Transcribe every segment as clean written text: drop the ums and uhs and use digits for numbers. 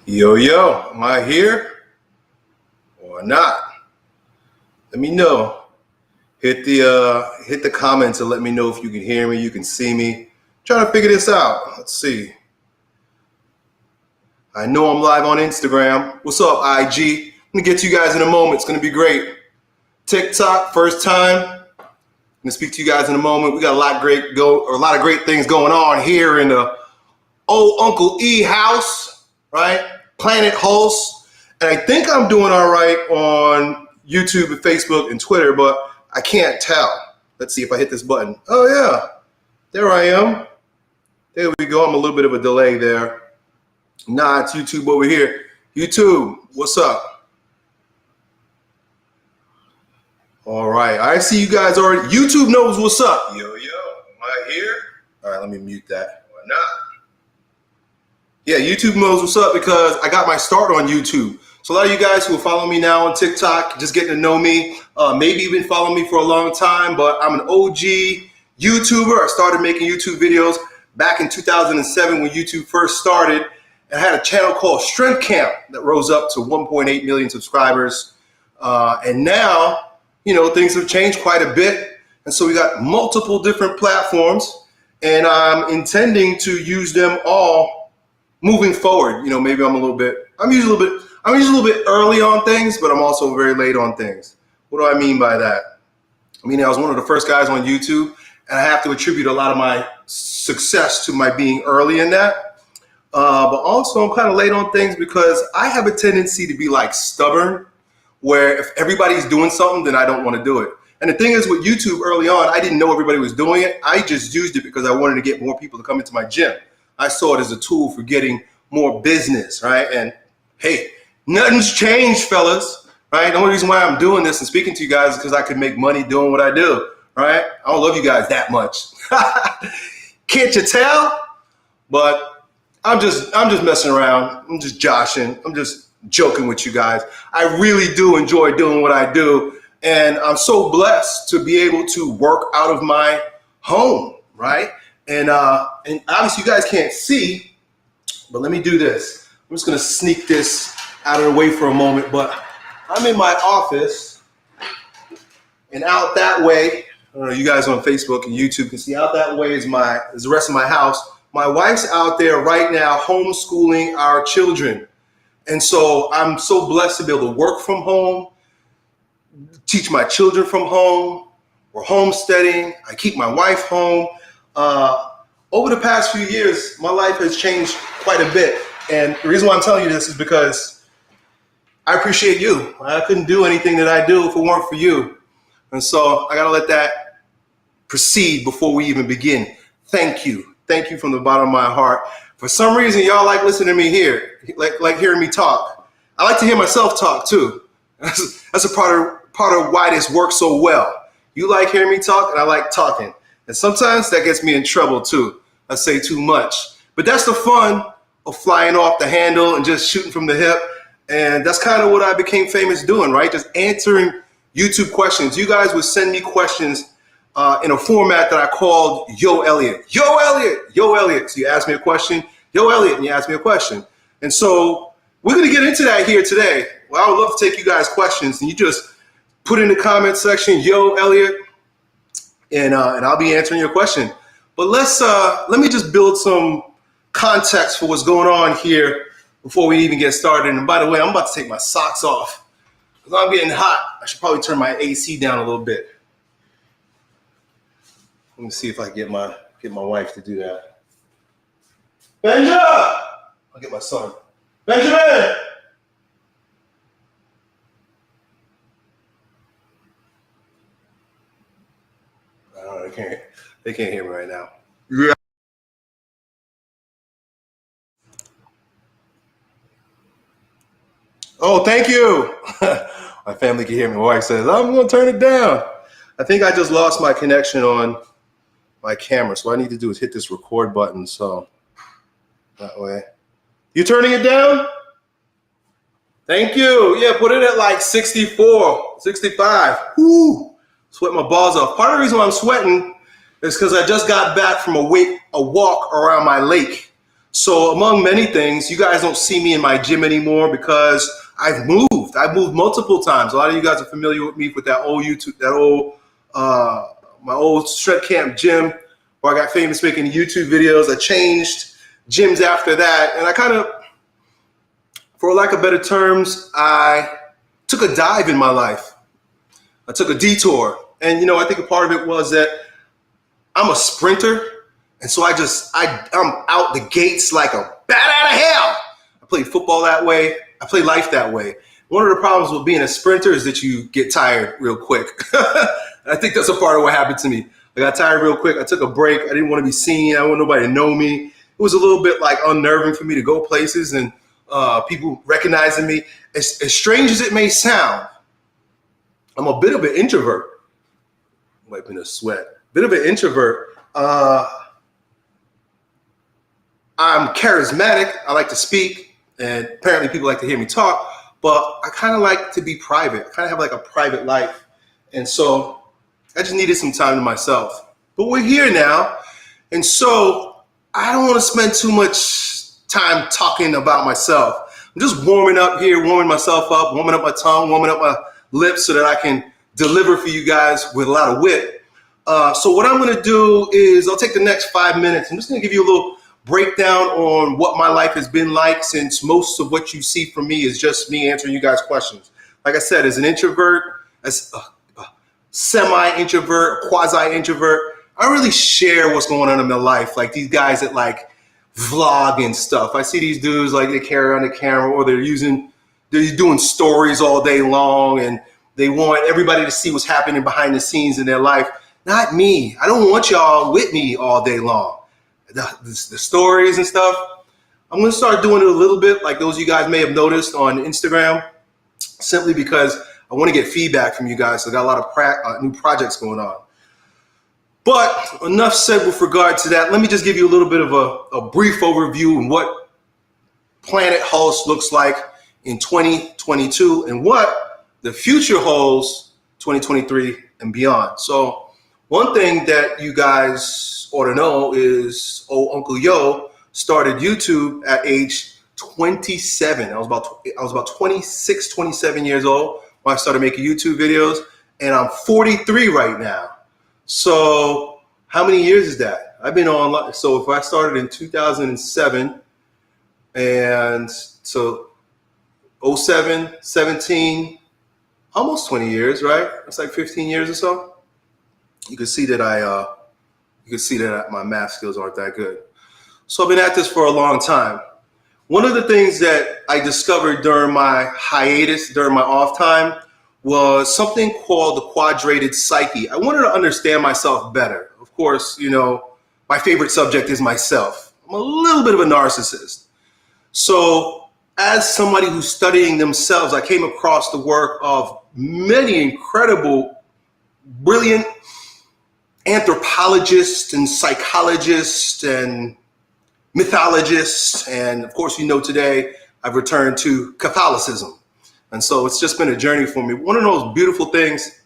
Yo, yo, am I here or not? Let me know. Hit the comments and let me know if you can hear me, you can see me. Trying to figure this out. Let's see. I know I'm live on Instagram. What's up, IG? I'm gonna get to you guys in a moment. It's gonna be great. TikTok, first time. I'm gonna speak to you guys in a moment. We got a lot of great things going on here in the old Uncle E house, right? Planet host. And I think I'm doing all right on YouTube and Facebook and Twitter, but I can't tell. Let's see if I hit this button. Oh yeah, there I am. There we go. I'm a little bit of a delay there. Nah, it's YouTube over here. YouTube, what's up? All right, I see you guys already. YouTube knows what's up. Yo, yo, am I here? All right, let me mute that. Why not? Yeah, YouTube knows what's up because I got my start on YouTube. So a lot of you guys who are following me now on TikTok, just getting to know me, maybe you've been following me for a long time, but I'm an OG YouTuber. I started making YouTube videos back in 2007 when YouTube first started. I had a channel called Strength Camp that rose up to 1.8 million subscribers. And now, you know, things have changed quite a bit. And so we got multiple different platforms, and I'm intending to use them all moving forward. You know, maybe I'm usually a little bit early on things, but I'm also very late on things. What do I mean by that? I mean, I was one of the first guys on YouTube, and I have to attribute a lot of my success to my being early in that. But also I'm kind of late on things because I have a tendency to be like stubborn, where if everybody's doing something, then I don't want to do it. And the thing is with YouTube early on, I didn't know everybody was doing it. I just used it because I wanted to get more people to come into my gym. I saw it as a tool for getting more business, right? And hey, nothing's changed, fellas, right? The only reason why I'm doing this and speaking to you guys is because I can make money doing what I do, right? I don't love you guys that much. Can't you tell? But I'm just messing around. I'm just joshing. I'm just joking with you guys. I really do enjoy doing what I do. And I'm so blessed to be able to work out of my home, right? And obviously you guys can't see, but let me do this. I'm just gonna sneak this out of the way for a moment, but I'm in my office, and out that way, I don't know, you guys on Facebook and YouTube can see, out that way is the rest of my house. My wife's out there right now homeschooling our children. And so I'm so blessed to be able to work from home, teach my children from home. We're homesteading. I keep my wife home. Over the past few years, my life has changed quite a bit. And the reason why I'm telling you this is because I appreciate you. I couldn't do anything that I do if it weren't for you. And so I got to let that proceed before we even begin. Thank you. Thank you from the bottom of my heart. For some reason, y'all like listening to me here, like hearing me talk. I like to hear myself talk too. That's a part of why this works so well. You like hearing me talk, and I like talking. And sometimes that gets me in trouble too. I say too much. But that's the fun of flying off the handle and just shooting from the hip. And that's kind of what I became famous doing, right? Just answering YouTube questions. You guys would send me questions in a format that I called Yo, Elliott. Yo, Elliott. Yo, Elliott. So you ask me a question. Yo, Elliott. And you ask me a question. And so we're going to get into that here today. Well, I would love to take you guys' questions, and you just put in the comment section, Yo, Elliott, and I'll be answering your question. But let me just build some context for what's going on here before we even get started. And by the way, I'm about to take my socks off because I'm getting hot. I should probably turn my AC down a little bit. Let me see if I can get my wife to do that. Benja! I'll get my son. Benjamin! I don't know, they can't hear me right now. Yeah. Oh, thank you. My family can hear me. My wife says, I'm going to turn it down. I think I just lost my connection on my camera. So what I need to do is hit this record button. So that way. You turning it down? Thank you. Yeah, put it at like 64, 65. Woo. Sweat my balls off. Part of the reason why I'm sweating is because I just got back from a walk around my lake. So among many things, you guys don't see me in my gym anymore because I've moved. I've moved multiple times. A lot of you guys are familiar with me with that old YouTube, my old strength camp gym where I got famous making YouTube videos. I changed gyms after that. And I kind of, for lack of better terms, I took a dive in my life. I took a detour. And, I think a part of it was that I'm a sprinter. And so I'm out the gates like a bat out of hell. I played football that way. I play life that way. One of the problems with being a sprinter is that you get tired real quick. I think that's a part of what happened to me. I got tired real quick. I took a break. I didn't want to be seen. I didn't want nobody to know me. It was a little bit like unnerving for me to go places and people recognizing me. As strange as it may sound, I'm a bit of an introvert. Wiping a sweat. Bit of an introvert. I'm charismatic. I like to speak, and apparently people like to hear me talk, but I kind of like to be private. I kind of have like a private life. And so I just needed some time to myself. But we're here now, and so I don't want to spend too much time talking about myself. I'm just warming up here, warming myself up, warming up my tongue, warming up my lips so that I can deliver for you guys with a lot of wit. So what I'm going to do is I'll take the next 5 minutes. I'm just going to give you a little breakdown on what my life has been like, since most of what you see from me is just me answering you guys' questions. Like I said, as an introvert, as a semi-introvert, quasi-introvert, I don't really share what's going on in my life. Like these guys that like vlog and stuff. I see these dudes like they carry on the camera, or they're doing stories all day long, and they want everybody to see what's happening behind the scenes in their life. Not me. I don't want y'all with me all day long. The stories and stuff, I'm going to start doing it a little bit, like those you guys may have noticed on Instagram, simply because I want to get feedback from you guys. So I got a lot of new projects going on. But enough said with regard to that. Let me just give you a little bit of a brief overview on what Planet Hulse looks like in 2022 and what the future holds 2023 and beyond. So one thing that you guys ought to know is old Uncle Yo started YouTube at age 27. I was about 26, 27 years old when I started making YouTube videos, and I'm 43 right now. So how many years is that? I've been on, so if I started in 2007, and so 07, 17, almost 20 years, right? It's like 15 years or so. You can see that my math skills aren't that good. So I've been at this for a long time. One of the things that I discovered during my hiatus, during my off time, was something called the quadrated psyche. I wanted to understand myself better. Of course, my favorite subject is myself. I'm a little bit of a narcissist. So as somebody who's studying themselves, I came across the work of many incredible, brilliant anthropologists and psychologists and mythologists. And of course, today I've returned to Catholicism. And so it's just been a journey for me. One of those beautiful things,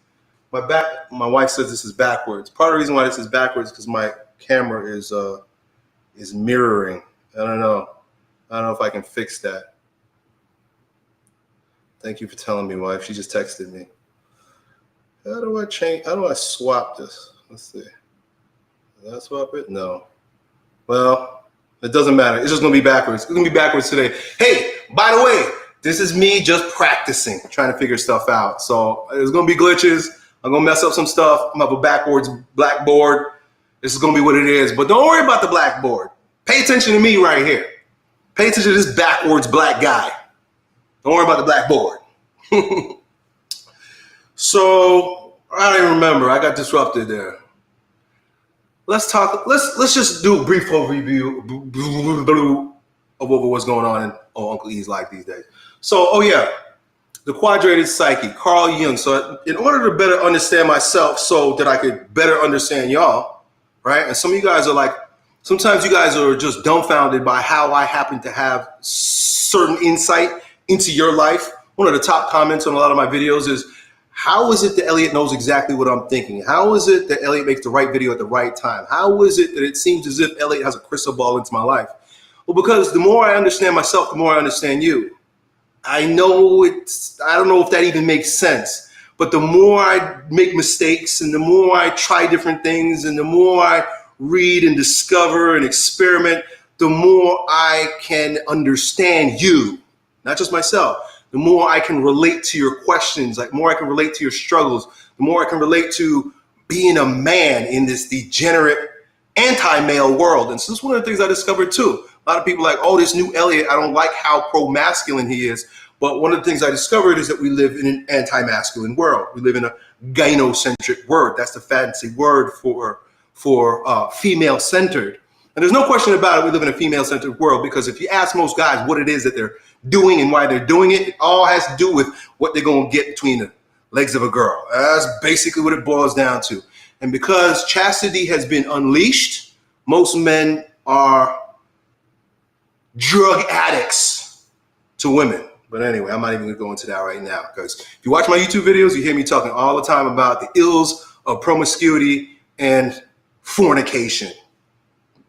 my wife says this is backwards. Part of the reason why this is backwards is because my camera is mirroring. I don't know if I can fix that. Thank you for telling me, wife. She just texted me. How do I swap this? Let's see. Did I swap it? No. Well, it doesn't matter. It's just going to be backwards. It's going to be backwards today. Hey, by the way, this is me just practicing, trying to figure stuff out. So there's going to be glitches. I'm going to mess up some stuff. I'm going to have a backwards blackboard. This is going to be what it is. But don't worry about the blackboard. Pay attention to me right here. Pay attention to this backwards black guy. Don't worry about the blackboard. So I don't even remember. I got disrupted there. Let's just do a brief overview of what was going on in Uncle E's life these days. So, the quadrated psyche, Carl Jung. So in order to better understand myself so that I could better understand y'all, right? And some of you guys are like, sometimes you guys are just dumbfounded by how I happen to have certain insight into your life. One of the top comments on a lot of my videos is, how is it that Elliott knows exactly what I'm thinking? How is it that Elliott makes the right video at the right time? How is it that it seems as if Elliott has a crystal ball into my life? Well, because the more I understand myself, the more I understand you. I know I don't know if that even makes sense, but the more I make mistakes and the more I try different things and the more I read and discover and experiment, the more I can understand you, not just myself. The more I can relate to your questions, like more I can relate to your struggles, the more I can relate to being a man in this degenerate anti-male world. And so this is one of the things I discovered too. A lot of people are like, oh, this new Elliott, I don't like how pro-masculine he is. But one of the things I discovered is that we live in an anti-masculine world. We live in a gynocentric world. That's the fancy word for female-centered. And there's no question about it, we live in a female-centered world, because if you ask most guys what it is that they're doing and why they're doing it, it all has to do with what they're going to get between the legs of a girl. That's basically what it boils down to. And because chastity has been unleashed, most men are drug addicts to women. But anyway, I'm not even going to go into that right now, because if you watch my YouTube videos, you hear me talking all the time about the ills of promiscuity and fornication.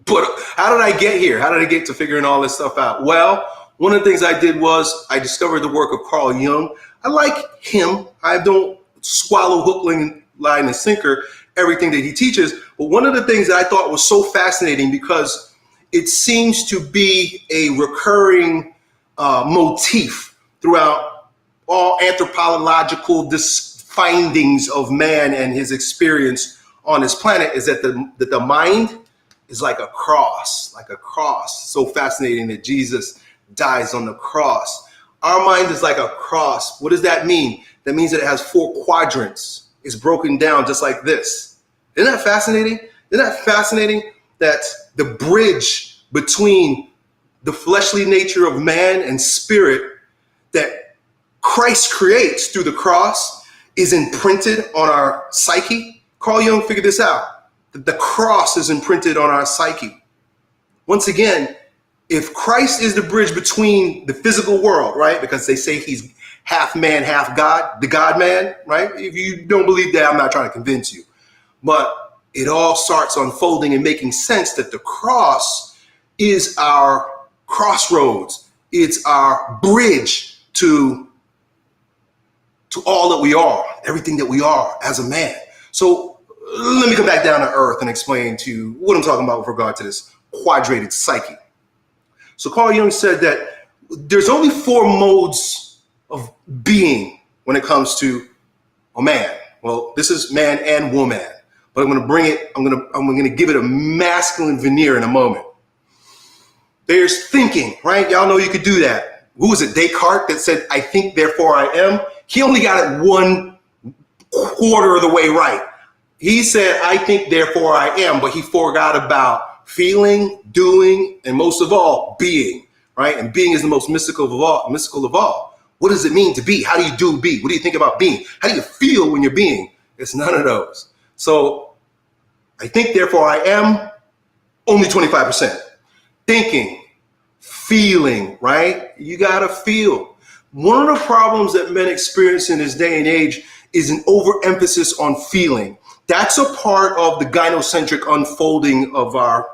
But how did I get here? How did I get to figuring all this stuff out? Well, one of the things I did was I discovered the work of Carl Jung. I like him. I don't swallow hook, line, and sinker everything that he teaches. But one of the things that I thought was so fascinating, because it seems to be a recurring motif throughout all anthropological findings of man and his experience on this planet, is that the mind is like a cross, So fascinating that Jesus dies on the cross. Our mind is like a cross. What does that mean? That means that it has 4 quadrants. It's broken down just like this. Isn't that fascinating? Isn't that fascinating that the bridge between the fleshly nature of man and spirit that Christ creates through the cross is imprinted on our psyche? Carl Jung figured this out. The cross is imprinted on our psyche. Once again, if Christ is the bridge between the physical world, right? Because they say he's half man, half God, the God man, right? If you don't believe that, I'm not trying to convince you. But it all starts unfolding and making sense that the cross is our crossroads. It's our bridge to all that we are, everything that we are as a man. So let me come back down to earth and explain to you what I'm talking about with regard to this quadrated psyche. So Carl Jung said that there's only 4 modes of being when it comes to a man. Well, this is man and woman, but I'm going to give it a masculine veneer in a moment. There's thinking, right? Y'all know you could do that. Who was it? Descartes that said, I think, therefore I am. He only got it 1/4 of the way right. He said, I think, therefore I am, but he forgot about feeling, doing, and most of all, being, right? And being is the most mystical of all. What does it mean to be? How do you do be? What do you think about being? How do you feel when you're being? It's none of those. So I think, therefore I am, only 25%. Thinking, feeling, right? You gotta feel. One of the problems that men experience in this day and age is an overemphasis on feeling. That's a part of the gynocentric unfolding of our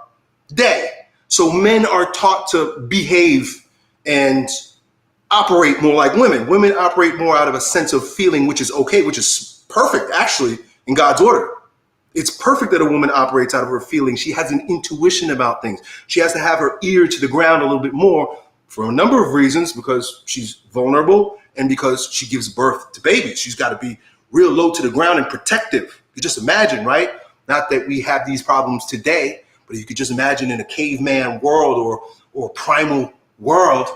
day. So men are taught to behave and operate more like women. Women operate more out of a sense of feeling, which is okay, which is perfect, actually, in God's order. It's perfect that a woman operates out of her feelings. She has an intuition about things. She has to have her ear to the ground a little bit more for a number of reasons, because she's vulnerable and because she gives birth to babies. She's got to be real low to the ground and protective. You just imagine, right? Not that we have these problems today, but you could just imagine in a caveman world or primal world,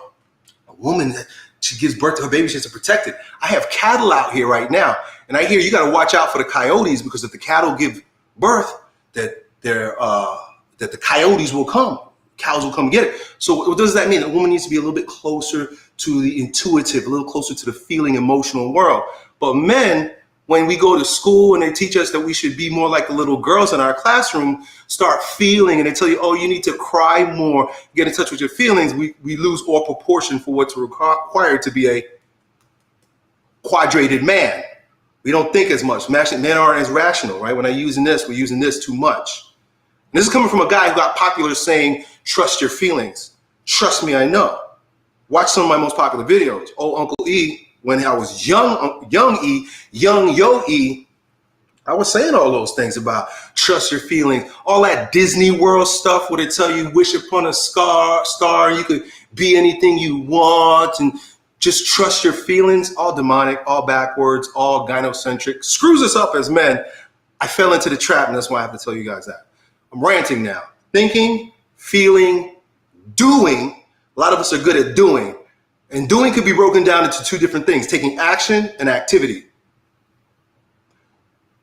a woman that she gives birth to her baby, she has to protect it. I have cattle out here right now, and I hear you got to watch out for the coyotes, because if the cattle give birth, that the coyotes will come. Cows will come get it. So what does that mean? A woman needs to be a little bit closer to the intuitive, a little closer to the feeling, emotional world. But men, when we go to school and they teach us that we should be more like the little girls in our classroom, start feeling, and they tell you, oh, you need to cry more, get in touch with your feelings, we lose all proportion for what's required to be a quadrated man. We don't think as much. Men aren't as rational, right? When we're using this too much. And this is coming from a guy who got popular saying, trust your feelings. Trust me, I know. Watch some of my most popular videos. Oh, Uncle E, when I was young Yo E, I was saying all those things about trust your feelings, all that Disney World stuff where they tell you wish upon a star, you could be anything you want, and just trust your feelings. All demonic, all backwards, all gynocentric. Screws us up as men. I fell into the trap, and that's why I have to tell you guys that. I'm ranting now. Thinking, feeling, doing. A lot of us are good at doing. And doing could be broken down into two different things, taking action and activity.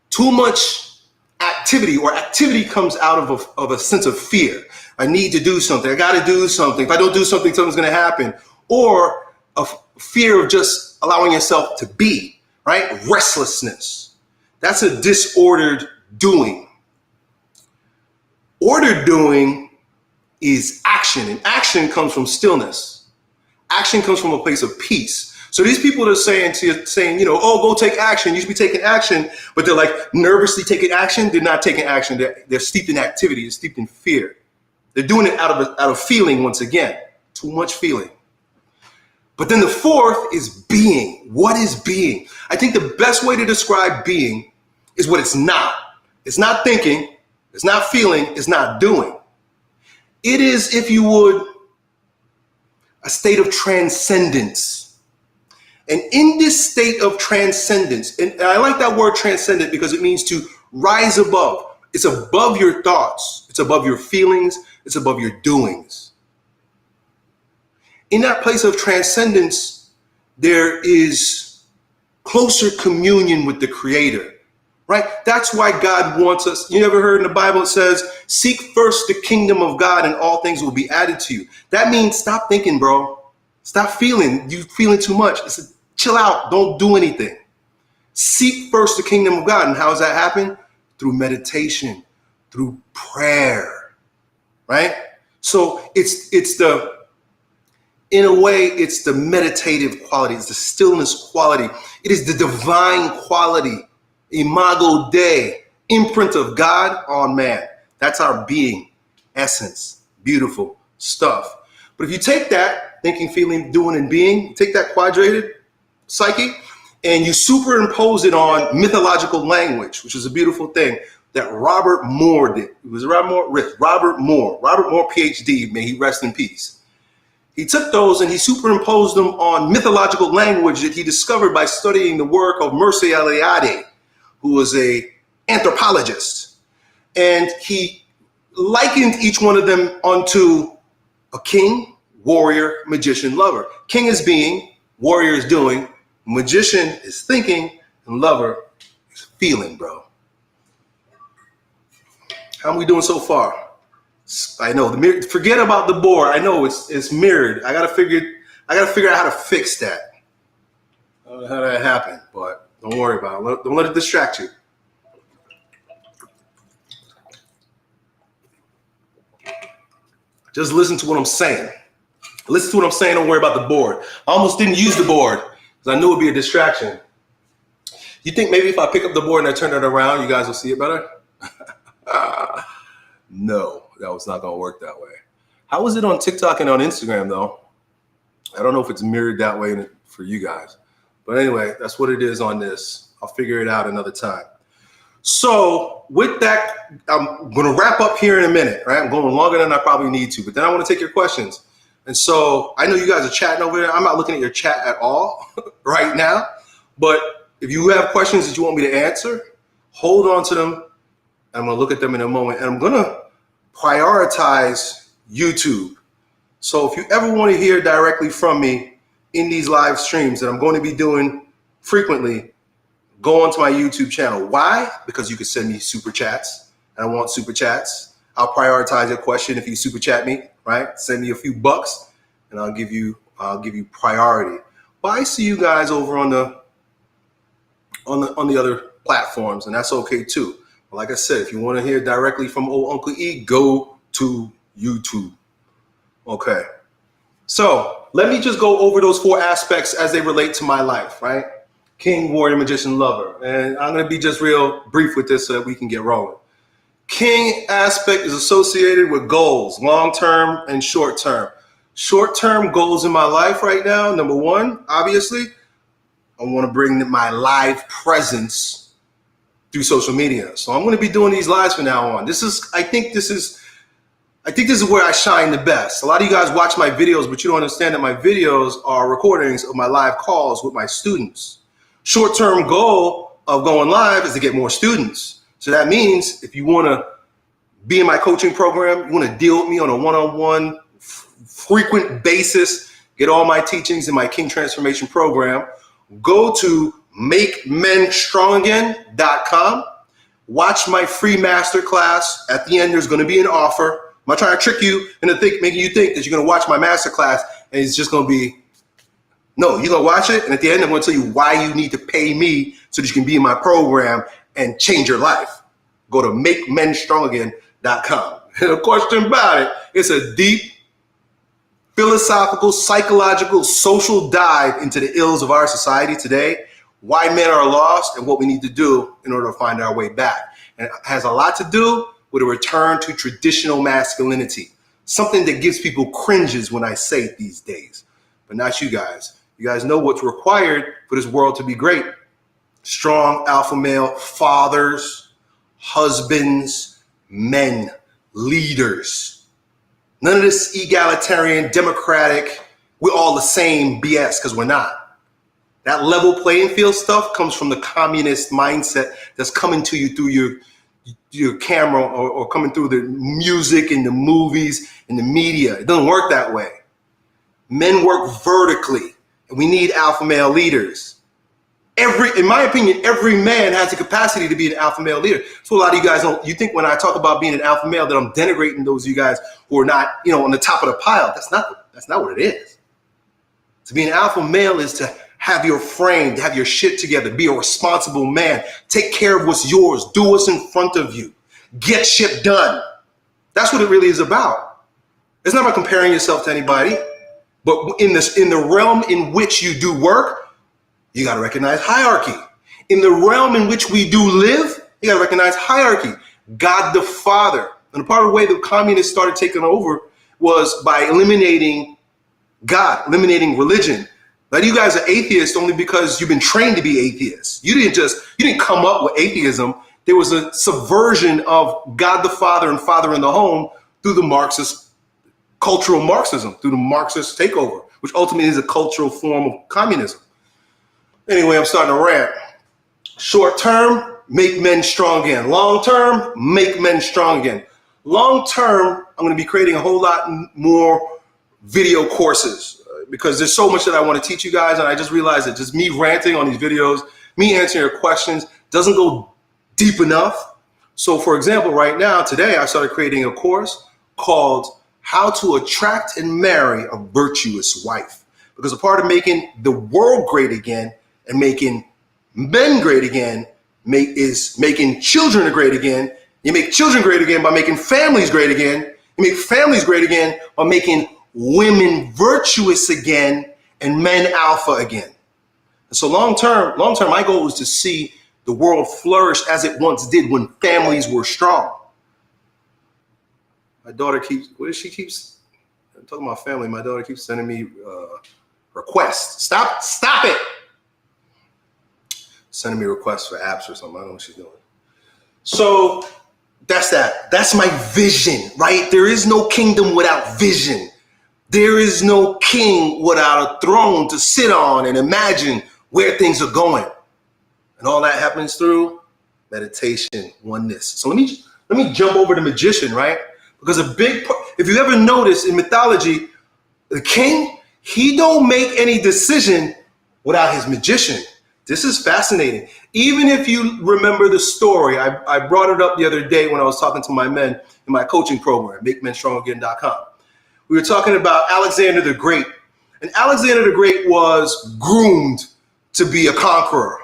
Too much activity or activity comes out of a sense of fear. I need to do something. I got to do something. If I don't do something, something's going to happen. Or a fear of just allowing yourself to be, right? Restlessness. That's a disordered doing. Ordered doing is action, and action comes from stillness. Action comes from a place of peace. So these people are saying, oh, go take action. You should be taking action, but they're like nervously taking action. They're not taking action. They're steeped in activity. They're steeped in fear. They're doing it out of feeling once again. Too much feeling. But then the fourth is being. What is being? I think the best way to describe being is what it's not. It's not thinking. It's not feeling. It's not doing. It is, if you would, a state of transcendence. And in this state of transcendence, and I like that word transcendent because it means to rise above. It's above your thoughts. It's above your feelings. It's above your doings. In that place of transcendence, there is closer communion with the Creator, right? That's why God wants us. You ever heard in the Bible it says, seek first the kingdom of God and all things will be added to you. That means stop thinking, bro. Stop feeling. You're feeling too much. Chill out. Don't do anything. Seek first the kingdom of God. And how does that happen? Through meditation, through prayer, right? So in a way, it's the meditative quality. It's the stillness quality. It is the divine quality. Imago Dei, imprint of God on man. That's our being, essence, beautiful stuff. But if you take that, thinking, feeling, doing, and being, take that quadrated psyche, and you superimpose it on mythological language, which is a beautiful thing that Robert Moore did. It was Robert Moore, PhD, may he rest in peace. He took those and he superimposed them on mythological language that he discovered by studying the work of Mircea Eliade, who was an anthropologist. And he likened each one of them onto a king, warrior, magician, lover. King is being, warrior is doing, magician is thinking, and lover is feeling, bro. How are we doing so far? I know, forget about the board. I know it's mirrored. I gotta figure out how to fix that. I don't know how that happened, but don't worry about it. Don't let it distract you. Just listen to what I'm saying. Listen to what I'm saying. Don't worry about the board. I almost didn't use the board because I knew it would be a distraction. You think maybe if I pick up the board and I turn it around, you guys will see it better? No, that was not going to work that way. How is it on TikTok and on Instagram, though? I don't know if it's mirrored that way for you guys. But anyway, that's what it is on this. I'll figure it out another time. So with that, I'm going to wrap up here in a minute, right? I'm going longer than I probably need to, but then I want to take your questions. And so I know you guys are chatting over there. I'm not looking at your chat at all right now, but if you have questions that you want me to answer, hold on to them. I'm going to look at them in a moment, and I'm going to prioritize YouTube. So if you ever want to hear directly from me in these live streams that I'm going to be doing frequently, go onto my YouTube channel. Why? Because you can send me super chats, and I want super chats. I'll prioritize your question if you super chat me, right? Send me a few bucks, and I'll give you priority. But I see you guys over on the other platforms, and that's okay too. But like I said, if you want to hear directly from old Uncle E, go to YouTube. Okay. So let me just go over those four aspects as they relate to my life, right? King, warrior, magician, lover. And I'm going to be just real brief with this so that we can get rolling. King aspect is associated with goals, long-term and short-term. Short-term goals in my life right now, number one, obviously, I want to bring my live presence through social media. So I'm going to be doing these lives from now on. I think this is where I shine the best. A lot of you guys watch my videos, but you don't understand that my videos are recordings of my live calls with my students. Short-term goal of going live is to get more students. So that means if you want to be in my coaching program, you want to deal with me on a one-on-one frequent basis, get all my teachings in my King Transformation program, go to makemenstrongagain.com. Watch my free masterclass. At the end, there's going to be an offer. I'm not trying to trick you into making you think that you're going to watch my masterclass and it's just going to be, no, you're going to watch it. And at the end, I'm going to tell you why you need to pay me so that you can be in my program and change your life. Go to makemenstrongagain.com. And no question about it, it's a deep, philosophical, psychological, social dive into the ills of our society today, why men are lost, and what we need to do in order to find our way back. And it has a lot to do with a return to traditional masculinity, something that gives people cringes when I say it these days, but not you guys. You guys know what's required for this world to be great. Strong alpha male fathers, husbands, men, leaders. None of this egalitarian, democratic, we're all the same BS, because we're not. That level playing field stuff comes from the communist mindset that's coming to you through your camera or coming through the music and the movies and the media. It doesn't work that way. Men work vertically, and we need alpha male leaders. In my opinion, every man has the capacity to be an alpha male leader. So a lot of you guys don't, you think when I talk about being an alpha male that I'm denigrating those of you guys who are not, on the top of the pile. That's not what it is. To be an alpha male is to have your frame, to have your shit together, be a responsible man, take care of what's yours, do what's in front of you, get shit done. That's what it really is about. It's not about comparing yourself to anybody, but in the realm in which you do work, you got to recognize hierarchy. In the realm in which we do live, you got to recognize hierarchy. God the Father. And a part of the way the communists started taking over was by eliminating God, eliminating religion. Now you guys are atheists only because you've been trained to be atheists. You didn't come up with atheism. There was a subversion of God the Father and Father in the home through the Marxist, cultural Marxism, through the Marxist takeover, which ultimately is a cultural form of communism. Anyway, I'm starting to rant. Short term, make men strong again. Long term, make men strong again. Long term, I'm going to be creating a whole lot more video courses because there's so much that I want to teach you guys. And I just realized that just me ranting on these videos, me answering your questions doesn't go deep enough. So for example, right now, today, I started creating a course called How to Attract and Marry a Virtuous Wife. Because a part of making the world great again and making men great again is making children great again. You make children great again by making families great again. You make families great again by making women virtuous again and men alpha again. And so long term, my goal is to see the world flourish as it once did when families were strong. My daughter keeps, I'm talking about family. My daughter keeps sending me requests. Stop it. Sending me requests for apps or something. I don't know what she's doing. So that's that. That's my vision, right? There is no kingdom without vision. There is no king without a throne to sit on and imagine where things are going. And all that happens through meditation, oneness. So let me jump over to magician, right? Because a big part, if you ever notice in mythology, the king, he don't make any decision without his magician. This is fascinating. Even if you remember the story, I brought it up the other day when I was talking to my men in my coaching program, makemenstrongagain.com. We were talking about Alexander the Great. And Alexander the Great was groomed to be a conqueror.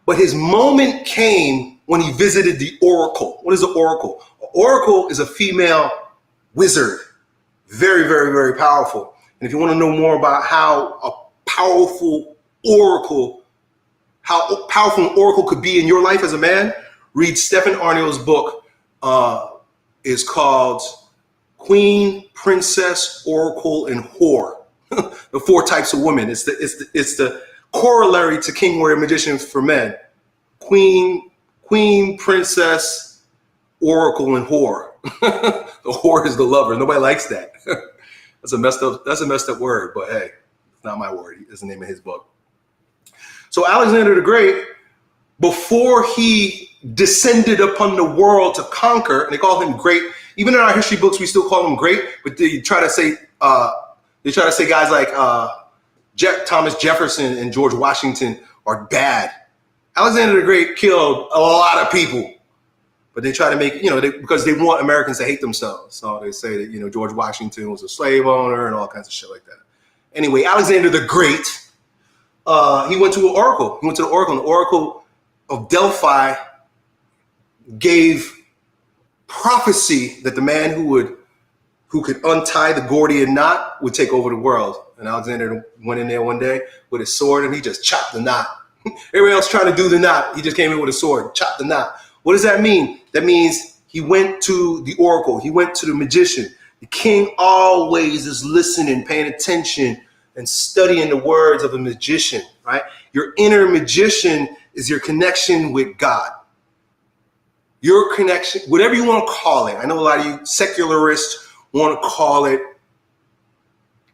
But his moment came when he visited the oracle. What is an oracle? An oracle is a female wizard. Very, very, very powerful. And if you want to know more about how powerful an oracle could be in your life as a man, read Stephen Arniel's book. Is called queen, princess, oracle, and whore. The 4 types of women. It's the corollary to king, warrior, magician for men. Queen, princess, oracle, and whore. The whore is the lover. Nobody likes that. That's a messed up word, but hey, it's not my word. It's the name of his book. So Alexander the Great, before he descended upon the world to conquer, and they call him great. Even in our history books, we still call him great, but they try to say guys like Thomas Jefferson and George Washington are bad. Alexander the Great killed a lot of people, but they try to make, because they want Americans to hate themselves. So they say that, George Washington was a slave owner and all kinds of shit like that. Anyway, Alexander the Great, he went to an oracle. He went to the oracle, and the oracle of Delphi gave prophecy that the man who could untie the Gordian knot would take over the world. And Alexander went in there one day with his sword and he just chopped the knot. Everybody else trying to do the knot, he just came in with a sword, chopped the knot. What does that mean? That means he went to the oracle, he went to the magician. The king always is listening, paying attention, and studying the words of a magician, right? Your inner magician is your connection with God. Your connection, whatever you want to call it. I know a lot of you secularists want to call it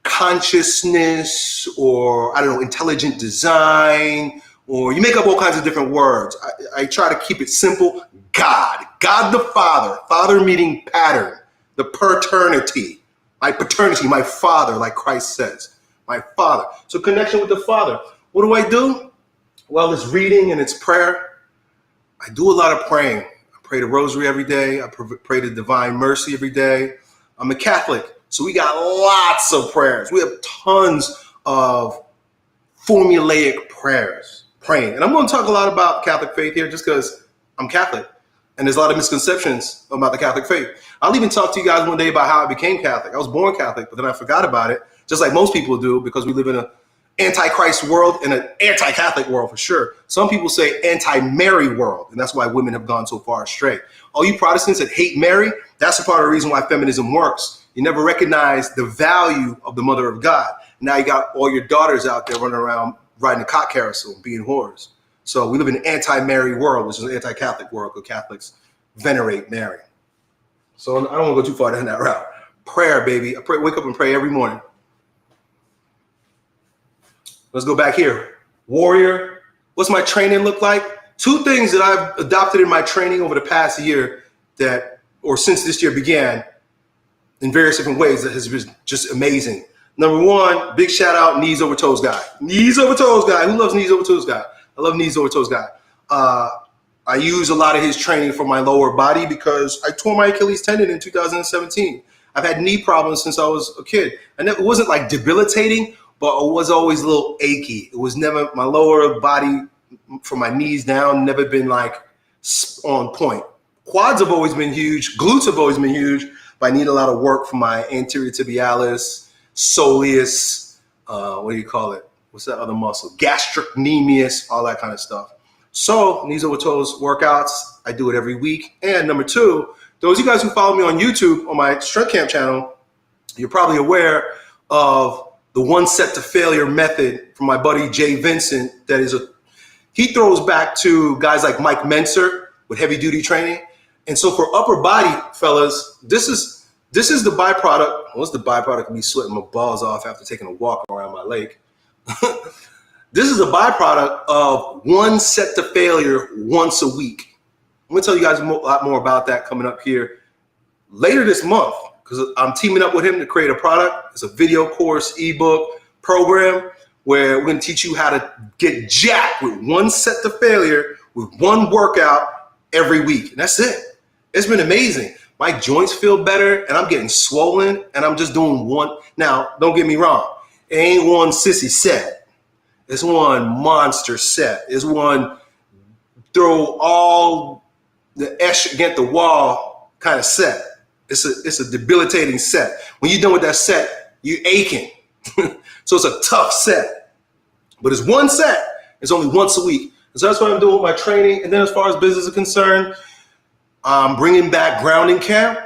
consciousness or, intelligent design, or you make up all kinds of different words. I try to keep it simple. God the Father meaning pattern, the paternity, my Father, like Christ says, my Father. So connection with the Father. What do? Well, it's reading and it's prayer. I do a lot of praying. I pray the rosary every day. I pray the divine mercy every day. I'm a Catholic, so we got lots of prayers. We have tons of formulaic praying. And I'm going to talk a lot about Catholic faith here just because I'm Catholic. And there's a lot of misconceptions about the Catholic faith. I'll even talk to you guys one day about how I became Catholic. I was born Catholic, but then I forgot about it, just like most people do, because we live in an anti-Christ world and an anti-Catholic world for sure. Some people say anti-Mary world, and that's why women have gone so far astray. All you Protestants that hate Mary, that's a part of the reason why feminism works. You never recognize the value of the Mother of God. Now you got all your daughters out there running around riding a cock carousel, being whores. So we live in an anti-Mary world, which is an anti-Catholic world, because Catholics venerate Mary. So I don't want to go too far down that route. Prayer, baby. Wake up and pray every morning. Let's go back here. Warrior. What's my training look like? 2 things that I've adopted in my training over the past year since this year began in various different ways that has been just amazing. Number 1, big shout out, knees over toes guy. Knees over toes guy. Who loves knees over toes guy? I love knees over toes guy. I use a lot of his training for my lower body because I tore my Achilles tendon in 2017. I've had knee problems since I was a kid. And it wasn't like debilitating, but it was always a little achy. It was never, my lower body from my knees down, never been like on point. Quads have always been huge. Glutes have always been huge, but I need a lot of work from my anterior tibialis, soleus, what do you call it? What's that other muscle? Gastrocnemius, all that kind of stuff. So knees over toes workouts, I do it every week. And number 2, those of you guys who follow me on YouTube on my Strength Camp channel, you're probably aware of the 1 set to failure method from my buddy Jay Vincent. He throws back to guys like Mike Menser with heavy duty training. And so for upper body, fellas, this is the byproduct. What's the byproduct of me sweating my balls off after taking a walk around my lake? This is a byproduct of 1 set to failure once a week. I'm going to tell you guys a lot more about that coming up here later this month, because I'm teaming up with him to create a product. It's a video course, ebook program where we're going to teach you how to get jacked with 1 set to failure with 1 workout every week. And that's it. It's been amazing. My joints feel better and I'm getting swollen and I'm just doing 1. Now, don't get me wrong. It ain't 1 sissy set. It's 1 monster set. It's 1 throw all the esh against the wall kind of set. It's a debilitating set. When you're done with that set, you're aching. So it's a tough set. But it's 1 set. It's only once a week. And so that's what I'm doing with my training. And then as far as business is concerned, I'm bringing back grounding camp.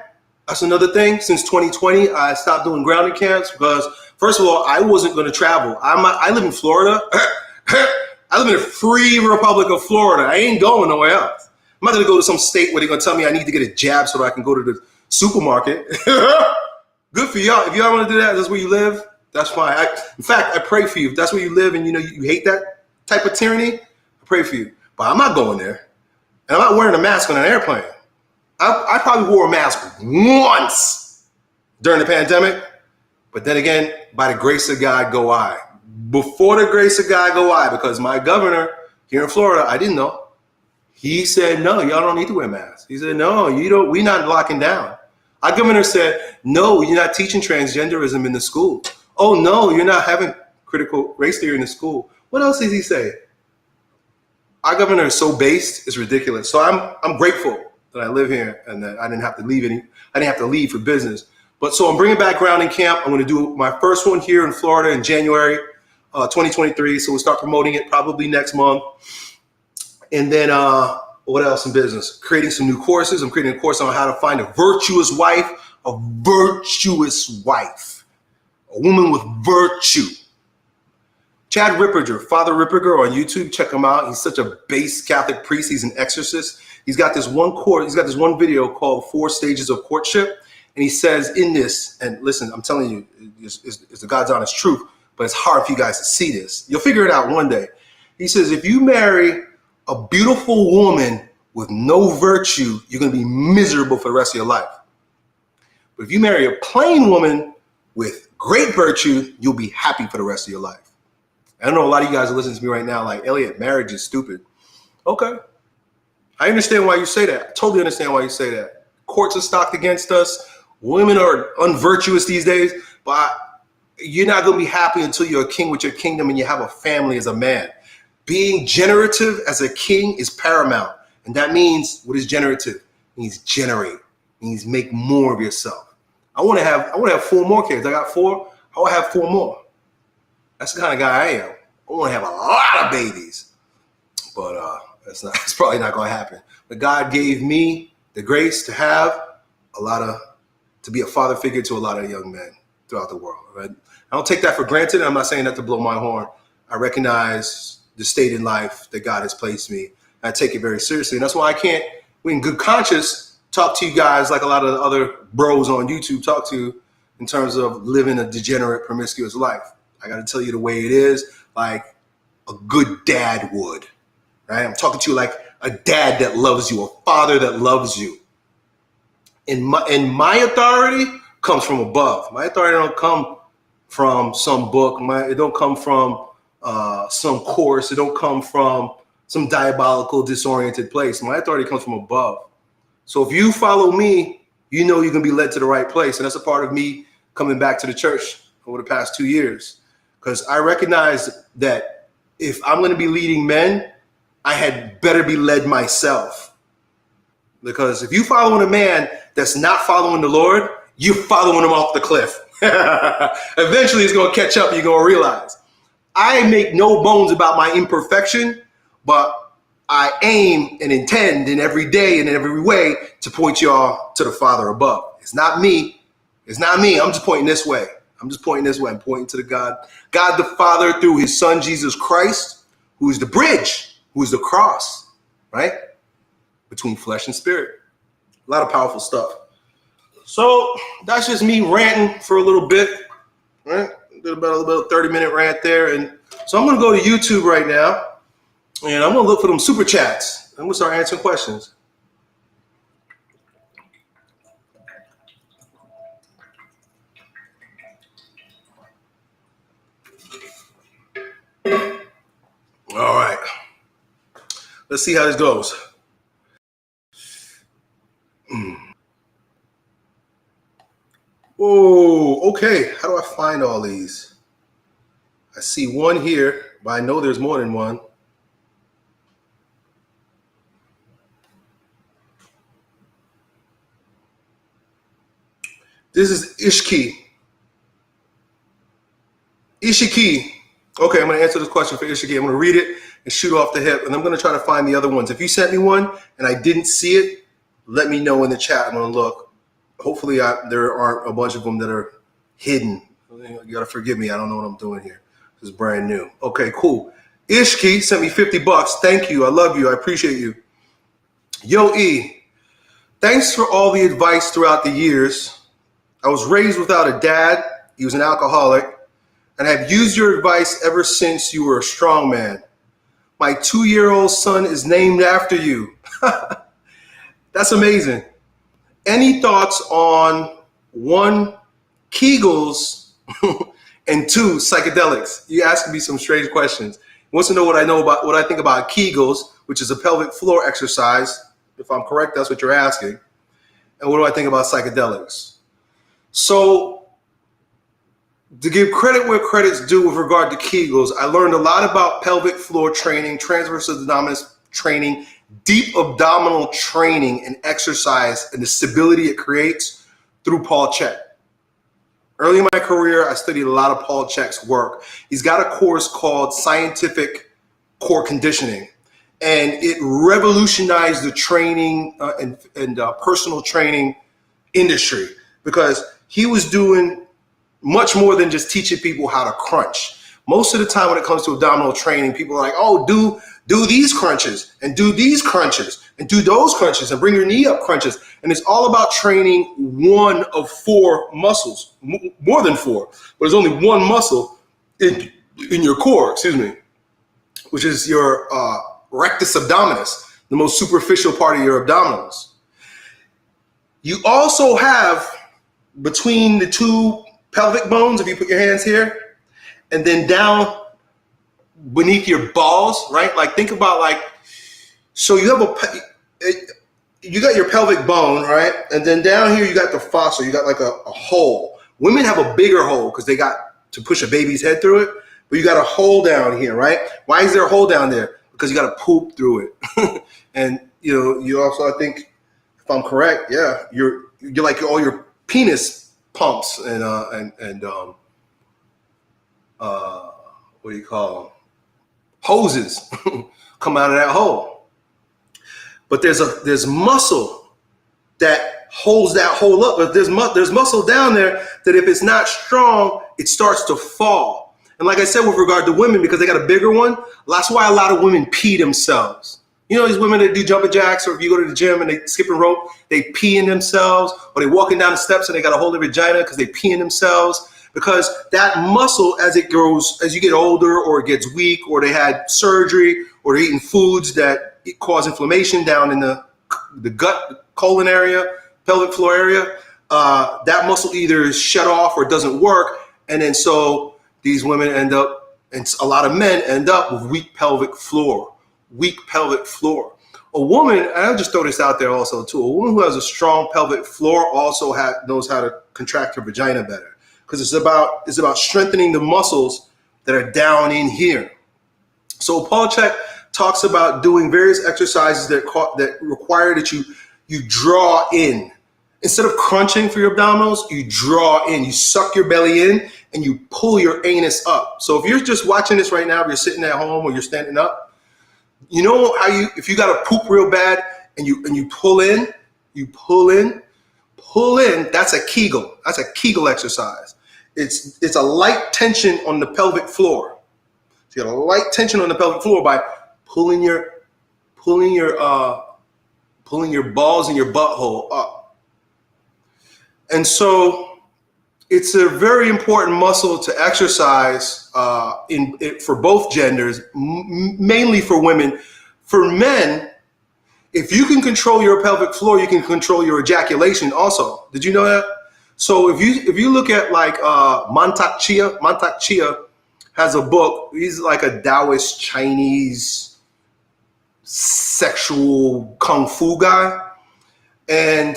That's another thing. Since 2020, I stopped doing grounding camps because, first of all, I wasn't going to travel. I live in Florida. I live in a free Republic of Florida. I ain't going nowhere else. I'm not going to go to some state where they're going to tell me I need to get a jab so that I can go to the supermarket. Good for y'all. If y'all want to do that, that's where you live, that's fine. In fact, I pray for you. If that's where you live and you hate that type of tyranny, I pray for you. But I'm not going there. And I'm not wearing a mask on an airplane. I probably wore a mask once during the pandemic, but then again, by the grace of God go I. Before the grace of God go I, because my governor here in Florida, I didn't know. He said, no, y'all don't need to wear masks. He said, no, you don't. We're not locking down. Our governor said, no, you're not teaching transgenderism in the school. Oh, no, you're not having critical race theory in the school. What else did he say? Our governor is so based, it's ridiculous. So I'm grateful that I live here and that I didn't have to leave for business. But so I'm bringing back grounding camp. I'm going to do my first one here in Florida in January 2023. So we'll start promoting it probably next month. And then what else in business? Creating some new courses. I'm creating a course on how to find a virtuous wife, a woman with virtue. Chad Ripperger, Father Ripperger on YouTube, check him out. He's such a base Catholic priest. He's an exorcist. He's got this one course. He's got this one video called 4 Stages of Courtship. And he says in this, and listen, I'm telling you, it's the God's honest truth, but it's hard for you guys to see this. You'll figure it out one day. He says, if you marry a beautiful woman with no virtue, you're going to be miserable for the rest of your life. But if you marry a plain woman with great virtue, you'll be happy for the rest of your life. I know a lot of you guys are listening to me right now like, Elliott, marriage is stupid. Okay. I understand why you say that. I totally understand why you say that. Courts are stocked against us. Women are unvirtuous these days, but you're not going to be happy until you're a king with your kingdom and you have a family as a man. Being generative as a king is paramount. And that means, what is generative? It means generate. It means make more of yourself. I want to have 4 more kids. I got 4. I want to have 4 more. That's the kind of guy I am. I want to have a lot of babies, but it's probably not going to happen. But God gave me the grace to have to be a father figure to a lot of young men throughout the world. Right? I don't take that for granted. I'm not saying that to blow my horn. I recognize the state in life that God has placed me. I take it very seriously, and that's why I can't, in good conscience, talk to you guys like a lot of the other bros on YouTube talk to in terms of living a degenerate, promiscuous life. I got to tell you the way it is, like a good dad would, right? I'm talking to you like a dad that loves you, a father that loves you. And my authority comes from above. My authority don't come from some book. It don't come from some course. It don't come from some diabolical, disoriented place. My authority comes from above. So if you follow me, you know you're going to be led to the right place. And that's a part of me coming back to the church over the past 2 years. Because I recognize that if I'm going to be leading men, I had better be led myself. Because if you following a man that's not following the Lord, you're following him off the cliff. Eventually it's going to catch up. You're going to realize. I make no bones about my imperfection, but I aim and intend in every day and in every way to point y'all to the Father above. It's not me. It's not me. I'm just pointing this way. I'm pointing to the God the Father through his son, Jesus Christ, who is the bridge, who is the cross, right? Between flesh and spirit. A lot of powerful stuff. So that's just me ranting for a little bit, right? Did about a 30-minute rant there. And so I'm going to go to YouTube right now and I'm going to look for them super chats. I'm going to start answering questions. All right. Let's see how this goes. Whoa, okay. How do I find all these? I see one here, but I know there's more than one. This is Ishiki. Okay, I'm going to answer this question for Ishiki. I'm going to read it and shoot off the hip, and I'm going to try to find the other ones. If you sent me one and I didn't see it, let me know in the chat. I'm going to look. hopefully there aren't a bunch of them that are hidden. You gotta forgive me. I don't know what I'm doing here. This is brand new. Okay, cool. Ishki sent me $50. Thank you. I love you. I appreciate you. Yo, E, thanks for all the advice throughout the years. I was raised without a dad. He was an alcoholic, and have used your advice ever since you were a strong man. My 2-year-old son is named after you. That's amazing. Any thoughts on 1, Kegels, and 2, psychedelics? You asked me some strange questions. He wants to know what I think about Kegels, which is a pelvic floor exercise. If I'm correct, that's what you're asking. And what do I think about psychedelics? So, to give credit where credit's due with regard to Kegels, I learned a lot about pelvic floor training, transverse abdominis training, deep abdominal training and exercise, and the stability it creates through Paul Chek. Early in my career, I studied a lot of Paul Chek's work. He's got a course called Scientific Core Conditioning, and it revolutionized the training and personal training industry, because he was doing much more than just teaching people how to crunch. Most of the time when it comes to abdominal training, people are like, oh, do these crunches and do these crunches and do those crunches and bring your knee up crunches. And it's all about training one of 4 muscles, more than 4, but there's only one muscle in your core, which is your rectus abdominis, the most superficial part of your abdominals. You also have between the 2 pelvic bones, if you put your hands here, and then down beneath your balls, right? Like think about so you have you got your pelvic bone, right? And then down here you got the fossa, you got like a hole. Women have a bigger hole because they got to push a baby's head through it, but you got a hole down here, right? Why is there a hole down there? Because you got to poop through it. And you also, I think, if I'm correct, yeah, you're like all your penis pumps and what do you call them? Hoses come out of that hole. But there's muscle that holds that hole up. But there's muscle down there that if it's not strong, it starts to fall. And like I said, with regard to women, because they got a bigger one, that's why a lot of women pee themselves. You know, these women that do jumping jacks, or if you go to the gym and they skipping rope, they pee in themselves, or they walking down the steps and they got a hold of vagina because they pee in themselves. Because that muscle, as it grows, as you get older, or it gets weak, or they had surgery, or they're eating foods that cause inflammation down in the gut, colon area, pelvic floor area, that muscle either is shut off or it doesn't work. And then so these women end up, and a lot of men end up with weak pelvic floor. A woman, and I'll just throw this out there also too, a woman who has a strong pelvic floor also knows how to contract her vagina better. Because it's about strengthening the muscles that are down in here. So Paul Chek talks about doing various exercises that require that you draw in. Instead of crunching for your abdominals, you draw in. You suck your belly in and you pull your anus up. So if you're just watching this right now, if you're sitting at home or you're standing up, you know how if you got to poop real bad and you pull in, that's a Kegel. That's a Kegel exercise. It's a light tension on the pelvic floor. So you got a light tension on the pelvic floor by pulling your balls and your butthole up. And so it's a very important muscle to exercise for both genders, mainly for women. For men, if you can control your pelvic floor, you can control your ejaculation also. Did you know that? So if you look at like Mantak Chia has a book. He's like a Taoist Chinese sexual kung fu guy, and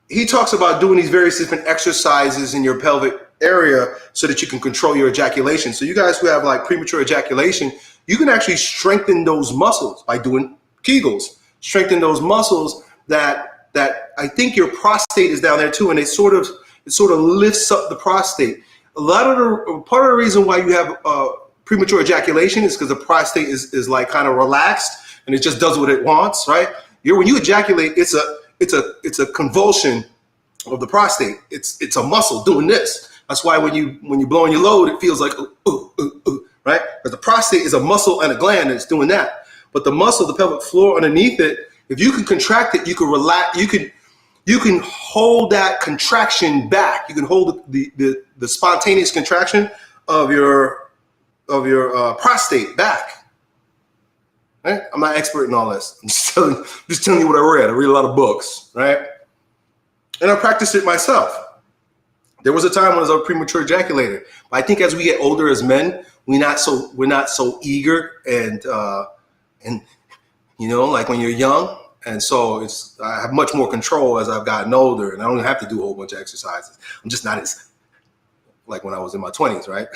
he talks about doing these various different exercises in your pelvic area so that you can control your ejaculation. So you guys who have like premature ejaculation, you can actually strengthen those muscles by doing Kegels. Strengthen those muscles that I think your prostate is down there too, and it sort of lifts up the prostate. Part of the reason why you have premature ejaculation is because the prostate is like kind of relaxed and it just does what it wants, right? When you ejaculate, it's a convulsion of the prostate. It's a muscle doing this. That's why when you're blowing your load, it feels like right? But the prostate is a muscle and a gland that's doing that. But the muscle, the pelvic floor underneath it, if you can contract it, you can relax. You can hold that contraction back. You can hold the spontaneous contraction of your prostate back. Right? I'm not expert in all this. I'm just telling you what I read. I read a lot of books, right? And I practiced it myself. There was a time when I was a premature ejaculator. But I think as we get older as men, we're not so eager and like when you're young. And so I have much more control as I've gotten older, and I don't have to do a whole bunch of exercises. I'm just not as like when I was in my 20s, right?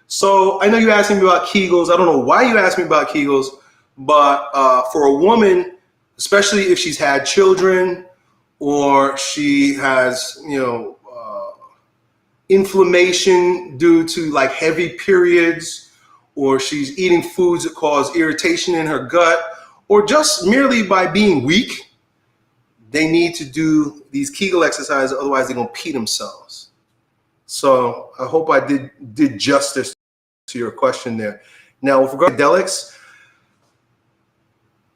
So I know you asked me about Kegels. I don't know why you asked me about Kegels, but for a woman, especially if she's had children or she has, inflammation due to like heavy periods, or she's eating foods that cause irritation in her gut, or just merely by being weak, they need to do these Kegel exercises, otherwise they're gonna pee themselves. So I hope I did justice to your question there. Now, with regard to psychedelics,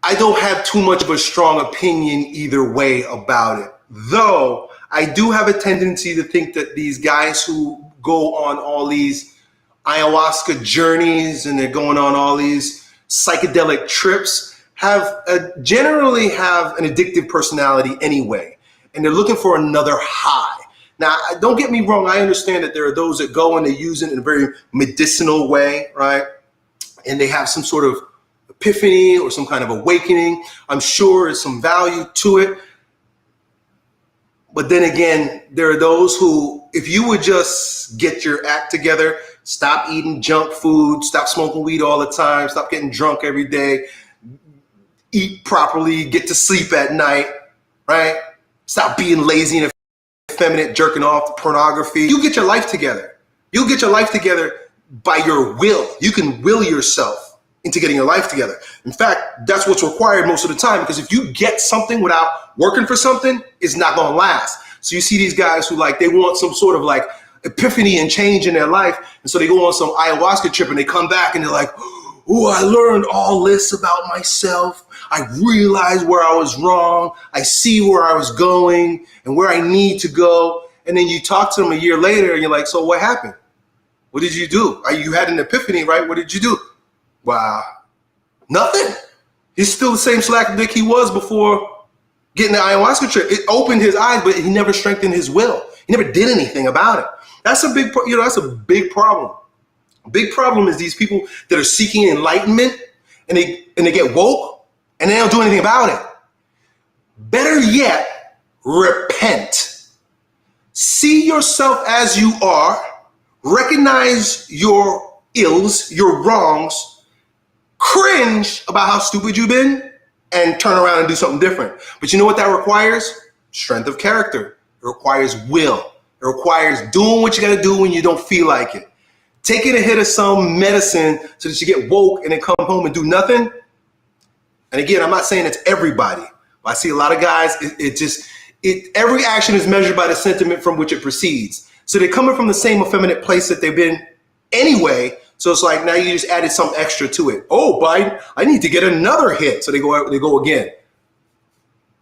I don't have too much of a strong opinion either way about it. Though I do have a tendency to think that these guys who go on all these ayahuasca journeys and they're going on all these psychedelic trips generally have an addictive personality anyway, and they're looking for another high. Now, don't get me wrong. I understand that there are those that go and they use it in a very medicinal way, right? And they have some sort of epiphany or some kind of awakening. I'm sure there's some value to it. But then again, there are those who, if you would just get your act together, stop eating junk food, stop smoking weed all the time, stop getting drunk every day, eat properly, get to sleep at night, right? Stop being lazy and effeminate, jerking off to pornography. You get your life together. You'll get your life together by your will. You can will yourself into getting your life together. In fact, that's what's required most of the time, because if you get something without working for something, it's not gonna last. So you see these guys who they want some sort of like epiphany and change in their life. And so they go on some ayahuasca trip and they come back and they're like, oh, I learned all this about myself. I realized where I was wrong. I see where I was going and where I need to go. And then you talk to them a year later and you're like, so what happened? What did you do? You had an epiphany, right? What did you do? Wow, nothing. He's still the same slack dick he was before getting the ayahuasca trip. It opened his eyes, but he never strengthened his will. He never did anything about it. That's a big, that's a big problem. A big problem is these people that are seeking enlightenment and they get woke and they don't do anything about it. Better yet, repent. See yourself as you are. Recognize your ills, your wrongs. Cringe about how stupid you've been and turn around and do something different. But you know what that requires? Strength of character. It requires will. It requires doing what you got to do when you don't feel like it. Taking a hit of some medicine so that you get woke and then come home and do nothing. And again, I'm not saying it's everybody. I see a lot of guys, every action is measured by the sentiment from which it proceeds. So they're coming from the same effeminate place that they've been anyway. So it's like now you just added some extra to it. Oh, Biden, I need to get another hit. So they go again.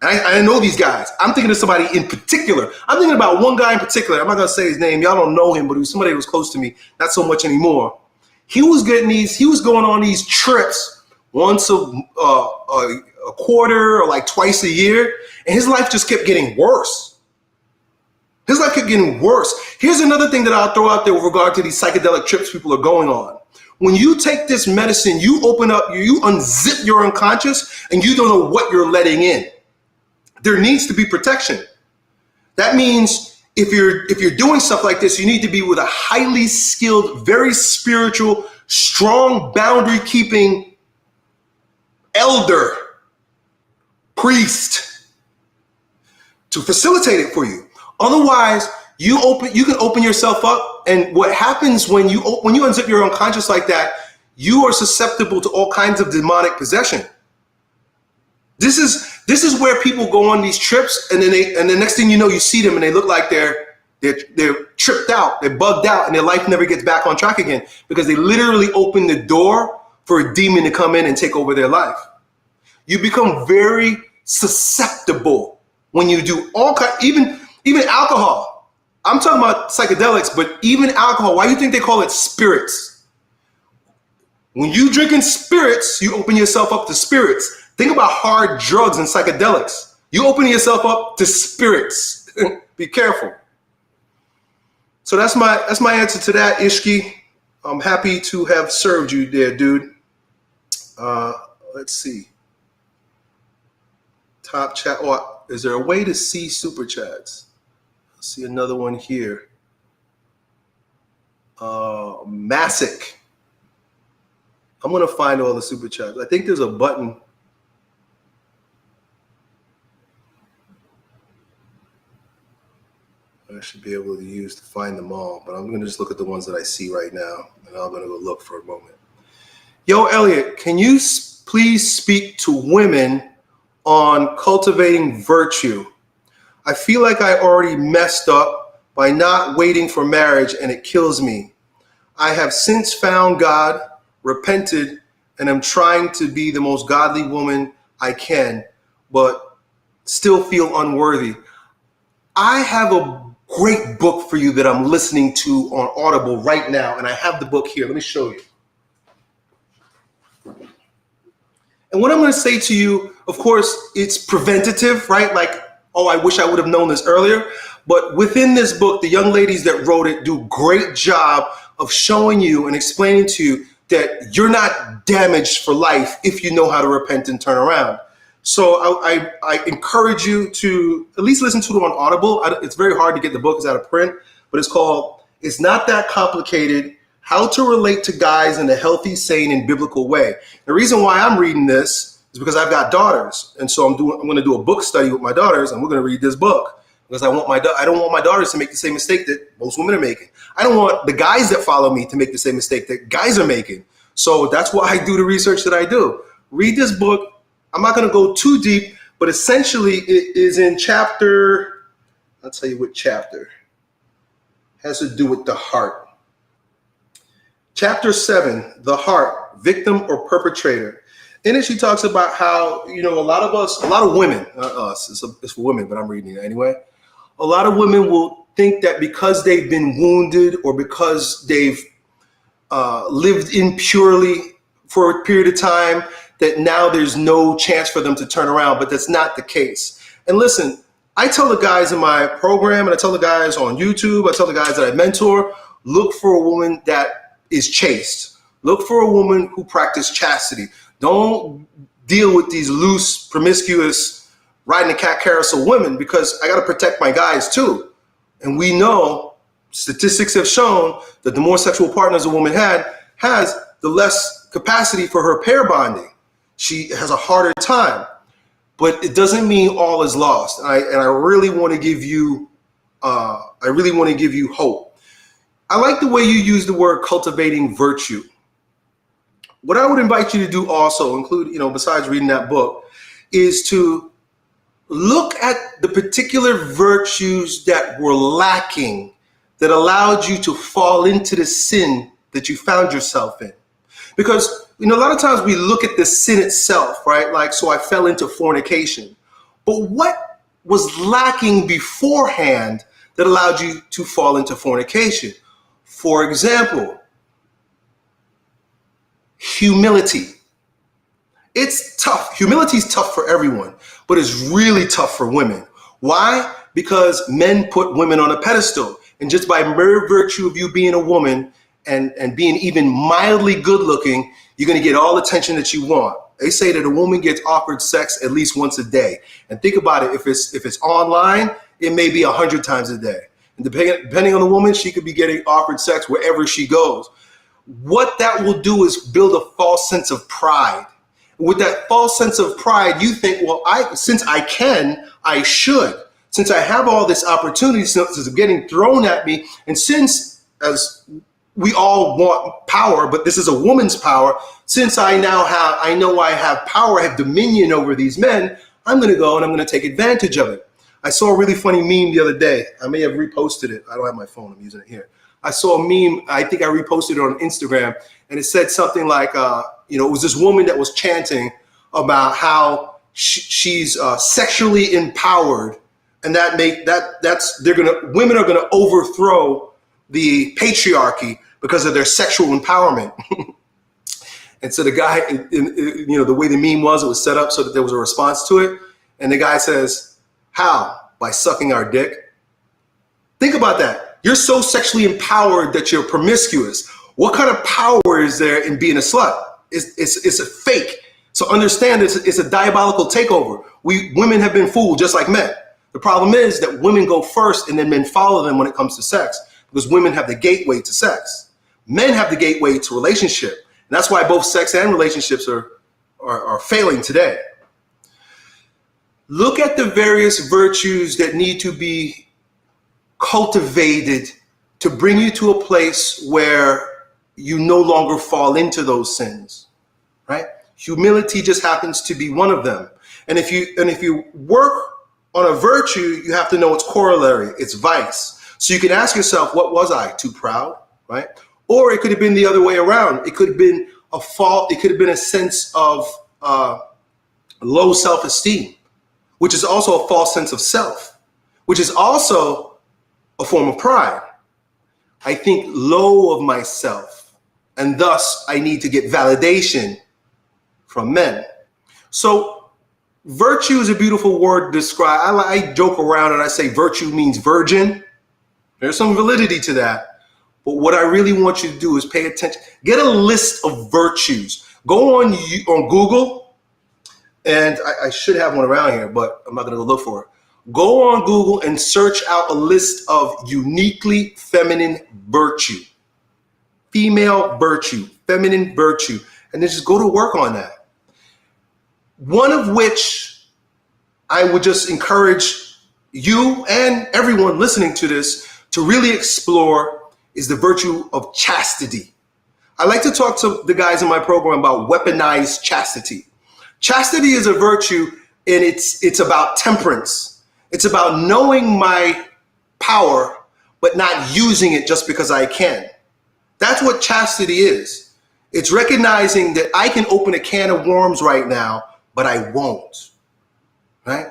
I know these guys. I'm thinking of somebody in particular. I'm thinking about one guy in particular. I'm not going to say his name. Y'all don't know him, but he was somebody who was close to me. Not so much anymore. He was going on these trips once a quarter or like twice a year. And his life just kept getting worse. His life kept getting worse. Here's another thing that I'll throw out there with regard to these psychedelic trips people are going on. When you take this medicine, you open up, you unzip your unconscious, and you don't know what you're letting in. There needs to be protection. That means if you're doing stuff like this, you need to be with a highly skilled, very spiritual, strong, boundary-keeping elder, priest to facilitate it for you. Otherwise, you can open yourself up, and what happens when you unzip your unconscious like that, you are susceptible to all kinds of demonic possession. This is This is where people go on these trips, and then the next thing you know, you see them and they look like they're tripped out, they're bugged out, and their life never gets back on track again because they literally open the door for a demon to come in and take over their life. You become very susceptible when you do all kind, even alcohol. I'm talking about psychedelics, but even alcohol. Why do you think they call it spirits? When you drinking spirits, you open yourself up to spirits. Think about hard drugs and psychedelics. You open yourself up to spirits. Be careful. So that's my answer to that, Ishki. I'm happy to have served you there, dude. Let's see. Top chat. Oh, is there a way to see super chats? Let's see another one here. Masick. I'm gonna find all the super chats. I think there's a button. I should be able to use to find them all, but I'm gonna just look at the ones that I see right now, and I'm gonna go look for a moment. Yo, Elliott, can you please speak to women on cultivating virtue? I feel like I already messed up by not waiting for marriage, and it kills me. I have since found God, repented, and I'm trying to be the most godly woman I can, but still feel unworthy. I have a great book for you that I'm listening to on Audible right now, and I have the book here. Let me show you. And what I'm going to say to you, of course, it's preventative, right? Like, oh, I wish I would have known this earlier. But within this book, the young ladies that wrote it do a great job of showing you and explaining to you that you're not damaged for life if you know how to repent and turn around. So I encourage you to at least listen to it on Audible. It's very hard to get the book, it's out of print, but it's called It's Not That Complicated, How to Relate to Guys in a Healthy, Sane, and Biblical Way. The reason why I'm reading this is because I've got daughters. And so I'm going to do a book study with my daughters, and we're going to read this book because I don't want my daughters to make the same mistake that most women are making. I don't want the guys that follow me to make the same mistake that guys are making. So that's why I do the research that I do. Read this book. I'm not going to go too deep, but essentially it is in chapter, I'll tell you what chapter. It has to do with the heart. Chapter 7, the heart, victim or perpetrator. In it, she talks about how, a lot of women, it's for women, but I'm reading it anyway. A lot of women will think that because they've been wounded or because they've lived impurely for a period of time, that now there's no chance for them to turn around, but that's not the case. And listen, I tell the guys in my program, and I tell the guys on YouTube, I tell the guys that I mentor, look for a woman that is chaste. Look for a woman who practices chastity. Don't deal with these loose, promiscuous, riding a cat carousel women, because I got to protect my guys too. And we know, statistics have shown that the more sexual partners a woman has, the less capacity for her pair bonding. She has a harder time, but it doesn't mean all is lost. And I really want to give you, hope. I like the way you use the word cultivating virtue. What I would invite you to do also, include, besides reading that book, is to look at the particular virtues that were lacking that allowed you to fall into the sin that you found yourself in. Because, a lot of times we look at the sin itself, right? Like, so I fell into fornication. But what was lacking beforehand that allowed you to fall into fornication? For example, humility. It's tough. Humility is tough for everyone, but it's really tough for women. Why? Because men put women on a pedestal. And just by mere virtue of you being a woman and being even mildly good looking, you're going to get all the attention that you want. They say that a woman gets offered sex at least once a day. And think about it. If it's online, it may be 100 times a day. And depending on the woman, she could be getting offered sex wherever she goes. What that will do is build a false sense of pride. With that false sense of pride, you think, well, since I can, I should. Since I have all this opportunity, since it's getting thrown at me, and since, as we all want power, but this is a woman's power, since I know I have power, I have dominion over these men, I'm going to go and I'm going to take advantage of it. I saw a really funny meme the other day. I may have reposted it. I don't have my phone. I'm using it here. I saw a meme. I think I reposted it on Instagram, and it said something like, it was this woman that was chanting about how she's sexually empowered, and women are gonna overthrow the patriarchy because of their sexual empowerment. And so the guy, the way the meme was, it was set up so that there was a response to it. And the guy says, how? By sucking our dick? Think about that. You're so sexually empowered that you're promiscuous. What kind of power is there in being a slut? It's a fake. So understand it's a diabolical takeover. Women have been fooled just like men. The problem is that women go first and then men follow them when it comes to sex, because women have the gateway to sex. Men have the gateway to relationship. And that's why both sex and relationships are failing today. Look at the various virtues that need to be cultivated to bring you to a place where you no longer fall into those sins, right? Humility just happens to be one of them. And if you work on a virtue, you have to know its corollary, its vice. So you can ask yourself, what was I? Too proud, right? Or it could have been the other way around. It could have been a fault. It could have been a sense of low self-esteem, which is also a false sense of self, which is also a form of pride. I think low of myself, and thus I need to get validation from men. So virtue is a beautiful word to describe. I joke around and I say virtue means virgin. There's some validity to that. But what I really want you to do is pay attention. Get a list of virtues. Go on Google, and I should have one around here, but I'm not going to go look for it. Go on Google and search out a list of uniquely feminine virtue. Female virtue, feminine virtue, and then just go to work on that. One of which I would just encourage you and everyone listening to this to really explore is the virtue of chastity. I like to talk to the guys in my program about weaponized chastity. Chastity is a virtue, and it's about temperance. It's about knowing my power, but not using it just because I can. That's what chastity is. It's recognizing that I can open a can of worms right now, but I won't, right?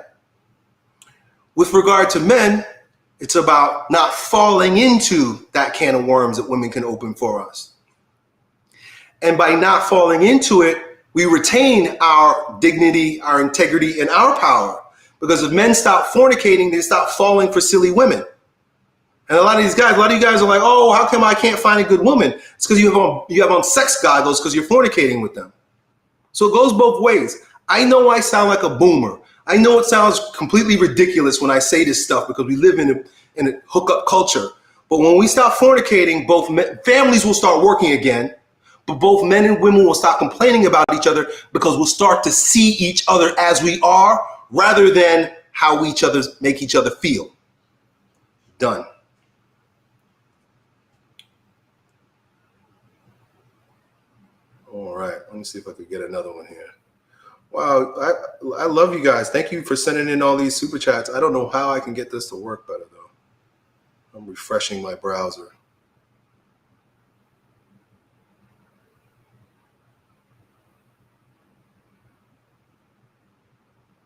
With regard to men, it's about not falling into that can of worms that women can open for us. And by not falling into it, we retain our dignity, our integrity, and our power. Because if men stop fornicating, they stop falling for silly women. And a lot of you guys are like, oh, how come I can't find a good woman? It's because you have on sex goggles because you're fornicating with them. So it goes both ways. I know I sound like a boomer. I know it sounds completely ridiculous when I say this stuff because we live in a hookup culture. But when we stop fornicating, families will start working again, but both men and women will stop complaining about each other because we'll start to see each other as we are rather than how make each other feel. Done. All right, let me see if I could get another one here. Wow, I love you guys. Thank you for sending in all these super chats. I don't know how I can get this to work better, though. I'm refreshing my browser.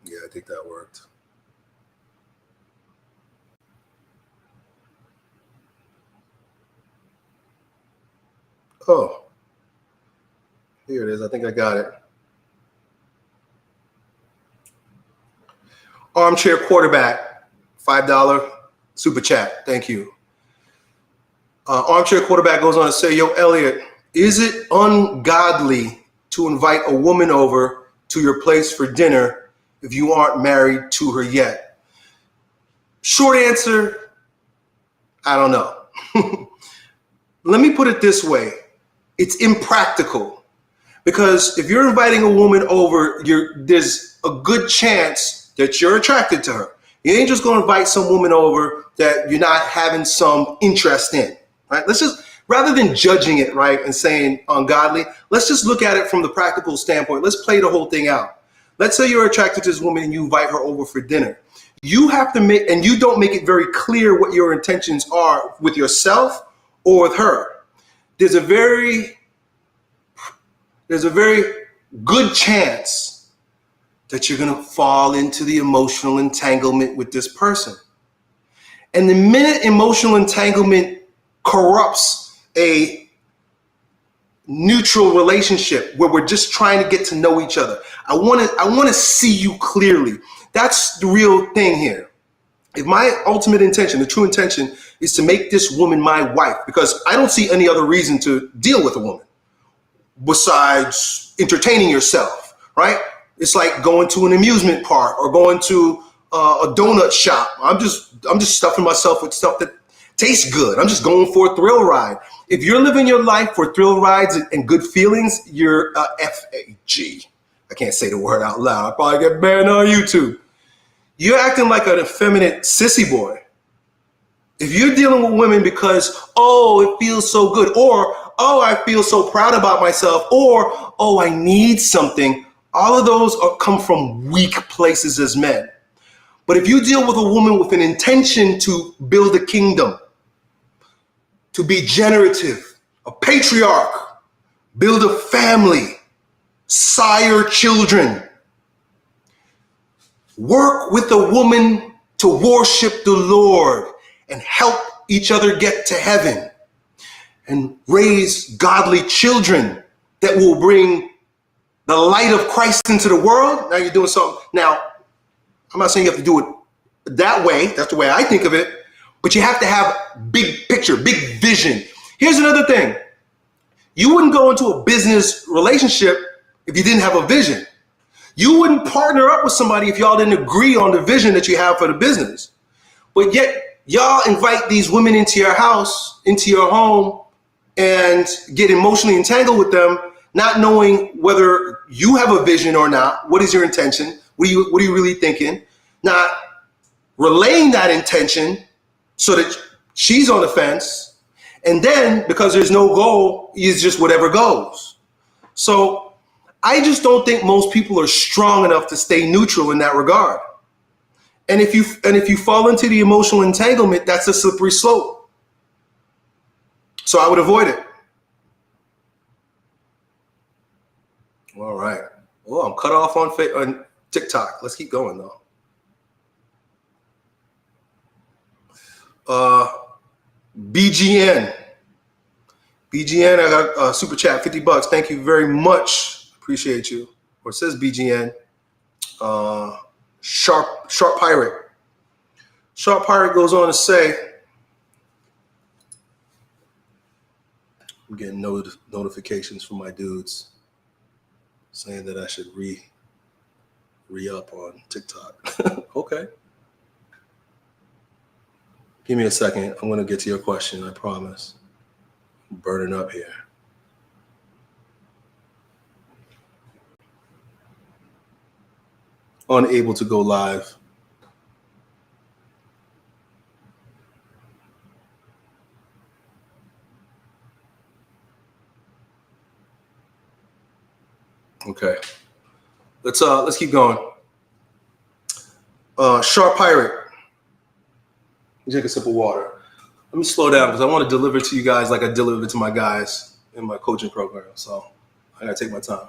Yeah, I think that worked. Oh, here it is. I think I got it. Armchair Quarterback, $5 super chat. Thank you. Armchair Quarterback goes on to say, yo, Elliott, is it ungodly to invite a woman over to your place for dinner if you aren't married to her yet? Short answer, I don't know. Let me put it this way. It's impractical because if you're inviting a woman over, there's a good chance that you're attracted to her. You ain't just going to invite some woman over that you're not having some interest in, right? Rather than judging it, right, and saying ungodly, let's just look at it from the practical standpoint. Let's play the whole thing out. Let's say you're attracted to this woman and you invite her over for dinner. You have to make, and you don't make it very clear what your intentions are with yourself or with her. There's a very good chance that you're going to fall into the emotional entanglement with this person. And the minute emotional entanglement corrupts a neutral relationship where we're just trying to get to know each other, I want to see you clearly. That's the real thing here. If my ultimate intention, the true intention, is to make this woman my wife, because I don't see any other reason to deal with a woman besides entertaining yourself, right? It's like going to an amusement park or going to a donut shop. I'm just stuffing myself with stuff that tastes good. I'm just going for a thrill ride. If you're living your life for thrill rides and good feelings, you're a FAG. I can't say the word out loud. I'll probably get banned on YouTube. You're acting like an effeminate sissy boy. If you're dealing with women because, oh, it feels so good, or, oh, I feel so proud about myself, or, oh, I need something, all of those come from weak places as men. But if you deal with a woman with an intention to build a kingdom, to be generative, a patriarch, build a family, sire children, work with a woman to worship the Lord and help each other get to heaven and raise godly children that will bring the light of Christ into the world. Now you're doing something. Now, I'm not saying you have to do it that way. That's the way I think of it. But you have to have big picture, big vision. Here's another thing. You wouldn't go into a business relationship if you didn't have a vision. You wouldn't partner up with somebody if y'all didn't agree on the vision that you have for the business. But yet y'all invite these women into your house, into your home, and get emotionally entangled with them, not knowing whether you have a vision or not. What is your intention? What are you really thinking? Not relaying that intention so that she's on the fence. And then because there's no goal, it's just whatever goes. So I just don't think most people are strong enough to stay neutral in that regard. And if you fall into the emotional entanglement, that's a slippery slope. So I would avoid it. All right. Oh, I'm cut off on TikTok. Let's keep going though. BGN, I got a super chat, $50. Thank you very much. Appreciate you. Or it says BGN. Sharp Pirate. Sharp Pirate goes on to say, I'm getting notifications from my dudes saying that I should re-up on TikTok. Okay. Give me a second. I'm going to get to your question, I promise. I'm burning up here. Unable to go live. Okay. Let's keep going. Sharp Pirate. Let me take a sip of water. Let me slow down because I want to deliver to you guys like I deliver to my guys in my coaching program. So I gotta take my time.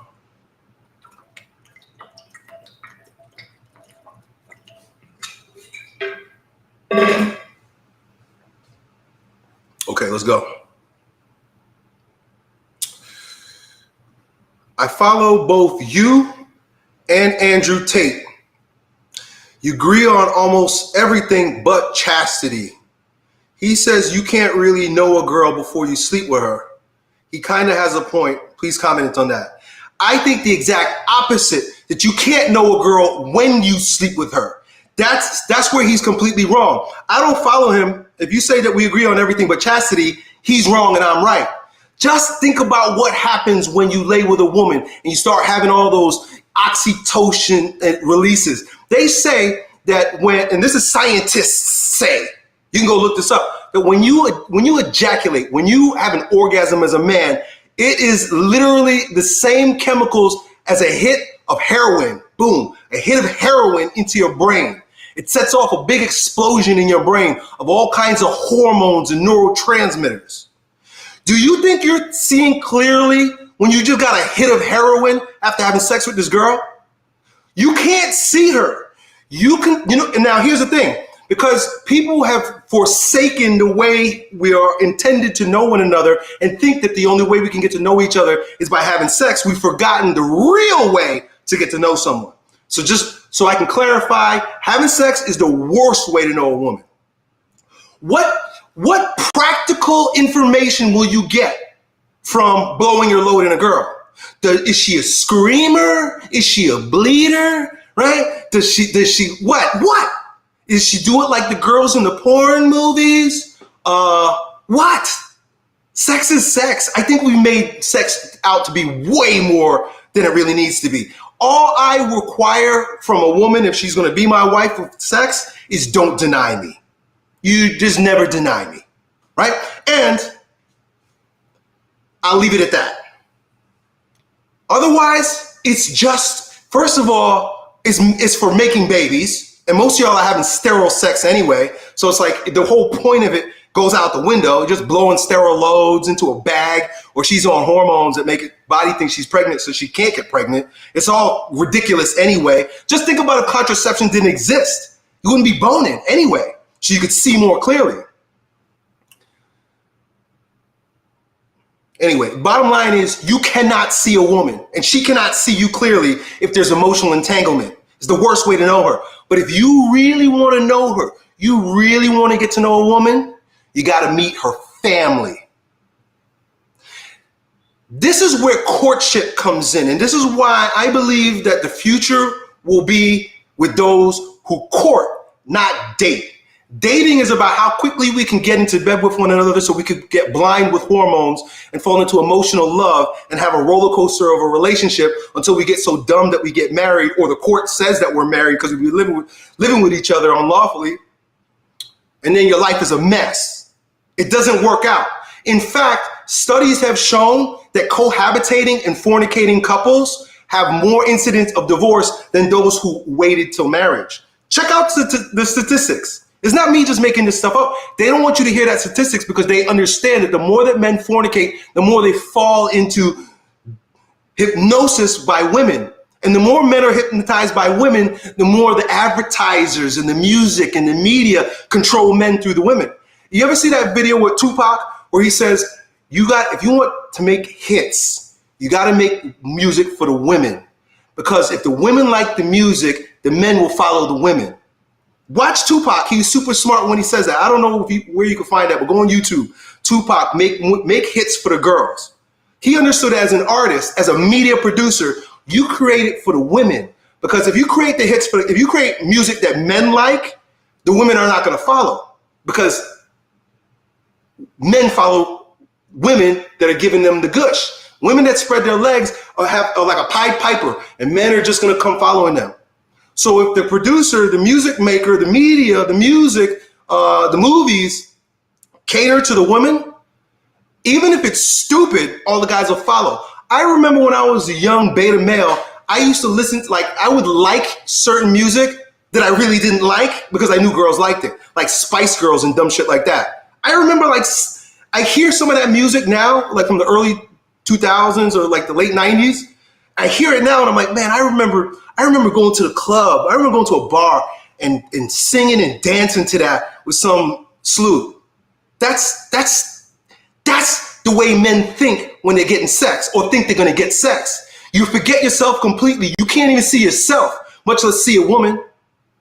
Okay, let's go. I follow both you and Andrew Tate. You agree on almost everything but chastity. He says you can't really know a girl before you sleep with her. He kind of has a point. Please comment on that. I think the exact opposite, that you can't know a girl when you sleep with her. That's where he's completely wrong. I don't follow him. If you say that we agree on everything but chastity, he's wrong and I'm right. Just think about what happens when you lay with a woman and you start having all those oxytocin releases. They say that and this is scientists say, you can go look this up, that when you ejaculate, when you have an orgasm as a man, it is literally the same chemicals as a hit of heroin boom, a hit of heroin into your brain. It sets off a big explosion in your brain of all kinds of hormones and neurotransmitters. Do you think you're seeing clearly when you just got a hit of heroin after having sex with this girl? You can't see her. And now here's the thing, because people have forsaken the way we are intended to know one another and think that the only way we can get to know each other is by having sex, we've forgotten the real way to get to know someone. So just so I can clarify, having sex is the worst way to know a woman. What practical information will you get from blowing your load in a girl? Is she a screamer? Is she a bleeder? Right? Does she what? Is she do it like the girls in the porn movies? What? Sex is sex. I think we made sex out to be way more than it really needs to be. All I require from a woman, if she's going to be my wife with sex, is don't deny me. You just never deny me, right? And I'll leave it at that. Otherwise, it's just, first of all, it's for making babies. And most of y'all are having sterile sex anyway. So it's like the whole point of it goes out the window, just blowing sterile loads into a bag, or she's on hormones that make body think she's pregnant so she can't get pregnant. It's all ridiculous anyway. Just think about if contraception didn't exist. You wouldn't be boning anyway, so you could see more clearly. Anyway, bottom line is you cannot see a woman and she cannot see you clearly if there's emotional entanglement. It's the worst way to know her. But if you really want to know her, you really want to get to know a woman, you got to meet her family. This is where courtship comes in. And this is why I believe that the future will be with those who court, not date. Dating is about how quickly we can get into bed with one another so we could get blind with hormones and fall into emotional love and have a roller coaster of a relationship until we get so dumb that we get married, or the court says that we're married because we're living with each other unlawfully. And then your life is a mess. It doesn't work out. In fact, studies have shown that cohabitating and fornicating couples have more incidents of divorce than those who waited till marriage. Check out the statistics. It's not me just making this stuff up. They don't want you to hear that statistics because they understand that the more that men fornicate, the more they fall into hypnosis by women. And the more men are hypnotized by women, the more the advertisers and the music and the media control men through the women. You ever see that video with Tupac where he says, if you want to make hits, you got to make music for the women. Because if the women like the music, the men will follow the women. Watch Tupac. He's super smart when he says that. I don't know where you can find that, but go on YouTube. Tupac, make hits for the girls. He understood as an artist, as a media producer, you create it for the women. Because if you create the hits if you create music that men like, the women are not going to follow. Because men follow women that are giving them the gush. Women that spread their legs are like a Pied Piper, and men are just going to come following them. So if the producer, the music maker, the media, the music, the movies cater to the women, even if it's stupid, all the guys will follow. I remember when I was a young beta male, I used to listen to, I would like certain music that I really didn't like because I knew girls liked it, like Spice Girls and dumb shit like that. I remember I hear some of that music now, like from the early 2000s or like the late 90s. I hear it now and I'm like, man, I remember going to the club. I remember going to a bar and singing and dancing to that with some slew. That's the way men think when they're getting sex or think they're going to get sex. You forget yourself completely. You can't even see yourself, much less see a woman.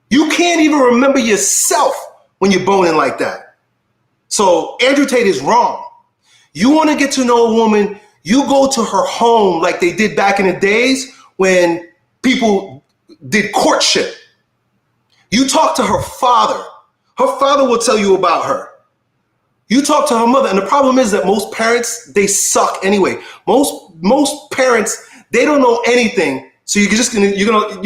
You can't even remember yourself when you're boning like that. So Andrew Tate is wrong. You want to get to know a woman, you go to her home like they did back in the days when people did courtship. You talk to her father. Her father will tell you about her. You talk to her mother, and the problem is that most parents, they suck anyway. Most parents, they don't know anything, so you're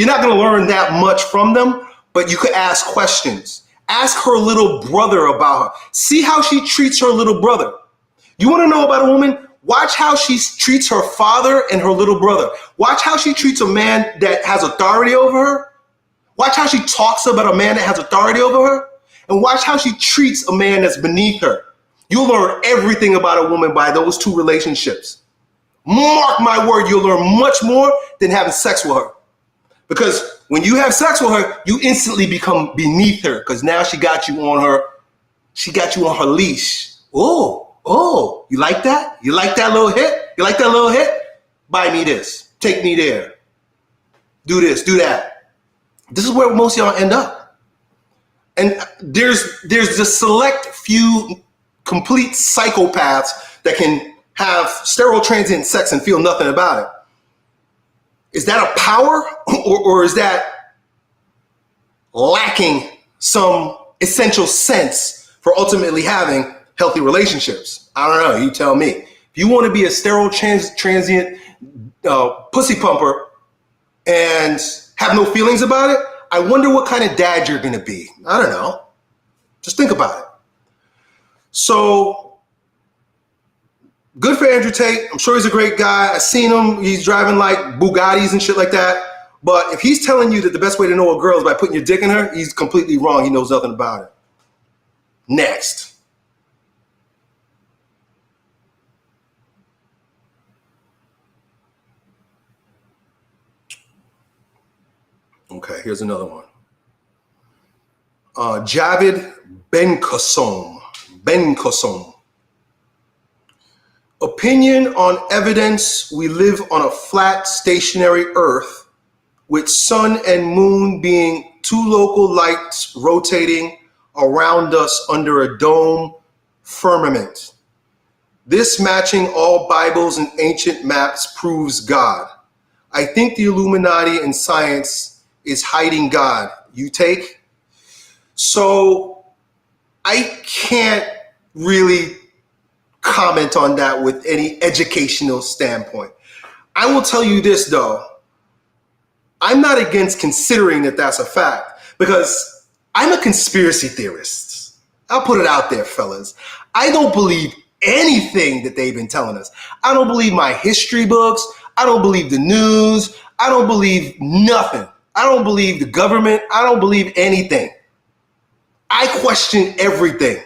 not gonna learn that much from them. But you could ask questions. Ask her little brother about her. See how she treats her little brother. You want to know about a woman? Watch how she treats her father and her little brother. Watch how she treats a man that has authority over her. Watch how she talks about a man that has authority over her. And watch how she treats a man that's beneath her. You'll learn everything about a woman by those two relationships. Mark my word, you'll learn much more than having sex with her. Because when you have sex with her, you instantly become beneath her because now she got you on her leash. Oh, you like that? You like that little hit? You like that little hit? Buy me this. Take me there. Do this, do that. This is where most of y'all end up. And there's the select few complete psychopaths that can have sterile transient sex and feel nothing about it. Is that a power or is that lacking some essential sense for ultimately having healthy relationships? I don't know. You tell me. If you want to be a sterile transient pussy pumper and have no feelings about it, I wonder what kind of dad you're going to be. I don't know. Just think about it. So good for Andrew Tate. I'm sure he's a great guy. I've seen him. He's driving like Bugattis and shit like that. But if he's telling you that the best way to know a girl is by putting your dick in her, he's completely wrong. He knows nothing about it. Next. Okay, here's another one. Javid Ben-Kosom. Opinion on evidence we live on a flat, stationary Earth with sun and moon being two local lights rotating around us under a dome firmament. This matching all Bibles and ancient maps proves God. I think the Illuminati and science is hiding God. You take? So I can't really comment on that with any educational standpoint. I will tell you this though. I'm not against considering that that's a fact because I'm a conspiracy theorist. I'll put it out there, fellas. I don't believe anything that they've been telling us. I don't believe my history books. I don't believe the news. I don't believe nothing. I don't believe the government. I don't believe anything. I question everything.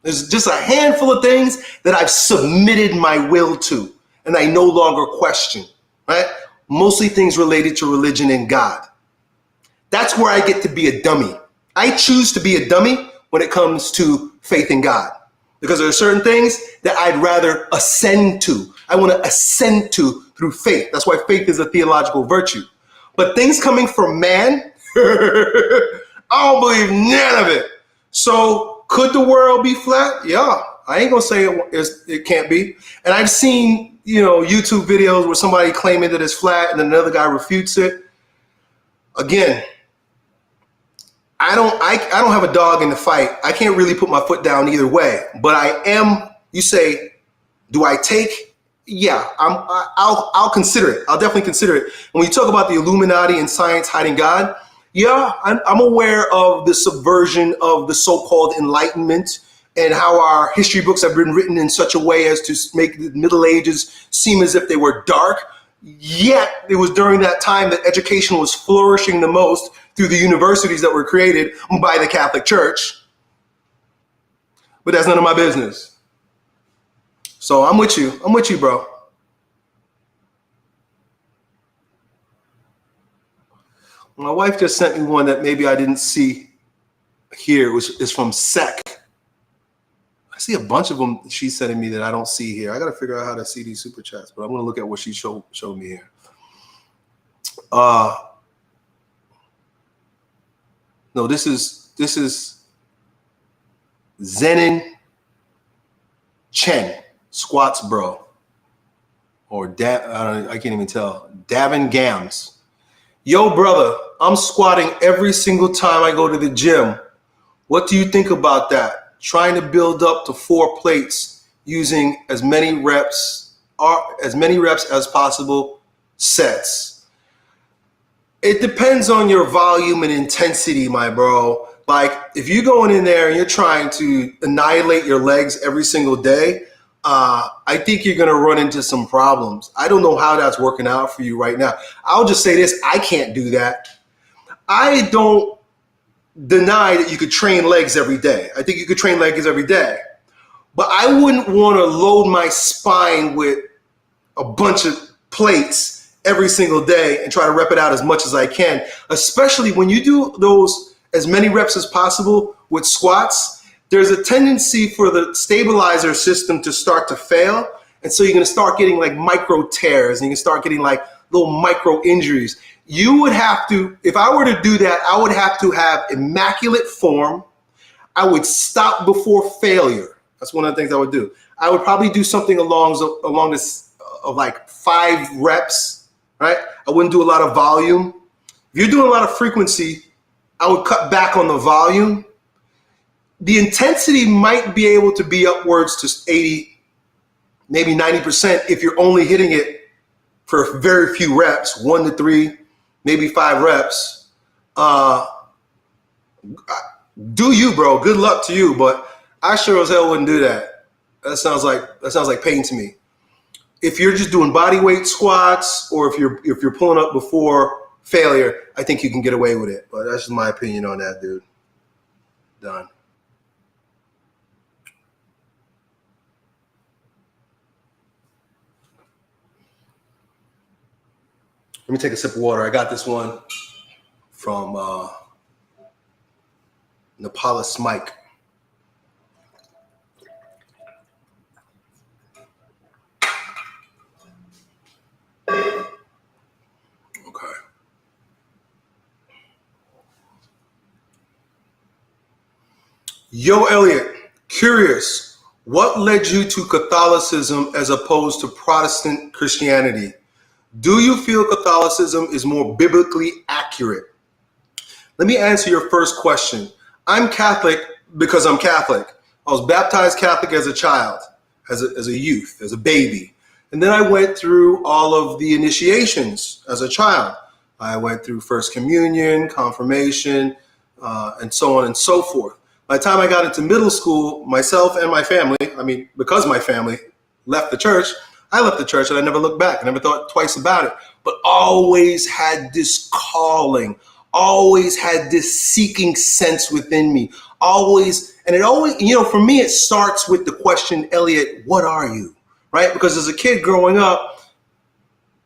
There's just a handful of things that I've submitted my will to and I no longer question, right? Mostly things related to religion and God. That's where I get to be a dummy. I choose to be a dummy when it comes to faith in God because there are certain things that I'd rather ascend to. I want to ascend to through faith. That's why faith is a theological virtue. But things coming from man, I don't believe none of it. So could the world be flat? Yeah, I ain't gonna say it can't be. And I've seen, YouTube videos where somebody claiming that it's flat and then another guy refutes it. Again, I don't have a dog in the fight. I can't really put my foot down either way. But I am. You say, do I take? Yeah, I'll consider it. I'll definitely consider it. When you talk about the Illuminati and science hiding God, yeah, I'm aware of the subversion of the so-called Enlightenment and how our history books have been written in such a way as to make the Middle Ages seem as if they were dark. Yet it was during that time that education was flourishing the most through the universities that were created by the Catholic Church. But that's none of my business. So I'm with you. I'm with you, bro. My wife just sent me one that maybe I didn't see here, which is from Sec. I see a bunch of them she's sending me that I don't see here. I got to figure out how to see these super chats, but I'm going to look at what she showed me here. No, this is Zenin Chen, squats bro, or I can't even tell. Davin Gams. Yo, brother, I'm squatting every single time I go to the gym. What do you think about that? Trying to build up to 4 plates using as many reps as possible sets. It depends on your volume and intensity, my bro. Like if you're going in there and you're trying to annihilate your legs every single day, I think you're going to run into some problems. I don't know how that's working out for you right now. I'll just say this. I can't do that. I don't deny that you could train legs every day. I think you could train legs every day. But I wouldn't want to load my spine with a bunch of plates every single day and try to rep it out as much as I can, especially when you do those as many reps as possible with squats. There's a tendency for the stabilizer system to start to fail. And so you're going to start getting like micro tears and you can start getting like little micro injuries. You would have to, if I were to do that, I would have to have immaculate form. I would stop before failure. That's one of the things I would do. I would probably do something along this of like 5 reps, right? I wouldn't do a lot of volume. If you're doing a lot of frequency, I would cut back on the volume. The intensity might be able to be upwards to 80, maybe 90% if you're only hitting it for very few reps, 1 to 3, maybe 5 reps. Do you, bro? Good luck to you, but I sure as hell wouldn't do that. That sounds like pain to me. If you're just doing body weight squats, or if you're pulling up before failure, I think you can get away with it. But that's just my opinion on that, dude. Done. Let me take a sip of water. I got this one from Nepalis Mike. Okay. Yo, Elliott, curious, what led you to Catholicism as opposed to Protestant Christianity? Do you feel Catholicism is more biblically accurate? Let me answer your first question. I'm Catholic because I'm Catholic. I was baptized Catholic as a child, as a youth, as a baby. And then I went through all of the initiations as a child. I went through First Communion, confirmation, and so on and so forth. By the time I got into middle school, myself and my family, because my family left the church, I left the church and I never looked back. I never thought twice about it, but always had this calling, always had this seeking sense within me, always. And it always, for me, it starts with the question, Elliott, what are you? Right? Because as a kid growing up,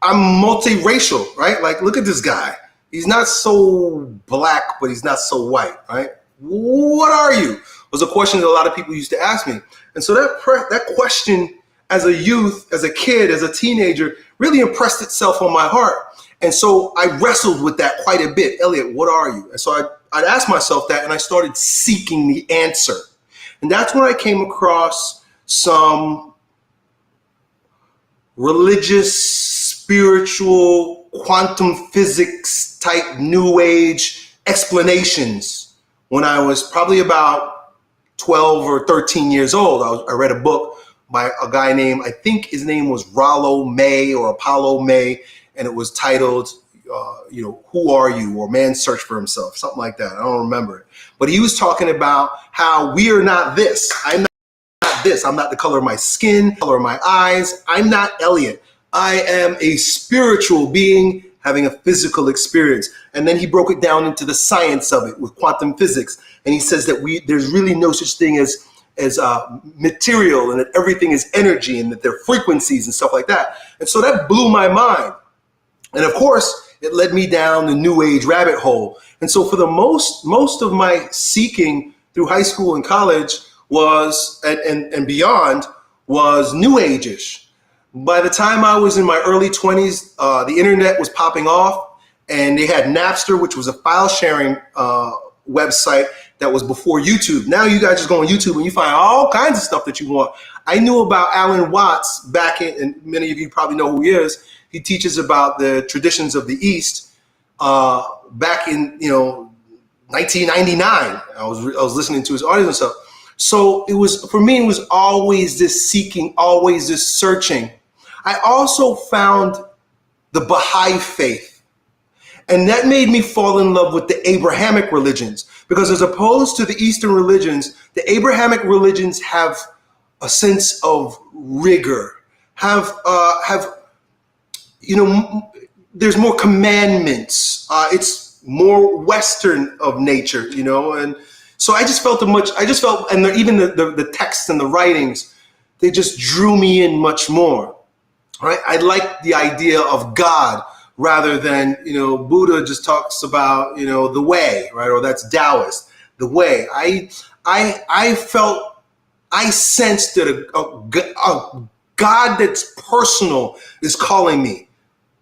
I'm multiracial, right? Like, look at this guy. He's not so black, but he's not so white, right? What are you? Was a question that a lot of people used to ask me. And so that question as a youth, as a kid, as a teenager, really impressed itself on my heart. And so I wrestled with that quite a bit. Elliott, what are you? And so I'd ask myself that, and I started seeking the answer. And that's when I came across some religious, spiritual, quantum physics type new age explanations when I was probably about 12 or 13 years old. I read a book by a guy named, I think his name was Rollo May or Apollo May, and it was titled, Who Are You? Or Man's Search for Himself, something like that. I don't remember it. But he was talking about how we are not this. I'm not this. I'm not the color of my skin, color of my eyes. I'm not Elliott. I am a spiritual being having a physical experience. And then he broke it down into the science of it with quantum physics. And he says that there's really no such thing as material, and that everything is energy, and that they're frequencies and stuff like that. And so that blew my mind. And of course, it led me down the new age rabbit hole. And so for the most of my seeking through high school and college was, and beyond, was new age-ish. By the time I was in my early 20s, the internet was popping off, and they had Napster, which was a file sharing website that was before YouTube. Now you guys just go on YouTube and you find all kinds of stuff that you want. I knew about Alan Watts back in, and many of you probably know who he is. He teaches about the traditions of the East back in 1999. I was listening to his audio and stuff. So for me, it was always this seeking, always this searching. I also found the Baha'i faith. And that made me fall in love with the Abrahamic religions, because as opposed to the Eastern religions, the Abrahamic religions have a sense of rigor, have there's more commandments. It's more Western of nature, and so I just felt and even the texts and the writings, they just drew me in much more. Right? I like the idea of God rather than, Buddha just talks about, the way, right? Or that's Taoist, the way. I sensed that a God that's personal is calling me,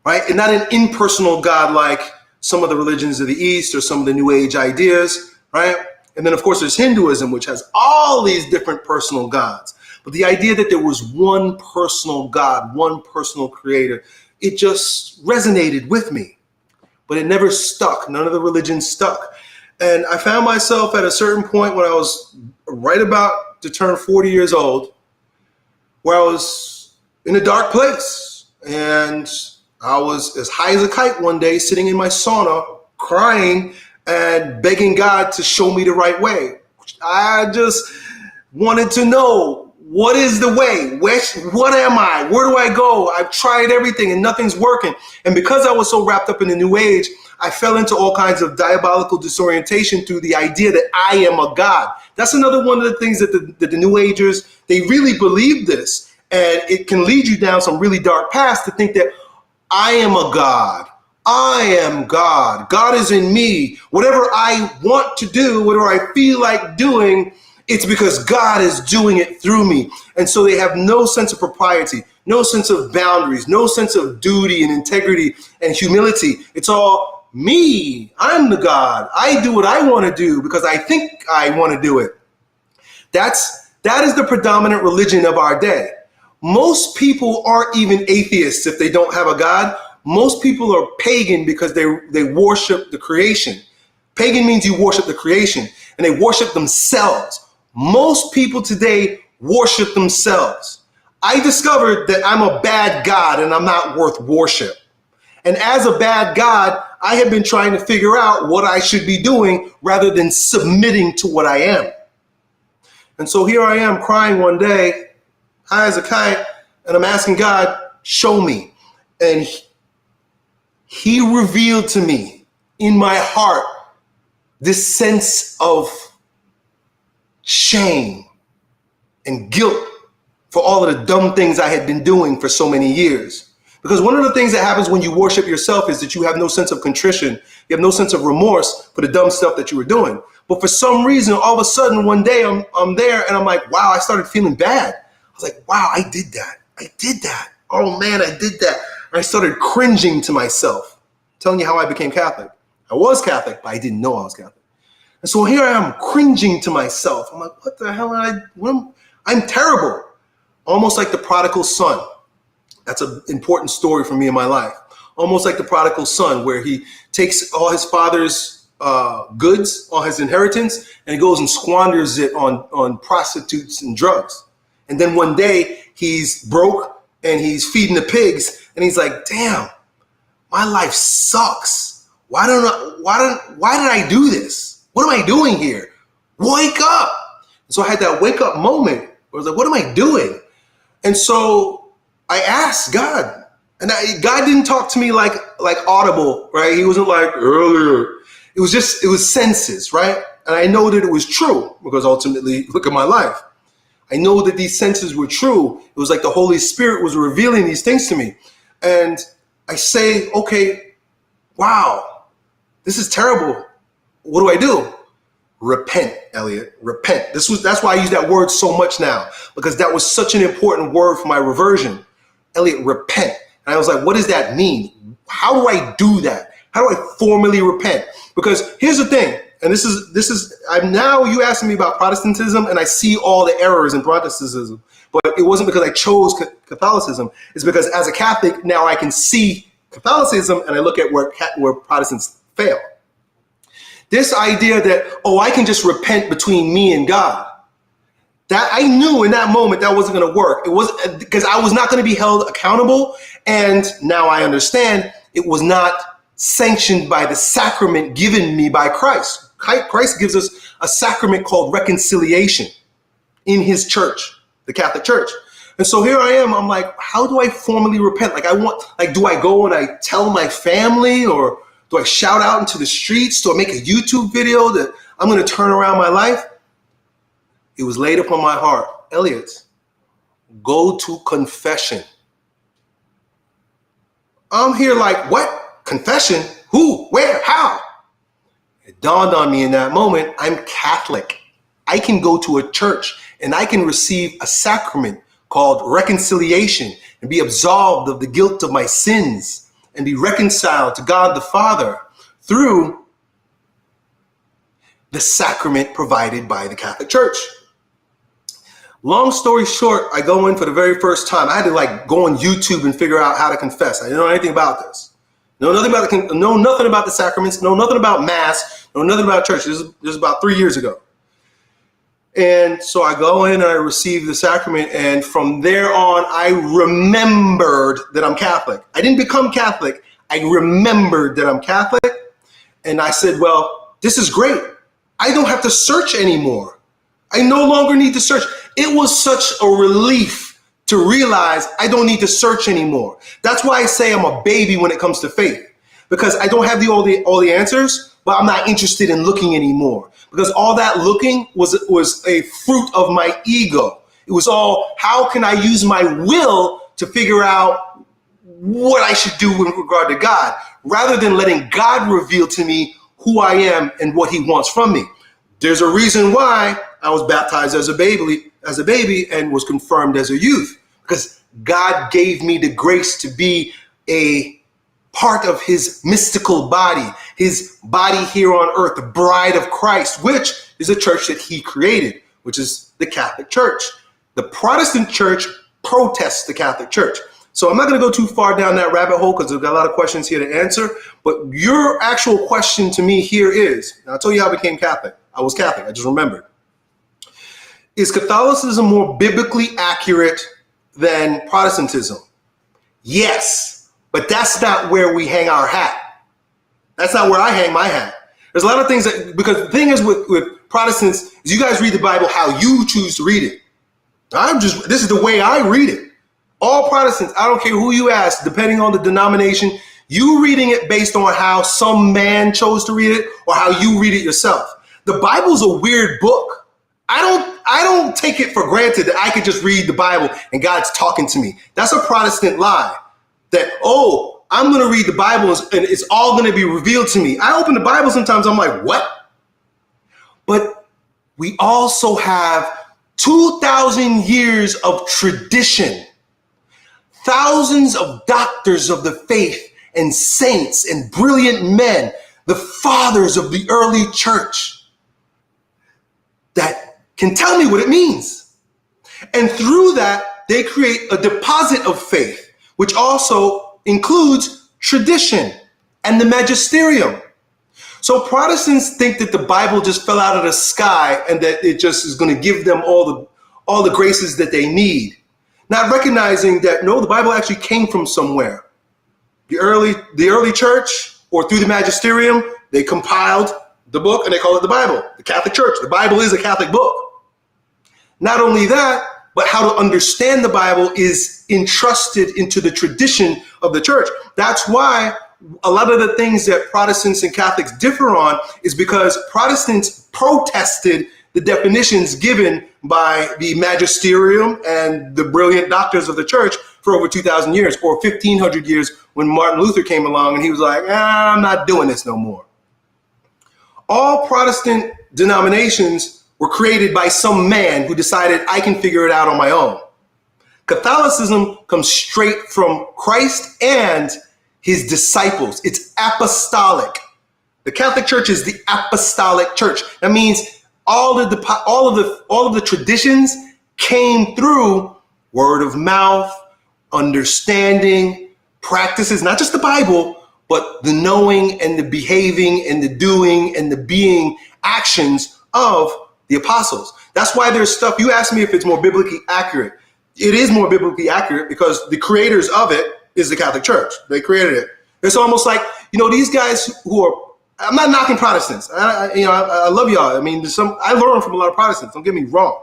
right? And not an impersonal God like some of the religions of the East or some of the New Age ideas, right? And then, of course, there's Hinduism, which has all these different personal gods. But the idea that there was one personal God, one personal creator, it just resonated with me. But it never stuck. None of the religions stuck. And I found myself at a certain point when I was right about to turn 40 years old, where I was in a dark place. And I was as high as a kite one day, sitting in my sauna, crying and begging God to show me the right way. I just wanted to know, what is the way? What am I? Where do I go? I've tried everything and nothing's working. And because I was so wrapped up in the New Age, I fell into all kinds of diabolical disorientation through the idea that I am a God. That's another one of the things that the New Agers, they really believe this. And it can lead you down some really dark paths to think that I am a God. I am God. God is in me. Whatever I want to do, whatever I feel like doing, it's because God is doing it through me. And so they have no sense of propriety, no sense of boundaries, no sense of duty and integrity and humility. It's all me. I'm the God. I do what I want to do because I think I want to do it. That is the predominant religion of our day. Most people aren't even atheists if they don't have a God. Most people are pagan because they worship the creation. Pagan means you worship the creation, and they worship themselves. Most people today worship themselves. I discovered that I'm a bad God and I'm not worth worship. And as a bad God, I have been trying to figure out what I should be doing rather than submitting to what I am. And so here I am crying one day, high as a kite, and I'm asking God, show me. And he revealed to me in my heart this sense of shame and guilt for all of the dumb things I had been doing for so many years. Because one of the things that happens when you worship yourself is that you have no sense of contrition. You have no sense of remorse for the dumb stuff that you were doing. But for some reason, all of a sudden, one day I'm there and I'm like, wow, I started feeling bad. I was like, wow, I did that. I did that. Oh man, I did that. And I started cringing to myself, telling you how I became Catholic. I was Catholic, but I didn't know I was Catholic. And so here I am cringing to myself. I'm like, what the hell I'm terrible. Almost like the prodigal son. That's an important story for me in my life. Almost like the prodigal son, where he takes all his father's goods, all his inheritance, and he goes and squanders it on prostitutes and drugs. And then one day he's broke and he's feeding the pigs, and he's like, damn, my life sucks. Why did I do this? What am I doing here? Wake up. So I had that wake up moment where I was like, what am I doing? And so I asked God, and God didn't talk to me like audible, right? He wasn't like earlier. It was senses, right? And I know that it was true because ultimately, look at my life. I know that these senses were true. It was like the Holy Spirit was revealing these things to me. And I say, okay, wow, this is terrible. What do I do? Repent, Elliott, repent. That's why I use that word so much now, because that was such an important word for my reversion. Elliott, repent. And I was like, what does that mean? How do I do that? How do I formally repent? Because here's the thing, and this is I'm now you asking me about Protestantism, and I see all the errors in Protestantism, but it wasn't because I chose Catholicism. It's because as a Catholic, now I can see Catholicism and I look at where Protestants fail. This idea that, I can just repent between me and God. That I knew in that moment that wasn't going to work. It was because I was not going to be held accountable. And now I understand it was not sanctioned by the sacrament given me by Christ. Christ gives us a sacrament called reconciliation in his church, the Catholic Church. And so here I am. I'm like, how do I formally repent? Do I go and I tell my family, or do I shout out into the streets? Do I make a YouTube video that I'm going to turn around my life? It was laid upon my heart. Elliott, go to confession. I'm here like, what? Confession? Who? Where? How? It dawned on me in that moment, I'm Catholic. I can go to a church and I can receive a sacrament called reconciliation and be absolved of the guilt of my sins and be reconciled to God the Father through the sacrament provided by the Catholic Church. Long story short, I go in for the very first time. I had to go on YouTube and figure out how to confess. I didn't know anything about this. Know nothing about the sacraments, know nothing about Mass, know nothing about church. This is about 3 years ago. And so I go in and I receive the sacrament, and from there on, I remembered that I'm Catholic. I didn't become Catholic. I remembered that I'm Catholic, and I said, well, this is great. I don't have to search anymore. I no longer need to search. It was such a relief to realize I don't need to search anymore. That's why I say I'm a baby when it comes to faith, because I don't have all the answers, but I'm not interested in looking anymore. Because all that looking was a fruit of my ego. It was all, how can I use my will to figure out what I should do with regard to God, rather than letting God reveal to me who I am and what he wants from me. There's a reason why I was baptized as a baby and was confirmed as a youth, because God gave me the grace to be a part of his mystical body, his body here on earth, the bride of Christ, which is a church that he created, which is the Catholic Church. The Protestant church protests the Catholic Church. So I'm not going to go too far down that rabbit hole because I've got a lot of questions here to answer. But your actual question to me here is, and I'll tell you how I became Catholic. I was Catholic, I just remembered. Is Catholicism more biblically accurate than Protestantism? Yes. But that's not where we hang our hat. That's not where I hang my hat. There's a lot of things because the thing is with Protestants is you guys read the Bible how you choose to read it. This is the way I read it. All Protestants, I don't care who you ask, depending on the denomination, you reading it based on how some man chose to read it or how you read it yourself. The Bible's a weird book. I don't take it for granted that I could just read the Bible and God's talking to me. That's a Protestant lie. That, I'm going to read the Bible and it's all going to be revealed to me. I open the Bible sometimes, I'm like, what? But we also have 2,000 years of tradition, thousands of doctors of the faith and saints and brilliant men, the fathers of the early church that can tell me what it means. And through that, they create a deposit of faith, which also includes tradition and the magisterium. So Protestants think that the Bible just fell out of the sky and that it just is going to give them all the graces that they need, not recognizing that no, the Bible actually came from somewhere. The early church, or through the magisterium, they compiled the book and they call it the Bible. The Catholic Church, the Bible is a Catholic book. Not only that, but how to understand the Bible is entrusted into the tradition of the church. That's why a lot of the things that Protestants and Catholics differ on is because Protestants protested the definitions given by the magisterium and the brilliant doctors of the church for over 2,000 years or 1,500 years when Martin Luther came along and he was like, I'm not doing this no more. All Protestant denominations were created by some man who decided I can figure it out on my own. Catholicism comes straight from Christ and his disciples. It's apostolic. The Catholic Church is the apostolic church. That means all of the traditions came through word of mouth, understanding, practices, not just the Bible, but the knowing and the behaving and the doing and the being actions of the apostles. That's why there's stuff, you asked me if it's more biblically accurate. It is more biblically accurate because the creators of it is the Catholic Church. They created it. It's almost like, these guys who are, I'm not knocking Protestants. I love y'all. I mean, I learn from a lot of Protestants. Don't get me wrong.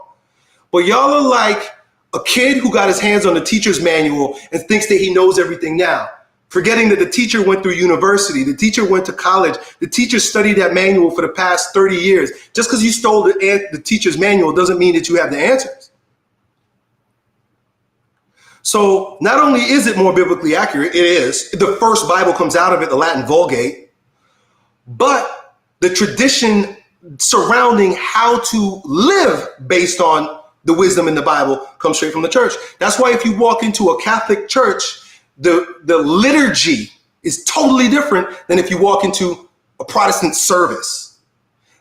But y'all are like A kid who got his hands on the teacher's manual and thinks that he knows everything now, forgetting that the teacher went through university, the teacher went to college, the teacher studied that manual for the past 30 years. Just because you stole the teacher's manual doesn't mean that you have the answers. So not only is it more biblically accurate, it is. The first Bible comes out of it, the Latin Vulgate, but the tradition surrounding how to live based on the wisdom in the Bible comes straight from the church. That's why if you walk into a Catholic church, the liturgy is totally different than if you walk into a Protestant service.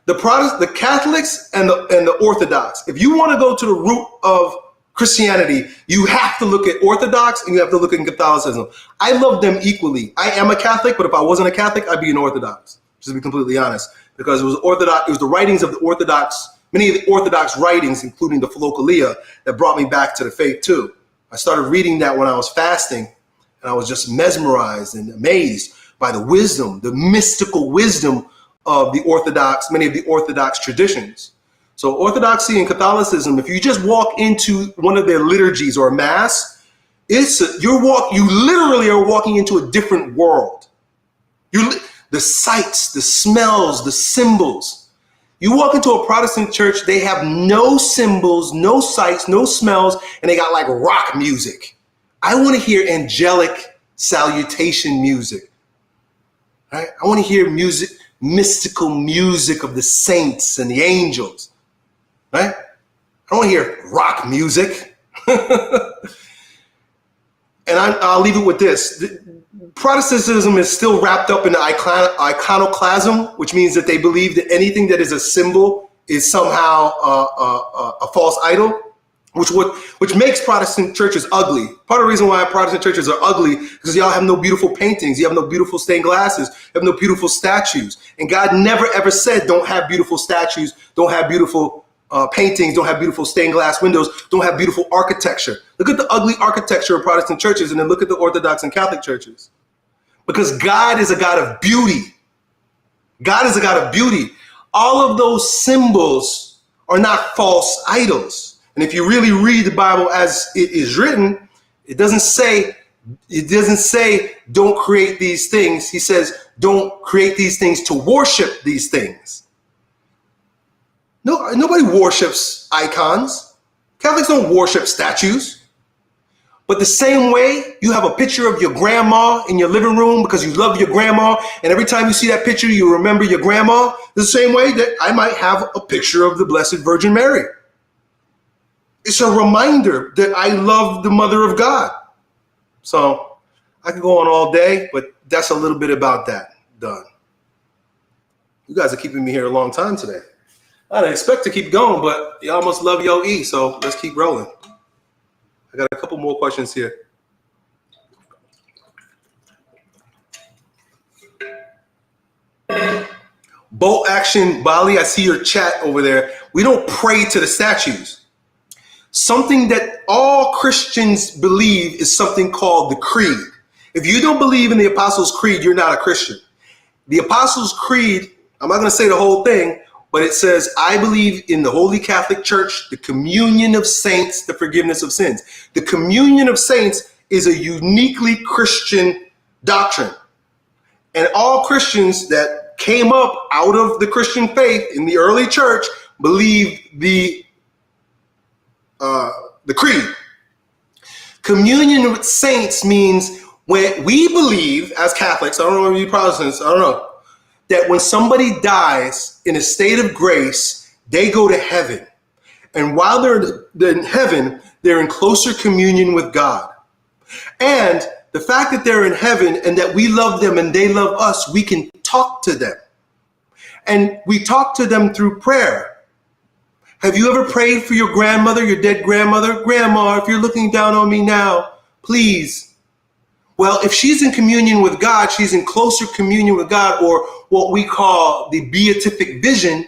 The Catholics and the Orthodox, if you want to go to the root of Christianity, you have to look at Orthodox and you have to look at Catholicism. I love them equally. I am a Catholic, but if I wasn't a Catholic, I'd be an Orthodox, just to be completely honest, because it was the writings of the Orthodox, many of the Orthodox writings, including the Philokalia, that brought me back to the faith too. I started reading that when I was fasting, and I was just mesmerized and amazed by the wisdom, the mystical wisdom of the Orthodox, many of the Orthodox traditions. So Orthodoxy and Catholicism, if you just walk into one of their liturgies or mass, you literally are walking into a different world. The sights, the smells, the symbols. You walk into a Protestant church, they have no symbols, no sights, no smells, and they got like rock music. I want to hear angelic salutation music. Right? I want to hear music, mystical music of the saints and the angels. Right? I don't want to hear rock music. And I'll leave it with this. Protestantism is still wrapped up in the iconoclasm, which means that they believe that anything that is a symbol is somehow a false idol. Which makes Protestant churches ugly. Part of the reason why Protestant churches are ugly is because y'all have no beautiful paintings, you have no beautiful stained glasses, you have no beautiful statues. And God never ever said don't have beautiful statues, don't have beautiful paintings, don't have beautiful stained glass windows, don't have beautiful architecture. Look at the ugly architecture of Protestant churches and then look at the Orthodox and Catholic churches. Because God is a God of beauty. God is a God of beauty. All of those symbols are not false idols. And if you really read the Bible as it is written, it doesn't say don't create these things. He says don't create these things to worship these things. No, nobody worships icons. Catholics don't worship statues. But the same way you have a picture of your grandma in your living room because you love your grandma, and every time you see that picture, you remember your grandma, the same way that I might have a picture of the Blessed Virgin Mary. It's a reminder that I love the Mother of God. So I could go on all day, but that's a little bit about that. Done. You guys are keeping me here a long time today. I didn't expect to keep going, but y'all must love Yo E, so let's keep rolling. I got a couple more questions here. Bolt Action Bali, I see your chat over there. We don't pray to the statues. Something that all Christians believe is something called the Creed. If you don't believe in the Apostles' Creed, you're not a Christian. The Apostles' Creed, I'm not going to say the whole thing, but it says, I believe in the Holy Catholic Church, the communion of saints, the forgiveness of sins. The communion of saints is a uniquely Christian doctrine. And all Christians that came up out of the Christian faith in the early church believed the Creed. Communion with saints means when we believe as Catholics, I don't know if you Protestants, I don't know, that when somebody dies in a state of grace, they go to heaven. And while they're in heaven, they're in closer communion with God. And the fact that they're in heaven and that we love them and they love us, we can talk to them. And we talk to them through prayer. Have you ever prayed for your grandmother, your dead grandmother? Grandma, if you're looking down on me now, please. Well, if she's in communion with God, she's in closer communion with God, or what we call the beatific vision,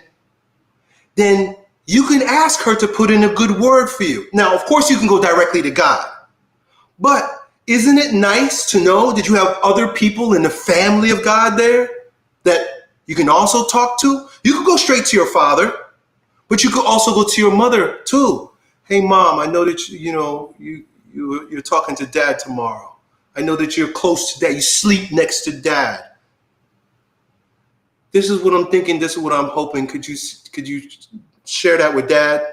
then you can ask her to put in a good word for you. Now, of course, you can go directly to God. But isn't it nice to know that you have other people in the family of God there that you can also talk to? You could go straight to your father, but you could also go to your mother too. Hey, Mom, I know that you're talking to Dad tomorrow. I know that you're close to Dad. You sleep next to Dad. This is what I'm thinking. This is what I'm hoping. Could you share that with Dad?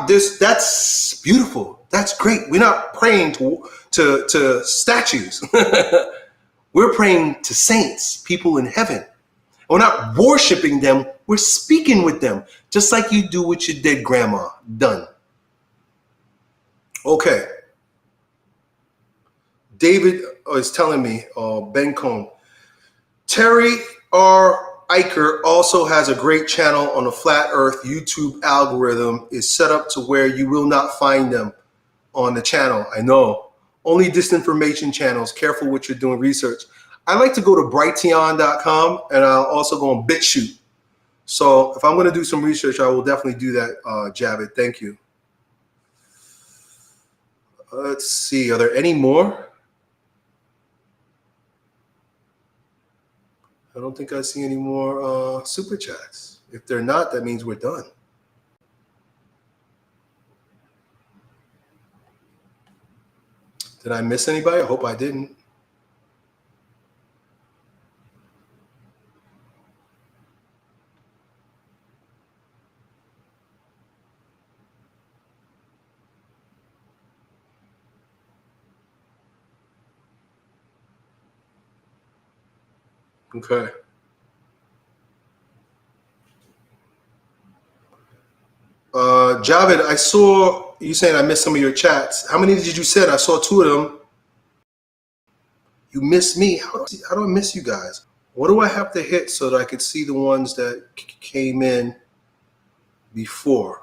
That's beautiful. That's great. We're not praying to statues. We're praying to saints, people in heaven. We're not worshiping them. We're speaking with them, just like you do with your dead grandma. Done. Okay. David is telling me, Ben Cohn, Terry R. Eicher also has a great channel on the Flat Earth YouTube algorithm is set up to where you will not find them on the channel. I know. Only disinformation channels. Careful what you're doing research. I like to go to Brighteon.com and I'll also go on BitChute. So if I'm going to do some research, I will definitely do that, Javed. Thank you. Let's see. Are there any more? I don't think I see any more super chats. If they're not, that means we're done. Did I miss anybody? I hope I didn't. Okay. Javed, I saw you saying I missed some of your chats. How many did you send? I saw 2 of them. You missed me. How do I miss you guys? What do I have to hit so that I could see the ones that came in before?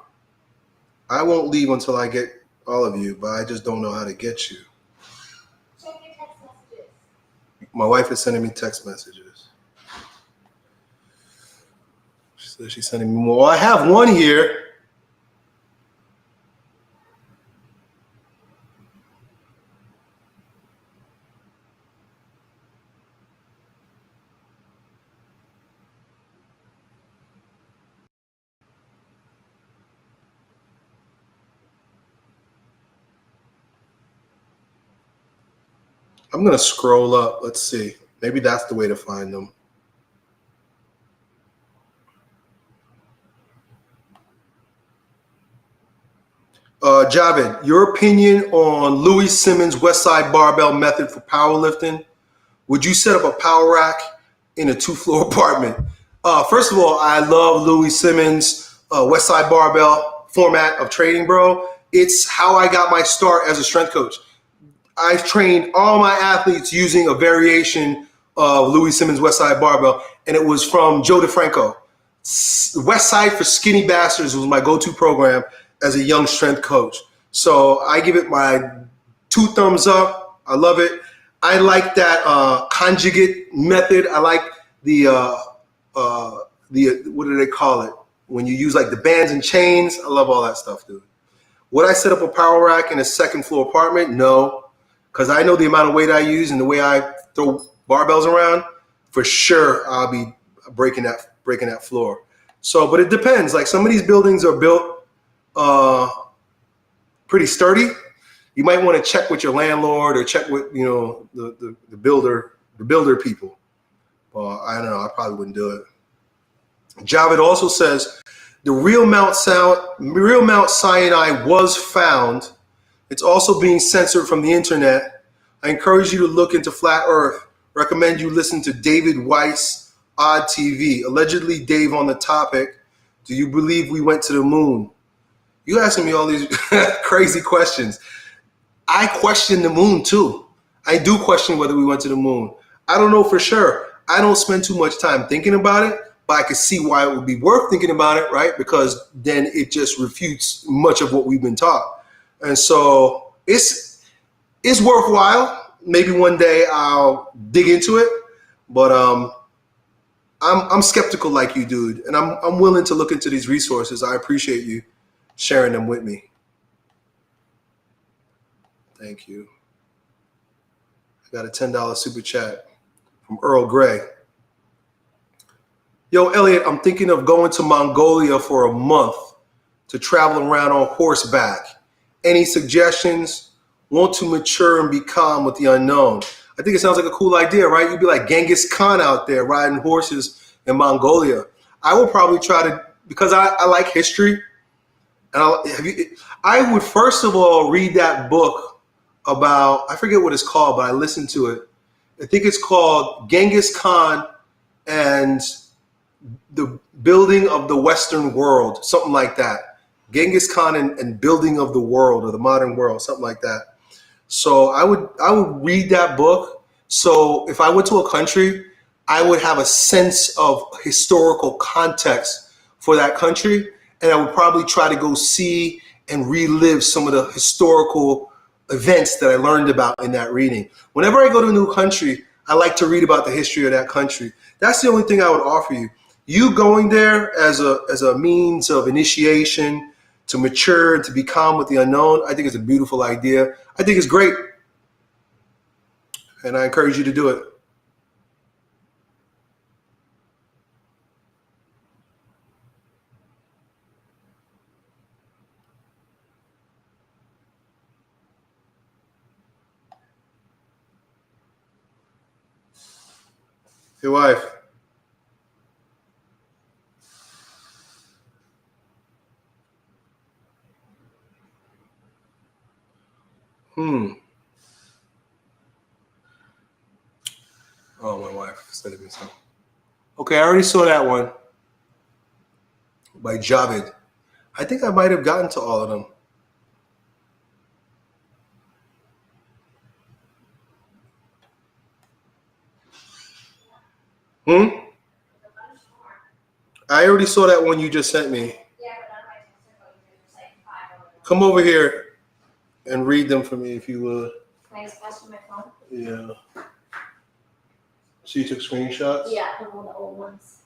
I won't leave until I get all of you, but I just don't know how to get you. Check your text messages. My wife is sending me text messages. She says she's sending me more. Well, I have one here. I'm going to scroll up. Let's see. Maybe that's the way to find them. Javed, your opinion on Louis Simmons' West Side Barbell method for powerlifting? Would you set up a power rack in a 2-floor apartment? First of all, I love Louis Simmons' West Side Barbell format of training, bro. It's how I got my start as a strength coach. I've trained all my athletes using a variation of Louis Simmons' West Side Barbell, and it was from Joe DeFranco. West Side for Skinny Bastards was my go-to program as a young strength coach. So I give it my 2 thumbs up. I love it. I like that conjugate method. I like the what do they call it? When you use like the bands and chains. I love all that stuff, dude. Would I set up a power rack in a 2nd floor apartment? No, because I know the amount of weight I use and the way I throw barbells around. For sure, I'll be breaking that floor. So, but it depends. Like some of these buildings are built pretty sturdy. You might want to check with your landlord or check with the builder people. Well, I don't know. I probably wouldn't do it. Javed also says the real Mount Sinai was found. It's also being censored from the internet. I encourage you to look into Flat Earth. Recommend you listen to David Weiss, Odd TV. Allegedly, Dave on the topic. Do you believe we went to the moon? You asking me all these crazy questions. I question the moon too. I do question whether we went to the moon. I don't know for sure. I don't spend too much time thinking about it, but I can see why it would be worth thinking about it, right? Because then it just refutes much of what we've been taught. And so it's worthwhile. Maybe one day I'll dig into it, but I'm skeptical like you, dude, and I'm willing to look into these resources. I appreciate you sharing them with me. Thank you. I got a $10 super chat from Earl Gray. Yo, Elliott, I'm thinking of going to Mongolia for a month to travel around on horseback. Any suggestions? Want to mature and be calm with the unknown. I think it sounds like a cool idea, right? You'd be like Genghis Khan out there riding horses in Mongolia. I would probably try to, because I like history, and I would first of all read that book about, I forget what it's called, but I listened to it. I think it's called Genghis Khan and the Building of the Western World, something like that. Genghis Khan and Building of the World, or the Modern World, something like that. So I would read that book. So if I went to a country, I would have a sense of historical context for that country, and I would probably try to go see and relive some of the historical events that I learned about in that reading. Whenever I go to a new country, I like to read about the history of that country. That's the only thing I would offer you. You going there as a means of initiation, to mature, to be calm with the unknown, I think it's a beautiful idea. I think it's great. And I encourage you to do it. Your wife. Oh, my wife said it something. Okay, I already saw that one by Javed. I think I might have gotten to all of them. I already saw that one you just sent me. Yeah, but on my TikTok, there's like 5 of them. Come over here and read them for me if you would. Can I just pass you my phone? Yeah. So you took screenshots? Yeah, the old ones.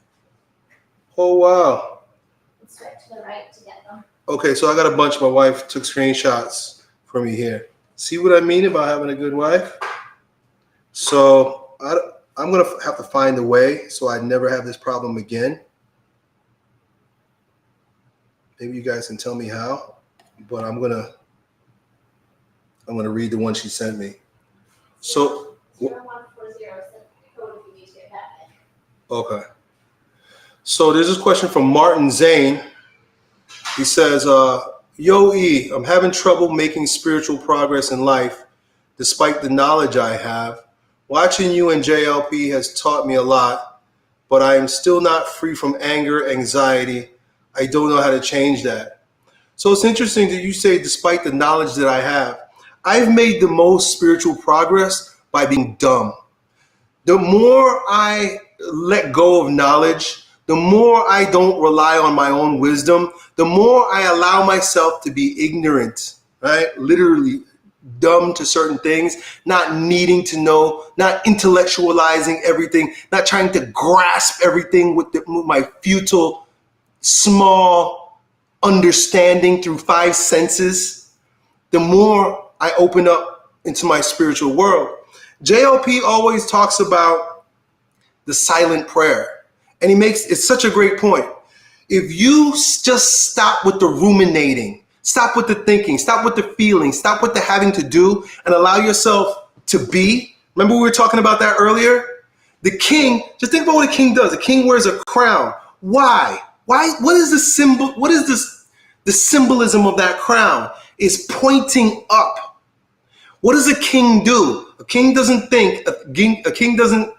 Oh, wow. Let's swipe to the right to get them. Okay, so I got a bunch. My wife took screenshots for me here. See what I mean about having a good wife? So I'm going to have to find a way so I never have this problem again. Maybe you guys can tell me how, but I'm gonna read the one she sent me. So 0140 is the code if you need to get that. okay. So there's this question from Martin Zane. He says, Yo E, I'm having trouble making spiritual progress in life despite the knowledge I have. Watching you and JLP has taught me a lot, but I am still not free from anger, anxiety. I don't know how to change that. So it's interesting that you say, despite the knowledge that I have, I've made the most spiritual progress by being dumb. The more I let go of knowledge, the more I don't rely on my own wisdom, the more I allow myself to be ignorant, right? Literally dumb to certain things, not needing to know, not intellectualizing everything, not trying to grasp everything with my futile, small understanding through 5 senses, the more I open up into my spiritual world. JLP always talks about the silent prayer, and it's such a great point. If you just stop with the ruminating, stop with the thinking, stop with the feeling, stop with the having to do, and allow yourself to be. Remember we were talking about that earlier? The king, just think about what a king does. A king wears a crown. Why? What is the symbol? What is this? The symbolism of that crown is pointing up. What does a king do? A king doesn't think. A king doesn't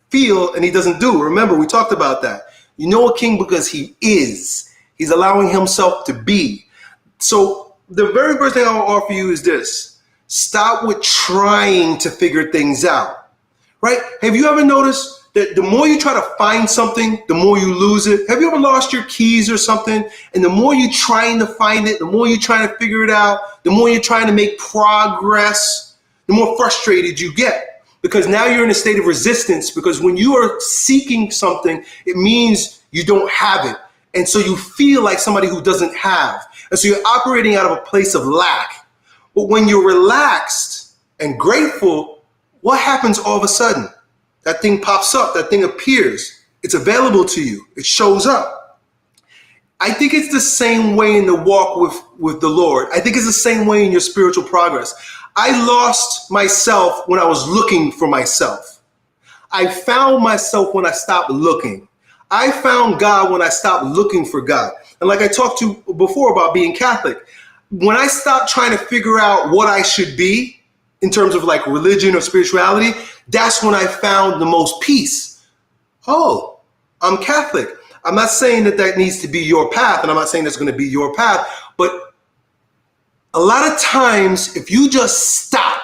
feel, and he doesn't do. Remember, we talked about that. You know a king because he is. He's allowing himself to be. So the very first thing I will offer you is this. Stop with trying to figure things out, right? Have you ever noticed that the more you try to find something, the more you lose it? Have you ever lost your keys or something? And the more you're trying to find it, the more you're trying to figure it out, the more you're trying to make progress, the more frustrated you get. Because now you're in a state of resistance, because when you are seeking something, it means you don't have it. And so you feel like somebody who doesn't have. And so you're operating out of a place of lack. But when you're relaxed and grateful, what happens all of a sudden? That thing pops up, that thing appears. It's available to you. It shows up. I think it's the same way in the walk with the Lord. I think it's the same way in your spiritual progress. I lost myself when I was looking for myself. I found myself when I stopped looking. I found God when I stopped looking for God. And like I talked to before about being Catholic, when I stopped trying to figure out what I should be in terms of like religion or spirituality, that's when I found the most peace. Oh, I'm Catholic. I'm not saying that needs to be your path, and I'm not saying that's going to be your path, but a lot of times if you just stop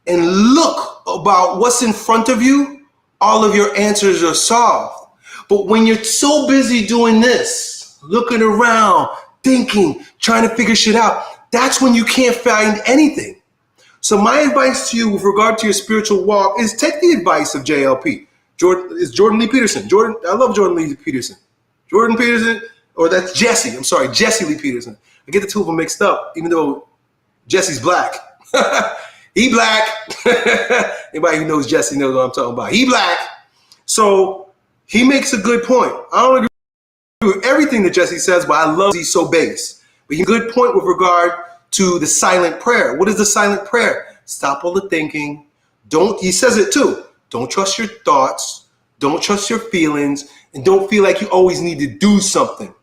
and look about what's in front of you, all of your answers are solved. But when you're so busy doing this, looking around, thinking, trying to figure shit out, that's when you can't find anything. So my advice to you with regard to your spiritual walk is take the advice of JLP. Jordan Lee Peterson. I love Jordan Lee Peterson. Jordan Peterson, or that's Jesse. I'm sorry, Jesse Lee Peterson. I get the two of them mixed up, even though Jesse's black. He black. Anybody who knows Jesse knows what I'm talking about. He black. So he makes a good point. I don't agree with everything that Jesse says, but I love he's so base. But he has a good point with regard to the silent prayer. What is the silent prayer? Stop all the thinking. He says it too. Don't trust your thoughts. Don't trust your feelings. And don't feel like you always need to do something.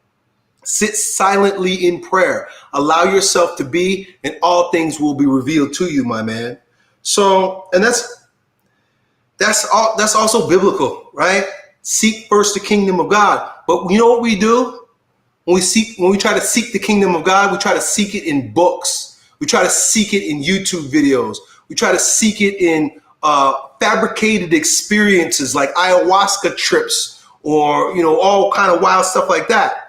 Sit silently in prayer. Allow yourself to be, and all things will be revealed to you, my man. So, and that's also biblical, right? Seek first the kingdom of God. But you know what we do? When we try to seek the kingdom of God, we try to seek it in books. We try to seek it in YouTube videos. We try to seek it in fabricated experiences like ayahuasca trips or, all kind of wild stuff like that.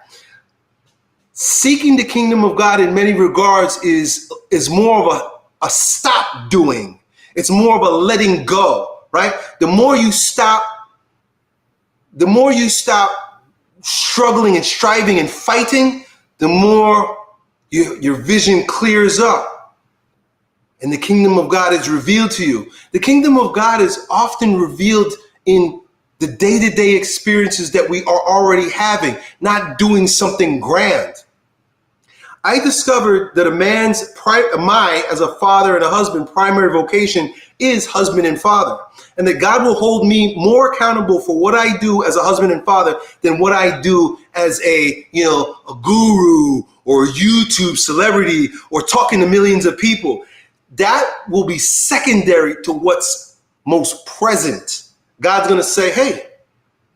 Seeking the kingdom of God in many regards is more of a stop doing. It's more of a letting go, right? The more you stop struggling and striving and fighting, the more your vision clears up and the kingdom of God is revealed to you. The kingdom of God is often revealed in the day-to-day experiences that we are already having, not doing something grand. I discovered that my, as a father and a husband, primary vocation is husband and father. And that God will hold me more accountable for what I do as a husband and father than what I do as a guru or YouTube celebrity or talking to millions of people. That will be secondary to what's most present. God's going to say, hey,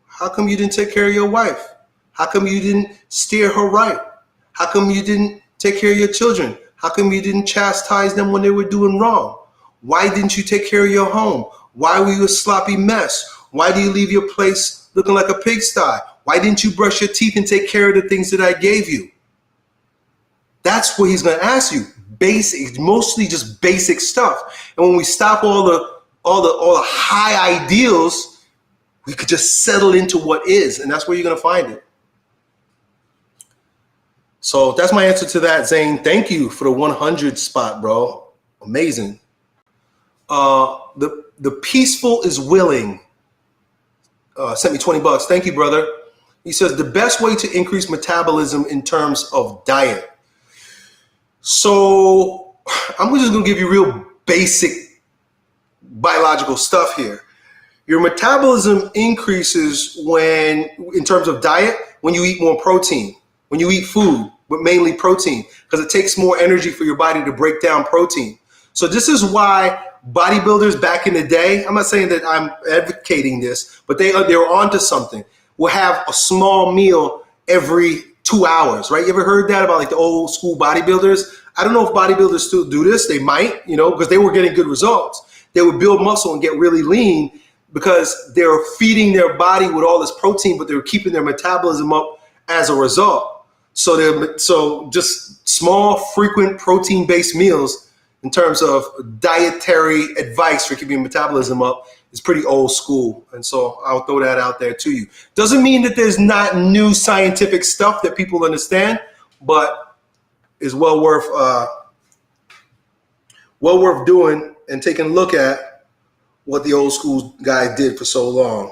how come you didn't take care of your wife? How come you didn't steer her right? How come you didn't take care of your children? How come you didn't chastise them when they were doing wrong? Why didn't you take care of your home? Why were you a sloppy mess? Why do you leave your place looking like a pigsty? Why didn't you brush your teeth and take care of the things that I gave you? That's what he's going to ask you. Basic, mostly just basic stuff. And when we stop all the high ideals, we could just settle into what is, and that's where you're going to find it. So that's my answer to that, Zane. Thank you for the 100 spot, bro. Amazing. The peaceful is willing. Sent me $20. Thank you, brother. He says the best way to increase metabolism in terms of diet. So I'm just going to give you real basic biological stuff here. Your metabolism increases in terms of diet, when you eat more protein, when you eat food, but mainly protein, because it takes more energy for your body to break down protein. So this is why bodybuilders back in the day, I'm not saying that I'm advocating this, but they were onto something, will have a small meal every 2 hours, right? You ever heard that about like the old school bodybuilders? I don't know if bodybuilders still do this. They might, because they were getting good results. They would build muscle and get really lean because they were feeding their body with all this protein, but they were keeping their metabolism up as a result. So just small, frequent protein-based meals in terms of dietary advice for keeping metabolism up is pretty old school. And so I'll throw that out there to you. Doesn't mean that there's not new scientific stuff that people understand, but is well worth doing and taking a look at what the old school guy did for so long.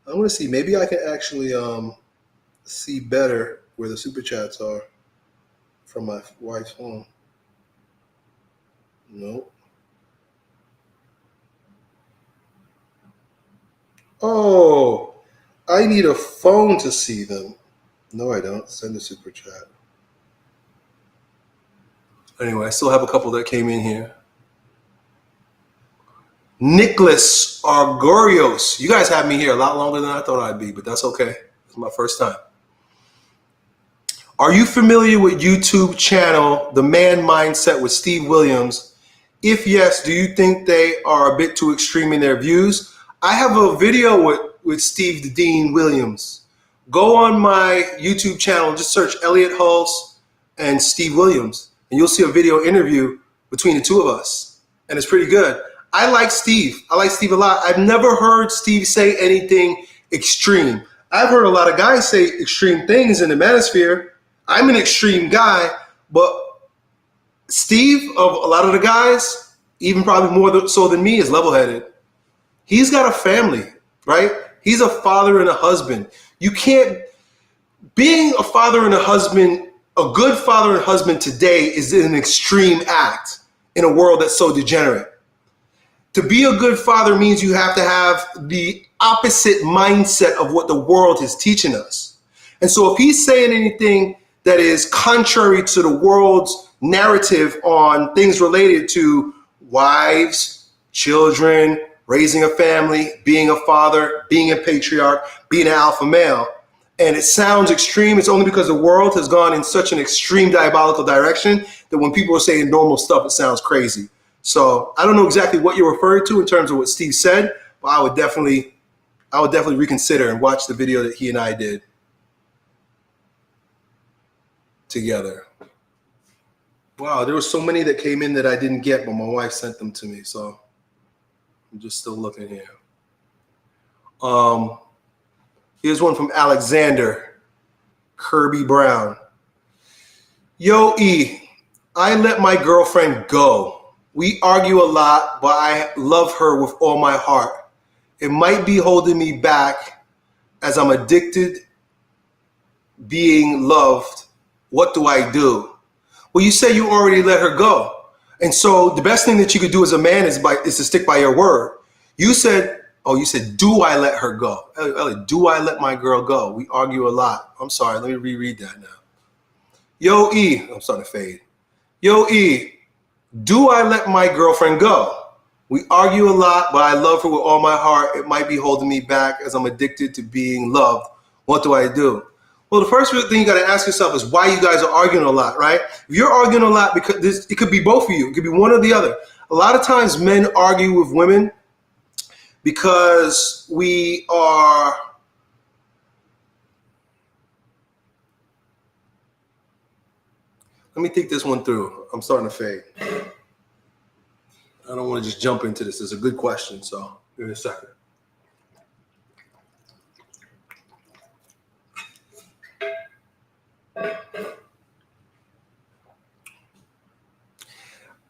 I'm going to see, maybe I can actually, see better where the super chats are from my wife's phone. Nope. Oh, I need a phone to see them. No, I don't. Send a super chat. Anyway, I still have a couple that came in here. Nicholas Argorios. You guys have me here a lot longer than I thought I'd be, but that's okay. It's my first time. Are you familiar with YouTube channel The Man Mindset with Steve Williams? If yes, do you think they are a bit too extreme in their views? I have a video with Steve the Dean Williams. Go on my YouTube channel, just search Elliott Hulse and Steve Williams, and you'll see a video interview between the two of us. And it's pretty good. I like Steve. I like Steve a lot. I've never heard Steve say anything extreme. I've heard a lot of guys say extreme things in the manosphere. I'm an extreme guy, but Steve, of a lot of the guys, even probably more so than me, is level-headed. He's got a family, right? He's a father and a husband. You can't, being a father and a husband, a good father and husband today is an extreme act in a world that's so degenerate. To be a good father means you have to have the opposite mindset of what the world is teaching us. And so if he's saying anything that is contrary to the world's narrative on things related to wives, children, raising a family, being a father, being a patriarch, being an alpha male, and it sounds extreme, it's only because the world has gone in such an extreme diabolical direction that when people are saying normal stuff, it sounds crazy. So I don't know exactly what you're referring to in terms of what Steve said, but I would definitely reconsider and watch the video that he and I did together. Wow, there were so many that came in that I didn't get, but my wife sent them to me, so I'm just still looking here. Here's one from Alexander Kirby Brown. Yo, E, I let my girlfriend go. We argue a lot, but I love her with all my heart. It might be holding me back as I'm addicted being loved. What do I do? Well, you say you already let her go. And so the best thing that you could do as a man is to stick by your word. You said, do I let her go? Elliott, do I let my girl go? We argue a lot. I'm sorry, let me reread that now. Yo, E, I'm starting to fade. Yo, E, do I let my girlfriend go? We argue a lot, but I love her with all my heart. It might be holding me back as I'm addicted to being loved. What do I do? Well, the first thing you got to ask yourself is why you guys are arguing a lot, right? If you're arguing a lot, because it could be both of you. It could be one or the other. A lot of times men argue with women because we are let me think this one through. I'm starting to fade. I don't want to just jump into this. It's a good question, so give me a second.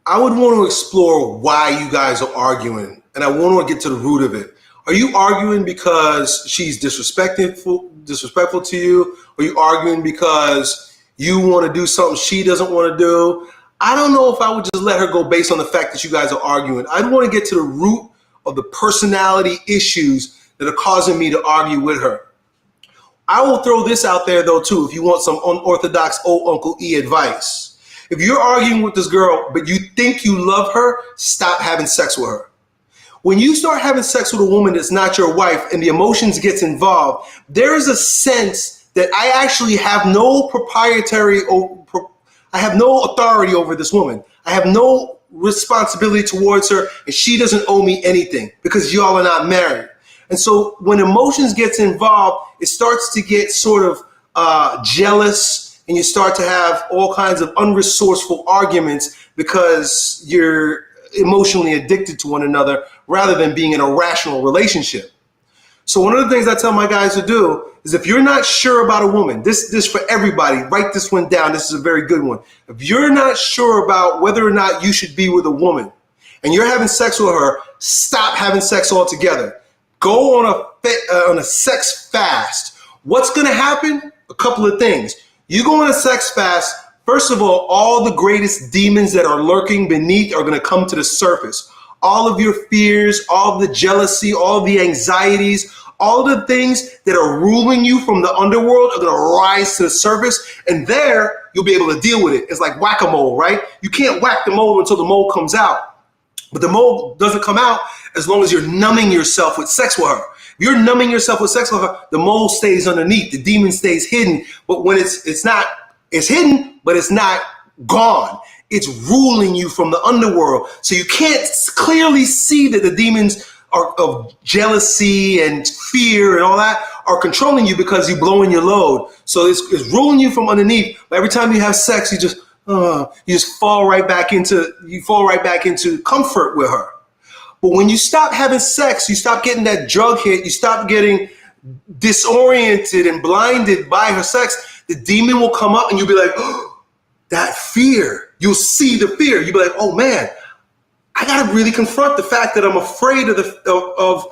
I would want to explore why you guys are arguing, and I want to get to the root of it. Are you arguing because she's disrespectful to you? Are you arguing because you want to do something she doesn't want to do? I don't know if I would just let her go based on the fact that you guys are arguing. I'd want to get to the root of the personality issues that are causing me to argue with her. I will throw this out there, though, too, if you want some unorthodox old Uncle E advice. If you're arguing with this girl, but you think you love her, stop having sex with her. When you start having sex with a woman that's not your wife and the emotions gets involved, there is a sense that I actually have no I have no authority over this woman. I have no responsibility towards her, and she doesn't owe me anything because y'all are not married. And so when emotions gets involved, it starts to get sort of jealous, and you start to have all kinds of unresourceful arguments because you're emotionally addicted to one another rather than being in a rational relationship. So one of the things I tell my guys to do is if you're not sure about a woman, this for everybody, write this one down. This is a very good one. If you're not sure about whether or not you should be with a woman and you're having sex with her, stop having sex altogether. Go on a sex fast. What's going to happen a couple of things. You go on a sex fast, first of all the greatest demons that are lurking beneath are going to come to the surface. All of your fears, all of the jealousy, all of the anxieties, all the things that are ruling you from the underworld are going to rise to the surface, and there you'll be able to deal with it. It's like whack-a-mole, right? You can't whack the mole until the mole comes out. But the mole doesn't come out as long as you're numbing yourself with sex with her. If you're numbing yourself with sex with her, the mole stays underneath, the demon stays hidden. But when it's hidden, but it's not gone. It's ruling you from the underworld. So you can't clearly see that the demons of jealousy and fear and all that are controlling you because you're blowing your load. So it's ruling you from underneath. But every time you have sex, you just fall right back into comfort with her. But when you stop having sex, you stop getting that drug hit, you stop getting disoriented and blinded by her sex, the demon will come up and you'll be like, oh, that fear. You'll see the fear. You'll be like, oh man, I gotta really confront the fact that I'm afraid of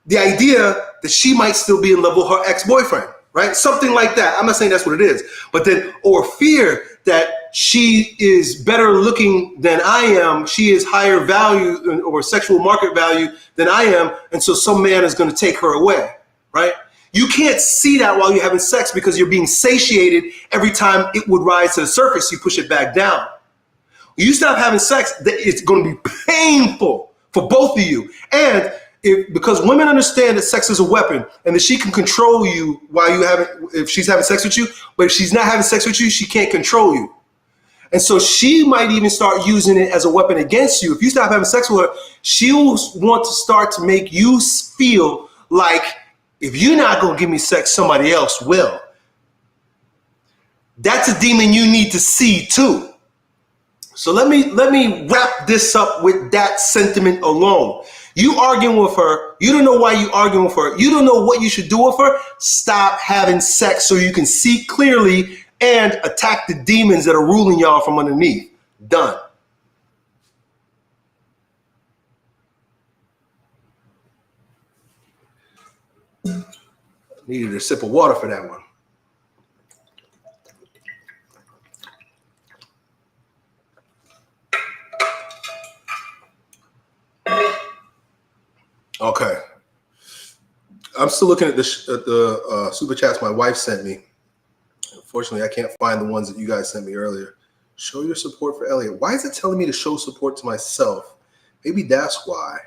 the idea that she might still be in love with her ex-boyfriend, right? Something like that. I'm not saying that's what it is, but then, or fear that she is better looking than I am. She is higher value or sexual market value than I am. And so some man is going to take her away, right? You can't see that while you're having sex because you're being satiated. Every time it would rise to the surface, you push it back down. You stop having sex, it's going to be painful for both of you. And because women understand that sex is a weapon and that she can control you if she's having sex with you, but if she's not having sex with you, she can't control you. And so she might even start using it as a weapon against you. If you stop having sex with her, she'll want to start to make you feel like if you're not going to give me sex, somebody else will. That's a demon you need to see too. So let me wrap this up with that sentiment alone. You arguing with her, you don't know why you arguing with her, you don't know what you should do with her, stop having sex so you can see clearly and attack the demons that are ruling y'all from underneath. Done. Needed a sip of water for that one. Okay. I'm still looking at the super chats my wife sent me. Unfortunately, I can't find the ones that you guys sent me earlier. Show your support for Elliott. Why is it telling me to show support to myself? Maybe that's why.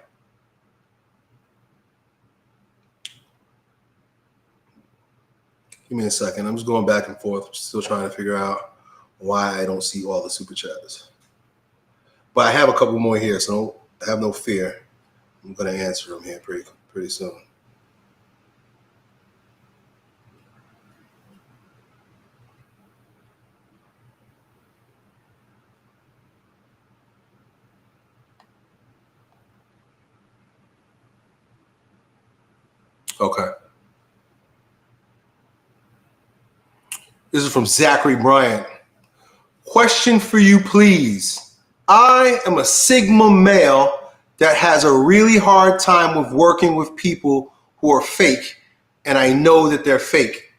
Give me a second. I'm just going back and forth, still trying to figure out why I don't see all the super chats. But I have a couple more here, so have no fear. I'm going to answer them here pretty soon. Okay. This is from Zachary Bryant. Question for you, please. I am a Sigma male that has a really hard time with working with people who are fake, and I know that they're fake.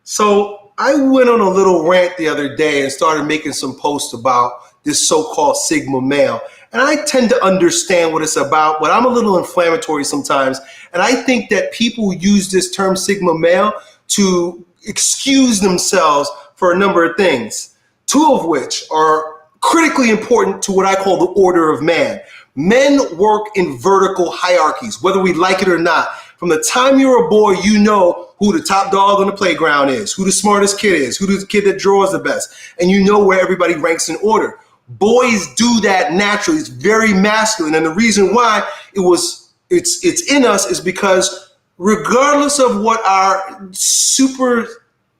So I went on a little rant the other day and started making some posts about this so-called Sigma male. And I tend to understand what it's about, but I'm a little inflammatory sometimes. And I think that people use this term Sigma male to excuse themselves for a number of things, two of which are critically important to what I call the order of man. Men work in vertical hierarchies, whether we like it or not. From the time you're a boy, you know who the top dog on the playground is, who the smartest kid is, who the kid that draws the best, and you know where everybody ranks in order. Boys do that naturally. It's very masculine, and the reason why it's in us is because regardless of what our super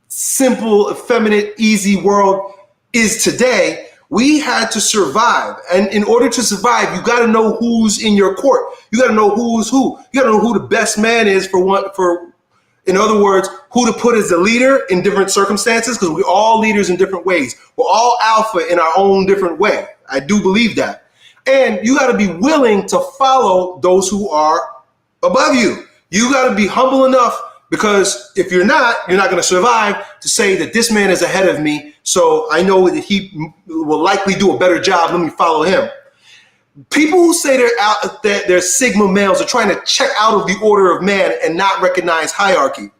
simple, effeminate, easy world is today, we had to survive. And in order to survive, you got to know who's in your court. You got to know who's who. You got to know who the best man is in other words, who to put as the leader in different circumstances, because we're all leaders in different ways. We're all alpha in our own different way. I do believe that. And you got to be willing to follow those who are above you. You got to be humble enough Because if you're not going to survive to say that this man is ahead of me, so I know that he will likely do a better job. Let me follow him. People who say that they're Sigma males are trying to check out of the order of man and not recognize hierarchy.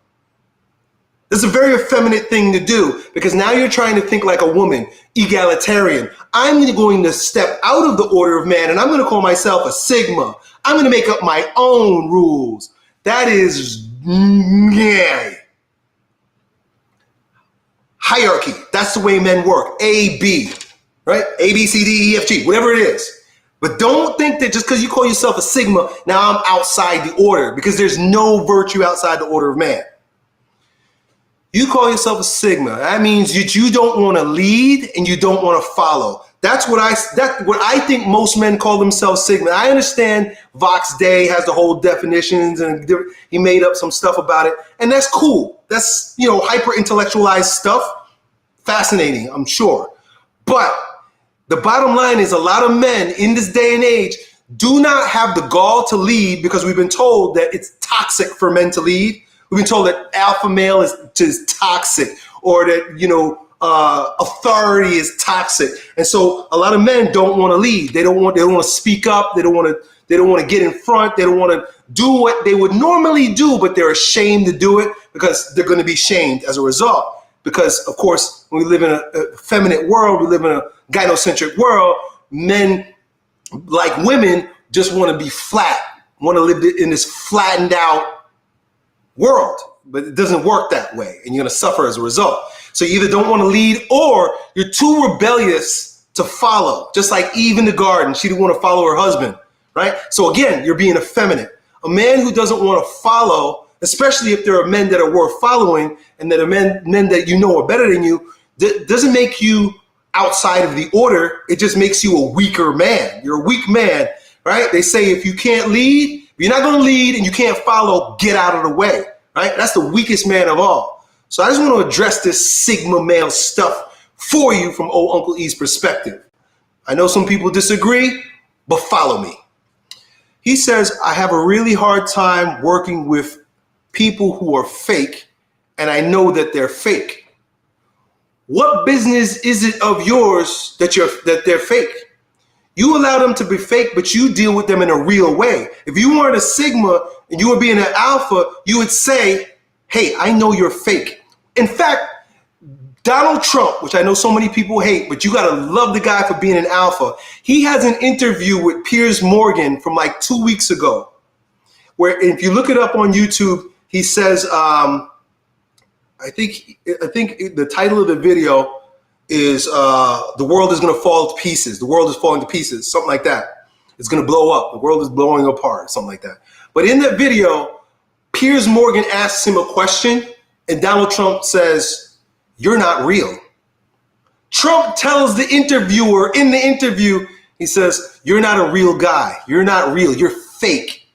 This is a very effeminate thing to do because now you're trying to think like a woman, egalitarian. I'm going to step out of the order of man and I'm going to call myself a Sigma. I'm going to make up my own rules. That is hierarchy. That's the way men work. A, B, right? A, B, C, D, E, F, G, whatever it is. But don't think that just because you call yourself a Sigma, now I'm outside the order, because there's no virtue outside the order of man. You call yourself a Sigma. That means that you don't want to lead and you don't want to follow. That's what I think most men call themselves Sigma. I understand Vox Day has the whole definitions and he made up some stuff about it, and that's cool. That's, hyper intellectualized stuff. Fascinating, I'm sure. But the bottom line is a lot of men in this day and age do not have the gall to lead because we've been told that it's toxic for men to lead. We've been told that alpha male is toxic, or that, authority is toxic. And so a lot of men don't want to lead. They don't want to speak up. They don't want to get in front. They don't want to do what they would normally do, but they're ashamed to do it because they're going to be shamed as a result. Because, of course, when we live in a feminine world, we live in a gynocentric world, men, like women, just want to be flat, want to live in this flattened out world. But it doesn't work that way, and you're going to suffer as a result. So you either don't want to lead or you're too rebellious to follow. Just like Eve in the garden, she didn't want to follow her husband, right? So again, you're being effeminate. A man who doesn't want to follow, especially if there are men that are worth following and that are men that are better than you, doesn't make you outside of the order. It just makes you a weaker man. You're a weak man, right? They say if you can't lead, if you're not going to lead and you can't follow, get out of the way, right? That's the weakest man of all. So I just want to address this Sigma male stuff for you from old Uncle E's perspective. I know some people disagree, but follow me. He says, I have a really hard time working with people who are fake, and I know that they're fake. What business is it of yours that they're fake? You allow them to be fake, but you deal with them in a real way. If you weren't a Sigma and you were being an alpha, you would say, hey, I know you're fake. In fact, Donald Trump, which I know so many people hate, but you got to love the guy for being an alpha. He has an interview with Piers Morgan from like 2 weeks ago, where if you look it up on YouTube, he says, I think the title of the video is The World is going to Fall to Pieces. The world is falling to pieces, something like that. It's going to blow up. The world is blowing apart, something like that. But in that video, Piers Morgan asks him a question, and Donald Trump says, you're not real. Trump tells the interviewer in the interview, he says, you're not a real guy. You're not real. You're fake.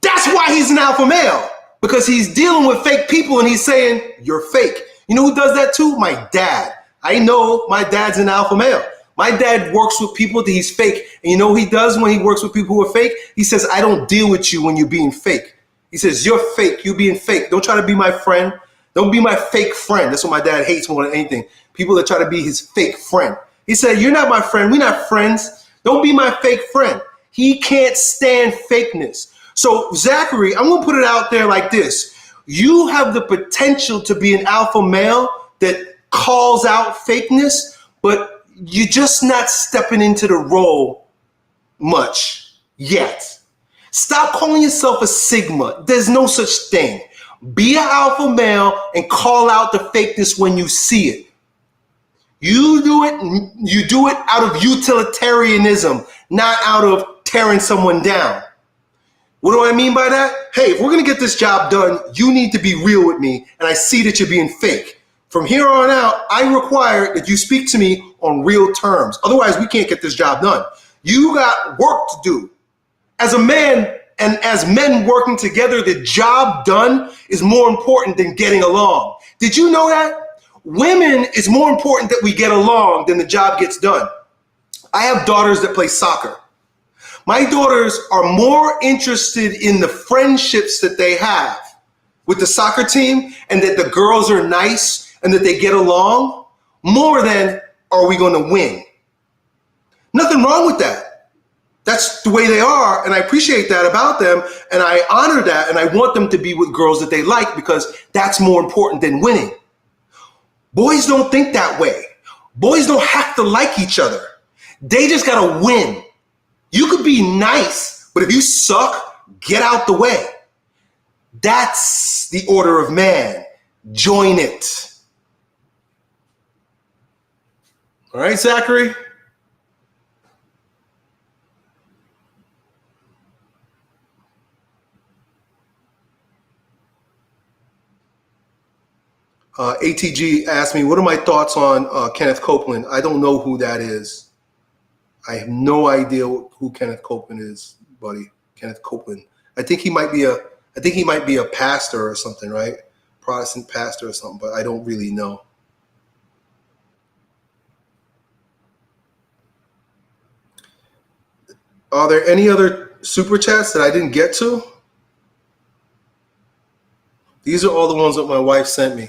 That's why he's an alpha male, because he's dealing with fake people and he's saying, you're fake. You know who does that too? My dad. I know my dad's an alpha male. My dad works with people that he's fake. And you know what he does when he works with people who are fake? He says, I don't deal with you when you're being fake. He says, you're fake. You being fake. Don't try to be my friend. Don't be my fake friend. That's what my dad hates more than anything. People that try to be his fake friend. He said, you're not my friend. We're not friends. Don't be my fake friend. He can't stand fakeness. So Zachary, I'm going to put it out there like this. You have the potential to be an alpha male that calls out fakeness, but you're just not stepping into the role much yet. Stop calling yourself a Sigma. There's no such thing. Be an alpha male and call out the fakeness when you see it. You do it out of utilitarianism, not out of tearing someone down. What do I mean by that? Hey, if we're going to get this job done, you need to be real with me, and I see that you're being fake. From here on out, I require that you speak to me on real terms. Otherwise, we can't get this job done. You got work to do. As a man and as men working together, the job done is more important than getting along. Did you know that? Women, it's more important that we get along than the job gets done. I have daughters that play soccer. My daughters are more interested in the friendships that they have with the soccer team and that the girls are nice and that they get along more than are we going to win. Nothing wrong with that. That's the way they are, and I appreciate that about them, and I honor that, and I want them to be with girls that they like because that's more important than winning. Boys don't think that way. Boys don't have to like each other. They just got to win. You could be nice, but if you suck, get out the way. That's the order of man. Join it. All right, Zachary? ATG asked me, what are my thoughts on Kenneth Copeland? I don't know who that is. I have no idea who Kenneth Copeland is, buddy. Kenneth Copeland. I think he might be a pastor or something, right? Protestant pastor or something, but I don't really know. Are there any other super chats that I didn't get to? These are all the ones that my wife sent me.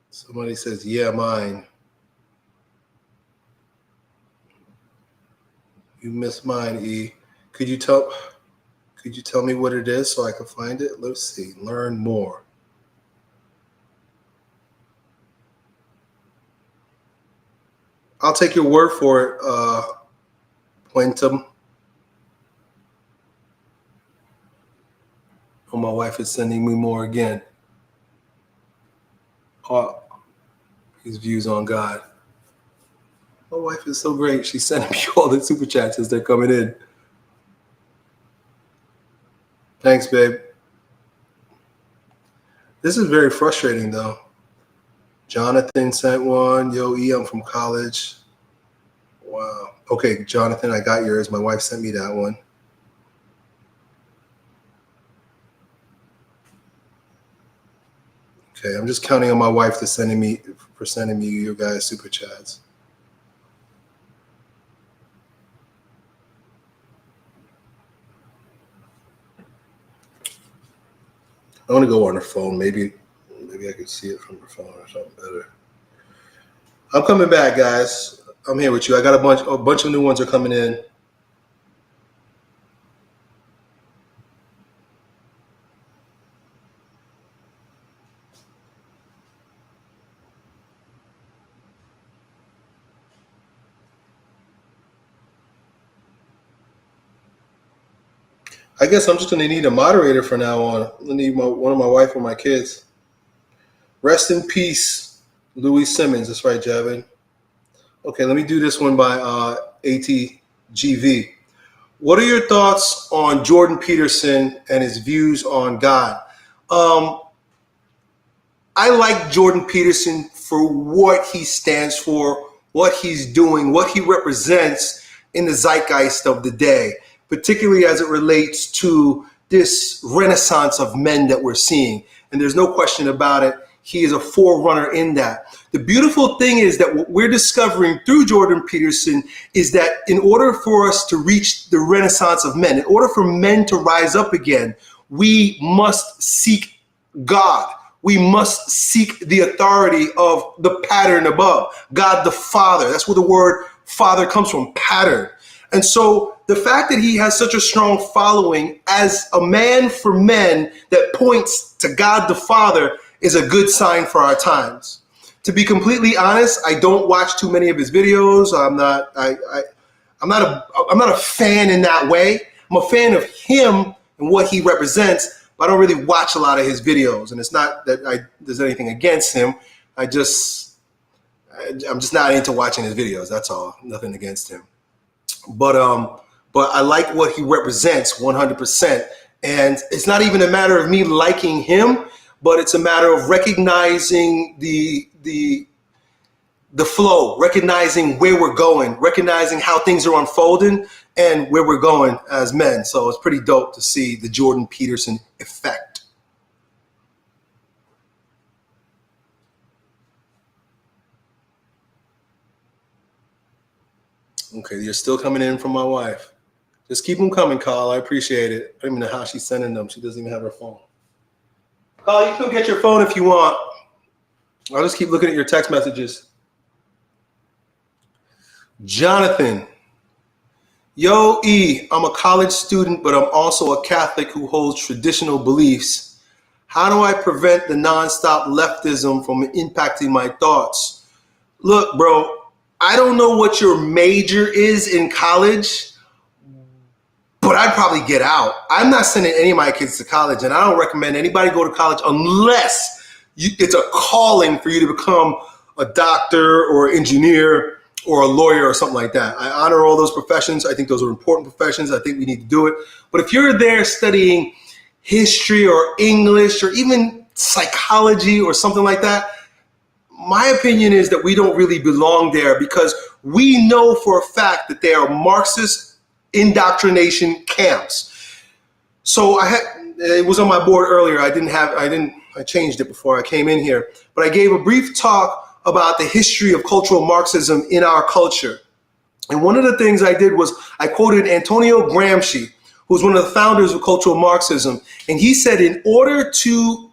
Somebody says, yeah, mine. You missed mine, E. Could you tell me what it is so I can find it? Let's see. Learn more. I'll take your word for it, Puentum. Oh, my wife is sending me more again. His views on God. My wife is so great. She's sending me all the super chats as they're coming in. Thanks, babe. This is very frustrating, though. Jonathan sent one. Yo, E, I'm from college. Wow. Okay, Jonathan, I got yours. My wife sent me that one. Okay, I'm just counting on my wife for sending me your guys' super chats. I want to go on her phone. Maybe I could see it from her phone or something better. I'm coming back, guys. I'm here with you. I got a bunch of new ones are coming in. I guess I'm just going to need a moderator for now on. I'm going to need one of my wife or my kids. Rest in peace, Louis Simmons. That's right, Javin. Okay, let me do this one by ATGV. What are your thoughts on Jordan Peterson and his views on God? I like Jordan Peterson for what he stands for, what he's doing, what he represents in the zeitgeist of the day, particularly as it relates to this renaissance of men that we're seeing. And there's no question about it. He is a forerunner in that. The beautiful thing is that what we're discovering through Jordan Peterson is that in order for us to reach the renaissance of men, in order for men to rise up again, we must seek God. We must seek the authority of the pattern above, God the Father. That's where the word Father comes from, pattern. And so the fact that he has such a strong following as a man for men that points to God the Father is a good sign for our times. To be completely honest, I don't watch too many of his videos. I'm not a fan in that way. I'm a fan of him and what he represents, but I don't really watch a lot of his videos. And it's not that there's anything against him. I'm just not into watching his videos. That's all. Nothing against him. But I like what he represents 100%. And it's not even a matter of me liking him, but it's a matter of recognizing the the flow, recognizing where we're going, recognizing how things are unfolding and where we're going as men. So it's pretty dope to see the Jordan Peterson effect. Okay, you're still coming in from my wife. Just keep them coming, Carl. I appreciate it. I don't even know how she's sending them. She doesn't even have her phone. Carl, you can get your phone if you want. I'll just keep looking at your text messages. Jonathan. Yo, E, I'm a college student, but I'm also a Catholic who holds traditional beliefs. How do I prevent the nonstop leftism from impacting my thoughts? Look, bro, I don't know what your major is in college, but I'd probably get out. I'm not sending any of my kids to college, and I don't recommend anybody go to college unless it's a calling for you to become a doctor or engineer or a lawyer or something like that. I honor all those professions. I think those are important professions. I think we need to do it. But if you're there studying history or English or even psychology or something like that, my opinion is that we don't really belong there, because we know for a fact that there are Marxist indoctrination camps. So it was on my board earlier. I changed it before I came in here, but I gave a brief talk about the history of cultural Marxism in our culture. And one of the things I did was I quoted Antonio Gramsci, who's one of the founders of cultural Marxism. And he said, in order to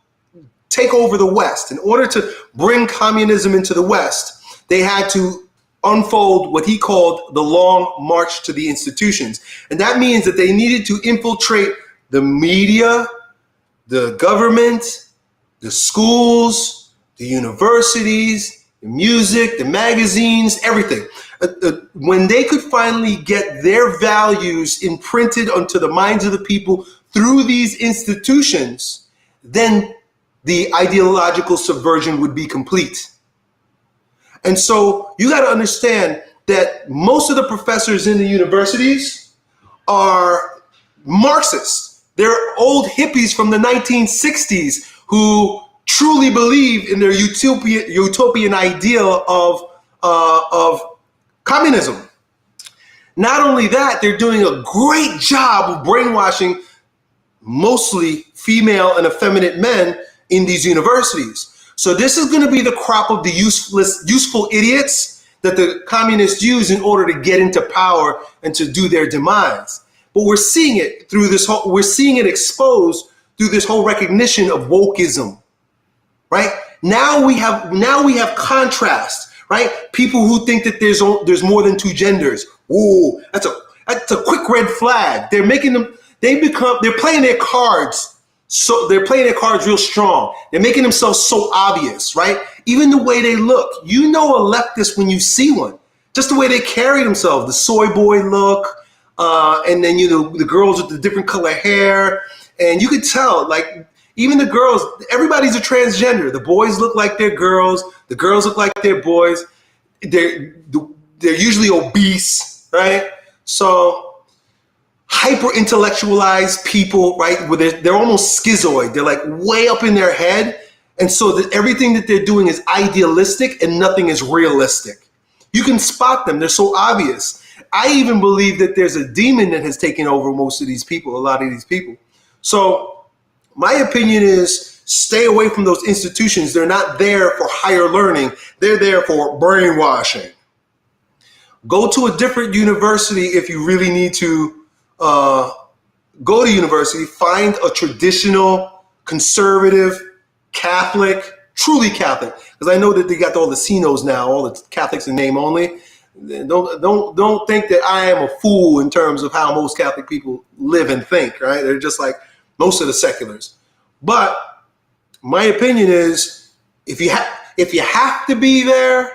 take over the West, in order to bring communism into the West, they had to unfold what he called the long march to the institutions. And that means that they needed to infiltrate the media, the government, the schools, the universities, the music, the magazines, everything. When they could finally get their values imprinted onto the minds of the people through these institutions, then the ideological subversion would be complete. And so you got to understand that most of the professors in the universities are Marxists. They're old hippies from the 1960s who truly believe in their utopian ideal of communism. Not only that, they're doing a great job of brainwashing mostly female and effeminate men in these universities. So this is going to be the crop of the useful idiots that the communists use in order to get into power and to do their demise. But we're seeing it through we're seeing it exposed through this whole recognition of wokeism, right? Now we have contrast, right? People who think that there's more than two genders. Ooh, that's a quick red flag. They're playing their cards. So they're playing their cards real strong. They're making themselves so obvious, right? Even the way they look. You know a leftist when you see one. Just the way they carry themselves, the soy boy look, and then the girls with the different color hair. And you could tell, like, even the girls, everybody's a transgender. The boys look like they're girls. The girls look like they're boys. They're usually obese, right? So hyper-intellectualized people, right? Where they're almost schizoid. They're like way up in their head. And so that everything that they're doing is idealistic and nothing is realistic. You can spot them. They're so obvious. I even believe that there's a demon that has taken over most of these people, a lot of these people. So my opinion is stay away from those institutions. They're not there for higher learning. They're there for brainwashing. Go to a different university if you really need to go to university. Find a traditional, conservative, Catholic, truly Catholic, because I know that they got all the CNOs now, all the Catholics in name only. Don't think that I am a fool in terms of how most Catholic people live and think, right? They're just like most of the seculars. But my opinion is, if you have to be there,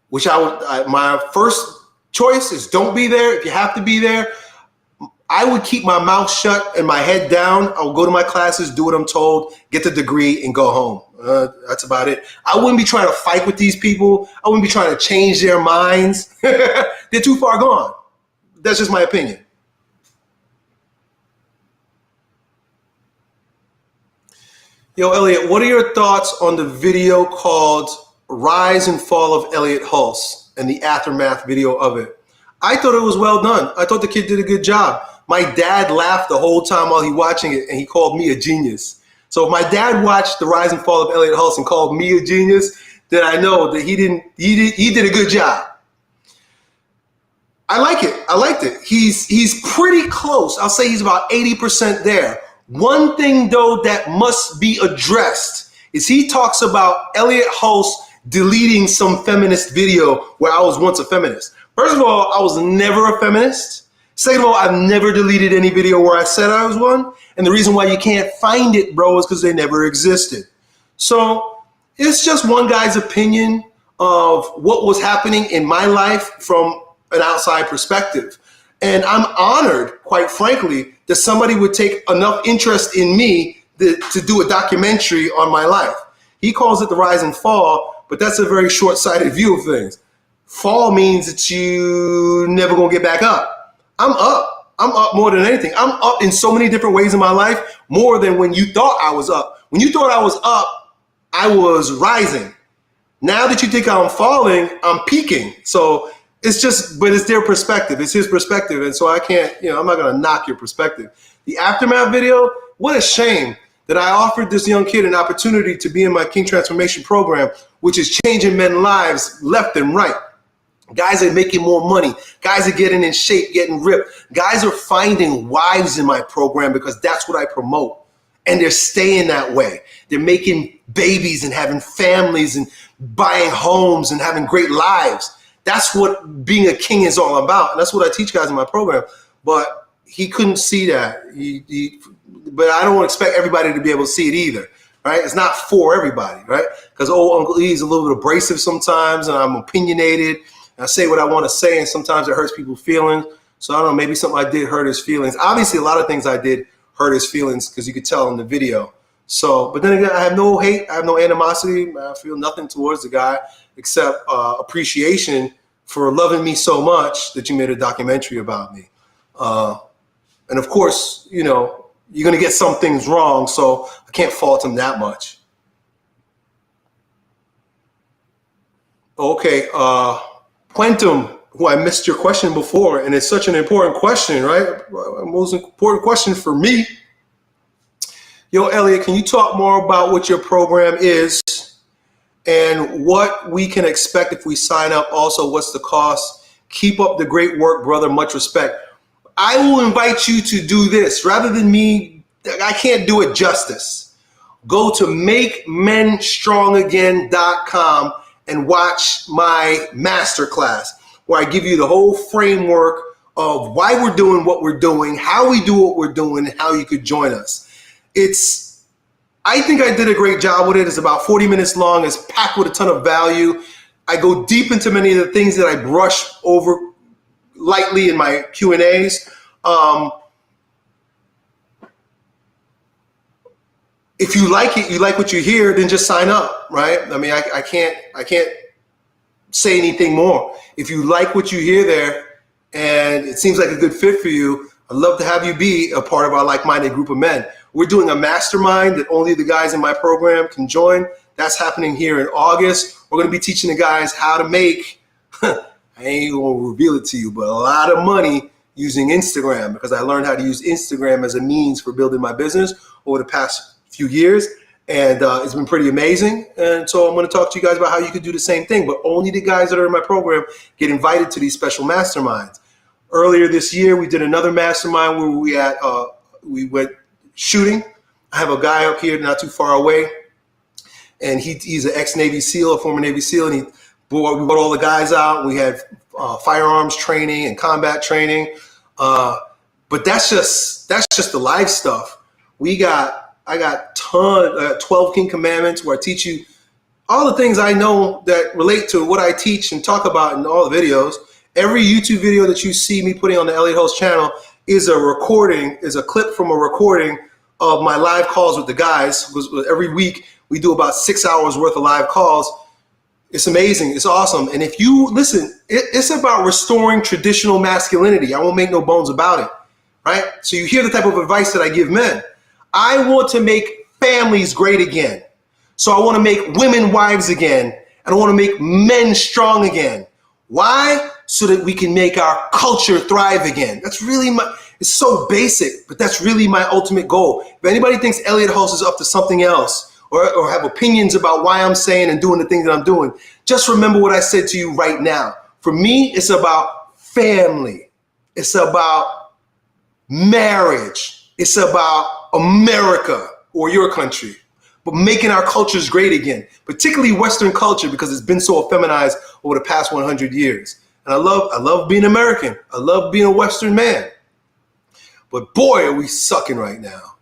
which my first choice is don't be there. If you have to be there, I would keep my mouth shut and my head down. I would go to my classes, do what I'm told, get the degree, and go home. That's about it. I wouldn't be trying to fight with these people. I wouldn't be trying to change their minds. They're too far gone. That's just my opinion. Yo, Elliott, what are your thoughts on the video called Rise and Fall of Elliott Hulse and the aftermath video of it. I thought it was well done. I thought the kid did a good job. My dad laughed the whole time while he watching it, and he called me a genius. So if my dad watched the Rise and Fall of Elliott Hulse and called me a genius, then I know that he did a good job. I like it. I liked it. He's pretty close. I'll say he's about 80% there. One thing though that must be addressed is he talks about Elliott Hulse deleting some feminist video where I was once a feminist. First of all, I was never a feminist. Second of all, I've never deleted any video where I said I was one. And the reason why you can't find it, bro, is because they never existed. So it's just one guy's opinion of what was happening in my life from an outside perspective. And I'm honored, quite frankly, that somebody would take enough interest in me to do a documentary on my life. He calls it the Rise and Fall, but that's a very short-sighted view of things. Fall means that you never gonna get back up. I'm up. I'm up more than anything. I'm up in so many different ways in my life, more than when you thought I was up. When you thought I was up, I was rising. Now that you think I'm falling, I'm peaking. So it's just, but it's their perspective. It's his perspective. And so I can't, I'm not gonna knock your perspective. The aftermath video, what a shame that I offered this young kid an opportunity to be in my King Transformation program, which is changing men's lives left and right. Guys are making more money. Guys are getting in shape, getting ripped. Guys are finding wives in my program because that's what I promote. And they're staying that way. They're making babies and having families and buying homes and having great lives. That's what being a king is all about. And that's what I teach guys in my program. But he couldn't see that. But I don't expect everybody to be able to see it either. Right? It's not for everybody, right? Because Uncle E's a little bit abrasive sometimes, and I'm opinionated. I say what I want to say, and sometimes it hurts people's feelings. So I don't know, maybe something I did hurt his feelings. Obviously, a lot of things I did hurt his feelings because you could tell in the video. So, but then again, I have no hate. I have no animosity. I feel nothing towards the guy except appreciation for loving me so much that you made a documentary about me. And of course, you're going to get some things wrong, so I can't fault him that much. Okay, Quantum, who I missed your question before, and it's such an important question, right? Most important question for me. Yo, Elliott, can you talk more about what your program is and what we can expect if we sign up? Also, what's the cost? Keep up the great work, brother. Much respect. I will invite you to do this. Rather than me, I can't do it justice. Go to MakeMenStrongAgain.com and watch my masterclass where I give you the whole framework of why we're doing what we're doing, how we do what we're doing, and how you could join us. I think I did a great job with it. It's about 40 minutes long. It's packed with a ton of value. I go deep into many of the things that I brush over lightly in my Q&As. If you like it, you like what you hear, then just sign up, right? I mean, I can't say anything more. If you like what you hear there and it seems like a good fit for you, I'd love to have you be a part of our like-minded group of men. We're doing a mastermind that only the guys in my program can join. That's happening here in August. We're going to be teaching the guys how to make, I ain't going to reveal it to you, but a lot of money using Instagram, because I learned how to use Instagram as a means for building my business over the past few years, and it's been pretty amazing. And so I'm going to talk to you guys about how you could do the same thing, but only the guys that are in my program get invited to these special masterminds. Earlier this year, we did another mastermind where we went shooting. I have a guy up here not too far away, and he's an ex-Navy SEAL, a former Navy SEAL, and we brought all the guys out. We had firearms training and combat training, but that's just the live stuff. I got 12 King Commandments where I teach you all the things I know that relate to what I teach and talk about in all the videos. Every YouTube video that you see me putting on the Elliott Hulse channel is a clip from a recording of my live calls with the guys. Every week we do about 6 hours worth of live calls. It's amazing. It's awesome. And if you listen, it's about restoring traditional masculinity. I won't make no bones about it, right? So you hear the type of advice that I give men. I want to make families great again. So I want to make women wives again. I don't want to make men strong again. Why? So that we can make our culture thrive again. That's really it's so basic, but that's really my ultimate goal. If anybody thinks Elliott Hulse is up to something else or have opinions about why I'm saying and doing the things that I'm doing, just remember what I said to you right now. For me, it's about family. It's about marriage. It's about America or your country, but making our cultures great again, particularly Western culture, because it's been so effeminized over the past 100 years. And I love being American. I love being a Western man. But boy, are we sucking right now.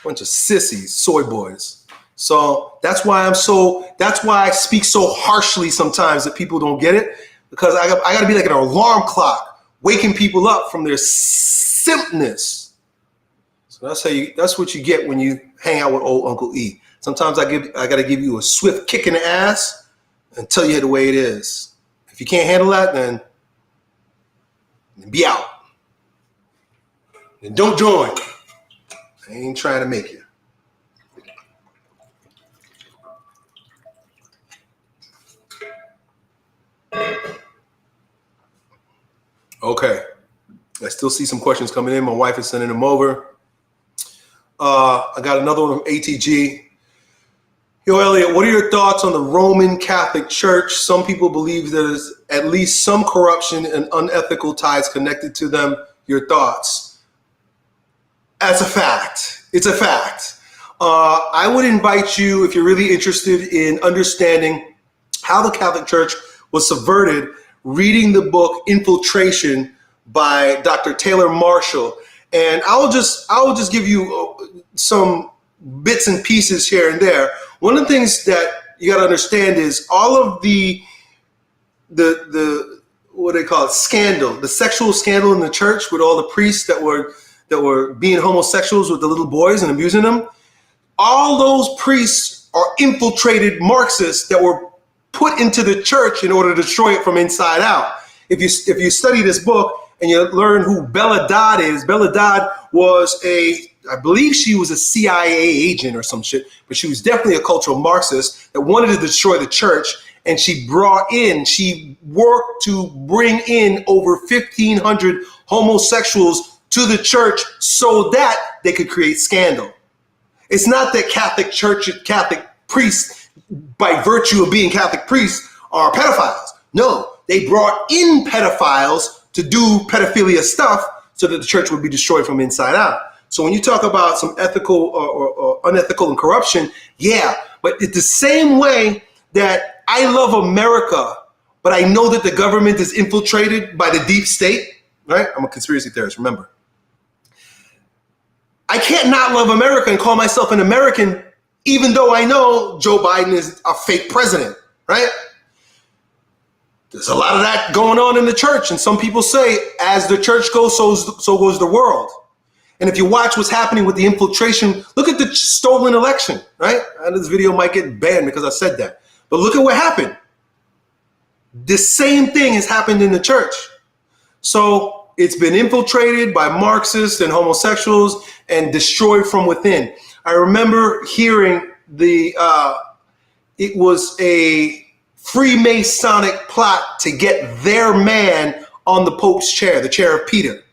Bunch of sissies, soy boys. So that's why I speak so harshly sometimes that people don't get it, because I got to be like an alarm clock, waking people up from their simpness. So that's what you get when you hang out with old Uncle E. Sometimes I got to give you a swift kick in the ass and tell you the way it is. If you can't handle that, then be out. And don't join. I ain't trying to make you. Okay. I still see some questions coming in. My wife is sending them over. I got another one from ATG. Yo, Elliott, what are your thoughts on the Roman Catholic Church? Some people believe there's at least some corruption and unethical ties connected to them. Your thoughts? That's a fact. It's a fact. I would invite you, if you're really interested in understanding how the Catholic Church was subverted, reading the book Infiltration by Dr. Taylor Marshall. And I'll just give you some bits and pieces here and there. One of the things that you got to understand is all of the what they call it, scandal, the sexual scandal in the church with all the priests that were being homosexuals with the little boys and abusing them. All those priests are infiltrated Marxists that were put into the church in order to destroy it from inside out. If you study this book and you learn who Bella Dodd is, Bella Dodd was I believe she was a CIA agent or some shit, but she was definitely a cultural Marxist that wanted to destroy the church. And she worked to bring in over 1,500 homosexuals to the church so that they could create scandal. It's not that Catholic priests, by virtue of being Catholic priests, are pedophiles. No, they brought in pedophiles to do pedophilia stuff so that the church would be destroyed from inside out. So when you talk about some ethical or unethical and corruption, yeah, but it's the same way that I love America, but I know that the government is infiltrated by the deep state, right? I'm a conspiracy theorist, remember. I can't not love America and call myself an American, even though I know Joe Biden is a fake president, right? There's a lot of that going on in the church. And some people say, as the church goes, so goes the world. And if you watch what's happening with the infiltration, look at the stolen election, right? And this video might get banned because I said that. But look at what happened. The same thing has happened in the church. So it's been infiltrated by Marxists and homosexuals and destroyed from within. I remember hearing it was a Freemasonic plot to get their man on the Pope's chair, the chair of Peter.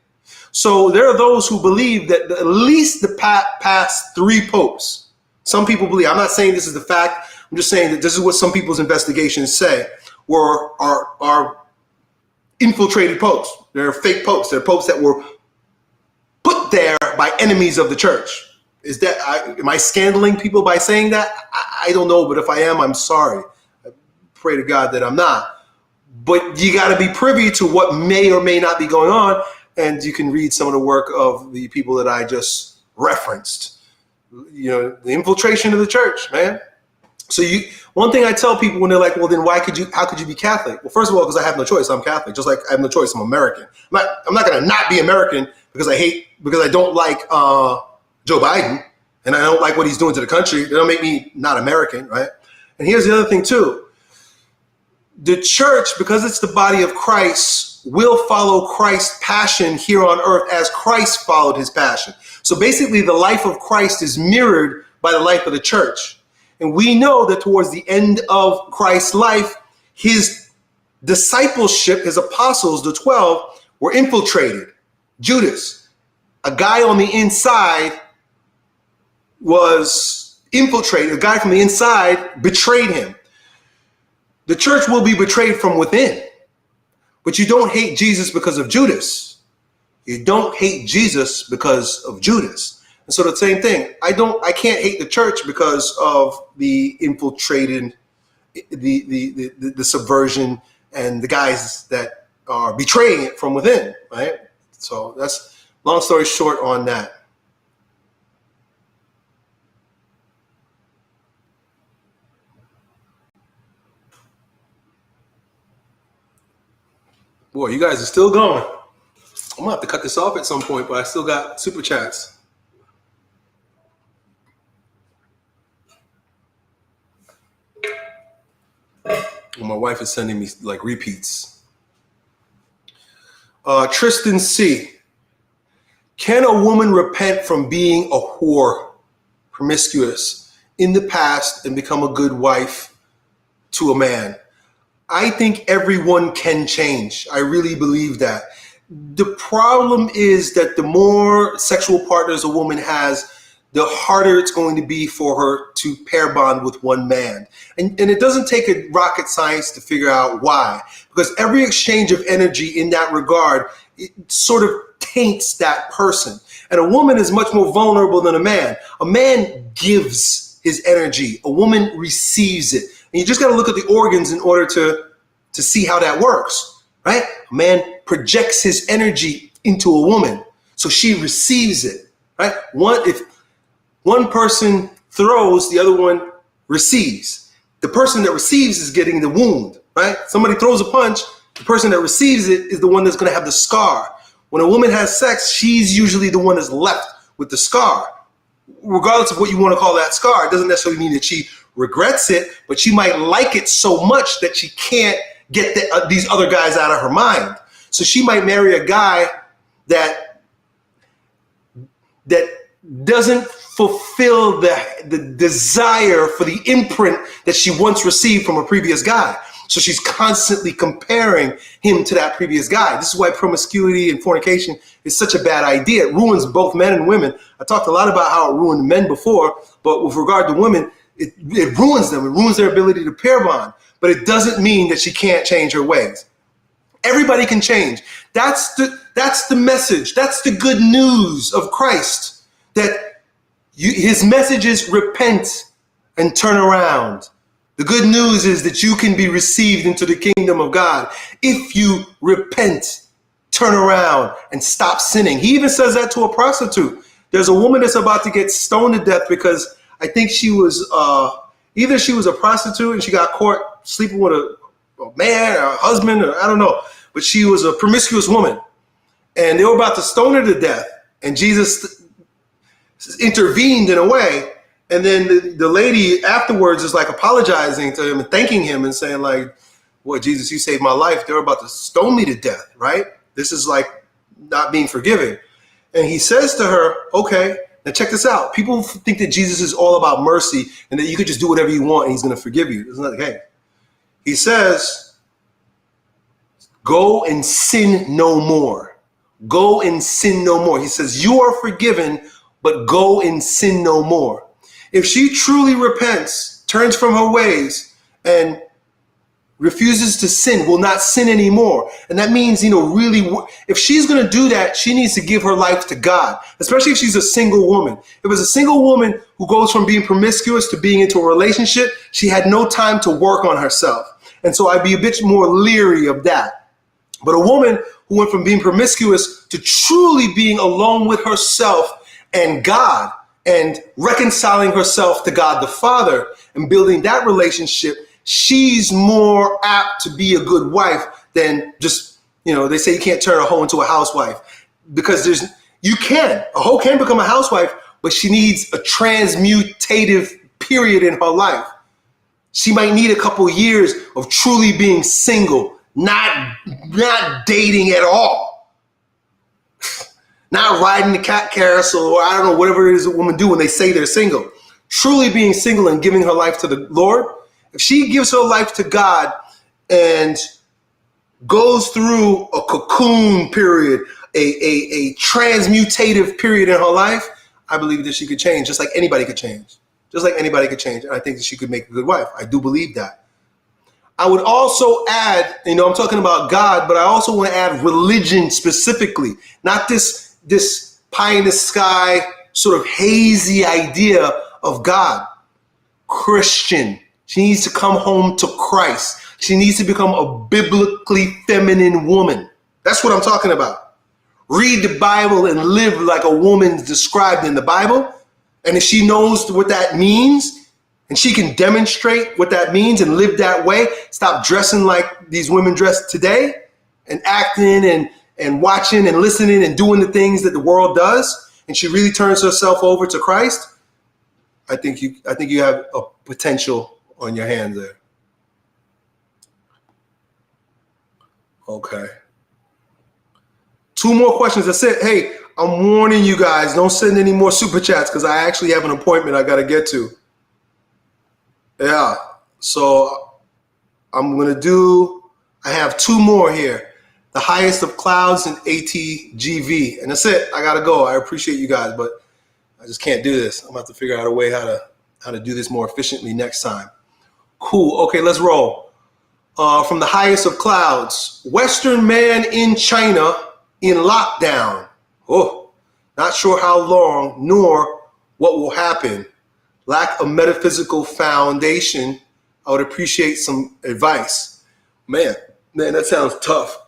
So there are those who believe that at least the past 3 popes, some people believe, I'm not saying this is the fact, I'm just saying that this is what some people's investigations say, are infiltrated popes. They're fake popes. They're popes that were put there by enemies of the church. Am I scandaling people by saying that? I don't know, but if I am, I'm sorry. I pray to God that I'm not. But you got to be privy to what may or may not be going on. And you can read some of the work of the people that I just referenced. You know, the infiltration of the church, man. So one thing I tell people when they're like, well, then how could you be Catholic? Well, first of all, because I have no choice. I'm Catholic. Just like I have no choice. I'm American. I'm not going to not be American because I don't like Joe Biden and I don't like what he's doing to the country. That don't make me not American, right? And here's the other thing too. The church, because it's the body of Christ, will follow Christ's passion here on earth as Christ followed his passion. So basically the life of Christ is mirrored by the life of the church. And we know that towards the end of Christ's life, his discipleship, his apostles, the 12, were infiltrated. Judas, a guy on the inside, was infiltrated. A guy from the inside betrayed him. The church will be betrayed from within. But you don't hate Jesus because of Judas. You don't hate Jesus because of Judas. And so the same thing. I can't hate the church because of the infiltrated, the subversion, and the guys that are betraying it from within, right? So that's long story short on that. Boy, you guys are still going. I'm gonna have to cut this off at some point, but I still got super chats. Well, my wife is sending me like repeats. Tristan C. Can a woman repent from being a whore, promiscuous, in the past and become a good wife to a man? I think everyone can change. I really believe that. The problem is that the more sexual partners a woman has, the harder it's going to be for her to pair bond with one man. And it doesn't take a rocket science to figure out why. Because every exchange of energy in that regard, it sort of taints that person. And a woman is much more vulnerable than a man. A man gives his energy. A woman receives it. And you just got to look at the organs in order to see how that works, right? A man projects his energy into a woman, so she receives it, right? If one person throws, the other one receives. The person that receives is getting the wound, right? Somebody throws a punch, the person that receives it is the one that's going to have the scar. When a woman has sex, she's usually the one that's left with the scar. Regardless of what you want to call that scar, it doesn't necessarily mean that she regrets it, but she might like it so much that she can't get these other guys out of her mind. So she might marry a guy that doesn't fulfill the desire for the imprint that she once received from a previous guy. So she's constantly comparing him to that previous guy. This is why promiscuity and fornication is such a bad idea. It ruins both men and women. I talked a lot about how it ruined men before, but with regard to women, it ruins them. It ruins their ability to pair bond. But it doesn't mean that she can't change her ways. Everybody can change. That's the message. That's the good news of Christ. That his message is repent and turn around. The good news is that you can be received into the kingdom of God if you repent, turn around, and stop sinning. He even says that to a prostitute. There's a woman that's about to get stoned to death because I think she was either she was a prostitute and she got caught sleeping with a man or a husband, or I don't know, but she was a promiscuous woman, and they were about to stone her to death, and Jesus intervened in a way, and then the lady afterwards is like apologizing to him and thanking him and saying like, "Boy, Jesus, you saved my life. They're about to stone me to death, right? This is like not being forgiving." And he says to her, "Okay, now check this out. People think that Jesus is all about mercy and that you could just do whatever you want and he's going to forgive you. It's not the case. He says, go and sin no more. Go and sin no more." He says, you are forgiven, but go and sin no more. If she truly repents, turns from her ways, and refuses to sin, will not sin anymore. And that means, really, if she's going to do that, she needs to give her life to God, especially if she's a single woman. If it's a single woman who goes from being promiscuous to being into a relationship, she had no time to work on herself. And so I'd be a bit more leery of that. But a woman who went from being promiscuous to truly being alone with herself and God and reconciling herself to God the Father and building that relationship, she's more apt to be a good wife than just, they say you can't turn a hoe into a housewife, because a hoe can become a housewife, but she needs a transmutative period in her life. She might need a couple years of truly being single, not dating at all, not riding the cat carousel, or I don't know, whatever it is a woman do when they say they're single. truly being single and giving her life to the Lord, if she gives her life to God and goes through a cocoon period, a transmutative period in her life, I believe that she could change, just like anybody could change. Just like anybody could change. And I think that she could make a good wife. I do believe that. I would also add, I'm talking about God, but I also want to add religion specifically, not this pie in the sky sort of hazy idea of God. Christian. She needs to come home to Christ. She needs to become a biblically feminine woman. That's what I'm talking about. Read the Bible and live like a woman described in the Bible. And if she knows what that means, and she can demonstrate what that means and live that way, stop dressing like these women dress today and acting and watching and listening and doing the things that the world does, and she really turns herself over to Christ, I think you have a potential on your hands there. Okay. 2 more questions. That's it. Hey, I'm warning you guys, don't send any more super chats because I actually have an appointment I got to get to. Yeah. So I have 2 more here. The highest of clouds and ATGV. And that's it. I got to go. I appreciate you guys, but I just can't do this. I'm going to have to figure out a way how to do this more efficiently next time. Cool. Okay, let's roll. From the highest of clouds, Western man in China in lockdown. Oh, not sure how long nor what will happen. Lack of metaphysical foundation. I would appreciate some advice. Man, that sounds tough.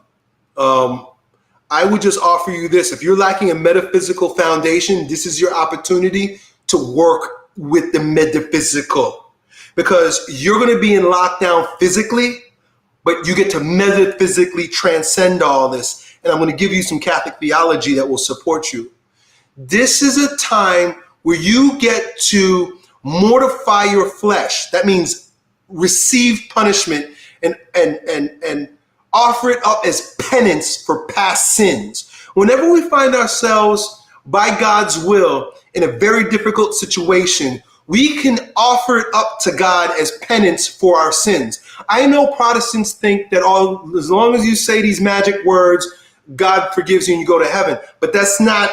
I would just offer you this. If you're lacking a metaphysical foundation, this is your opportunity to work with the metaphysical, because you're going to be in lockdown physically, but you get to metaphysically transcend all this. And I'm going to give you some Catholic theology that will support you. This is a time where you get to mortify your flesh. That means receive punishment and offer it up as penance for past sins. Whenever we find ourselves, by God's will, in a very difficult situation, we can offer it up to God as penance for our sins. I know Protestants think that as long as you say these magic words, God forgives you and you go to heaven. But that's not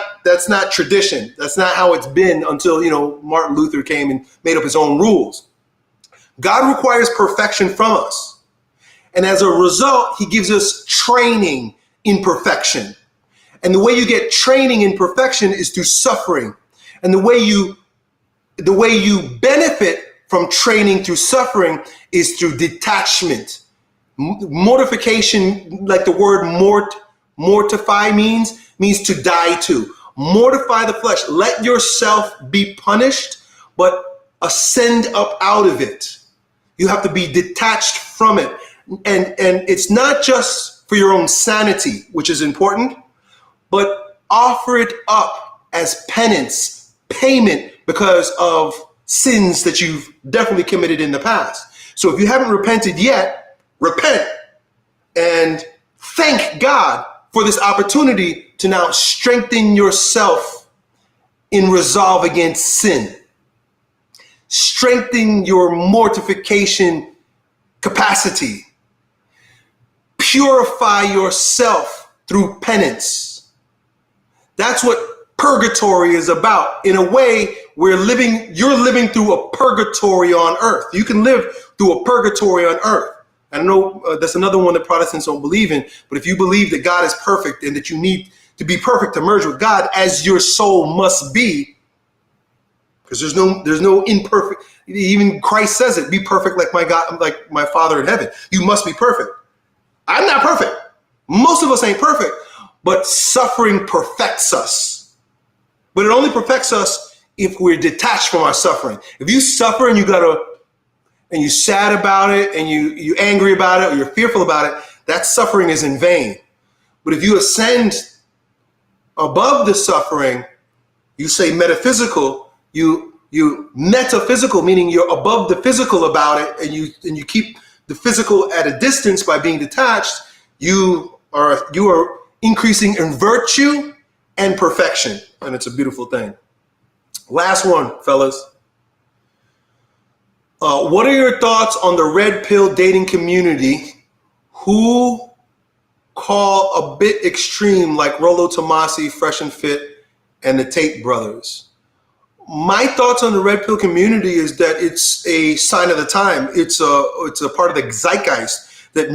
tradition. That's not how it's been until, Martin Luther came and made up his own rules. God requires perfection from us. And as a result, he gives us training in perfection. And the way you get training in perfection is through suffering. And the way you benefit from training through suffering is through detachment. Mortification, like the word mortify means to die to. Mortify the flesh. Let yourself be punished, but ascend up out of it. You have to be detached from it. And it's not just for your own sanity, which is important, but offer it up as penance, payment, because of sins that you've definitely committed in the past. So if you haven't repented yet, repent and thank God for this opportunity to now strengthen yourself in resolve against sin. Strengthen your mortification capacity. Purify yourself through penance. That's what purgatory is about. In a way, you're living through a purgatory on earth. You can live through a purgatory on earth. I know that's another one that Protestants don't believe in, but if you believe that God is perfect and that you need to be perfect to merge with God, as your soul must be, because there's no imperfect. Even Christ says it, be perfect like my God, like my Father in heaven. You must be perfect. I'm not perfect. Most of us ain't perfect, but suffering perfects us. But it only perfects us if we're detached from our suffering. If you suffer and you're sad about it and you're angry about it or you're fearful about it, that suffering is in vain. But if you ascend above the suffering, you say metaphysical, you metaphysical, meaning you're above the physical about it, and you keep the physical at a distance by being detached, you are increasing in virtue and perfection. And it's a beautiful thing. Last one, fellas. What are your thoughts on the red pill dating community who call a bit extreme, like Rollo Tomasi, Fresh and Fit, and the Tate brothers? My thoughts on the red pill community is that it's a sign of the time. It's a part of the zeitgeist that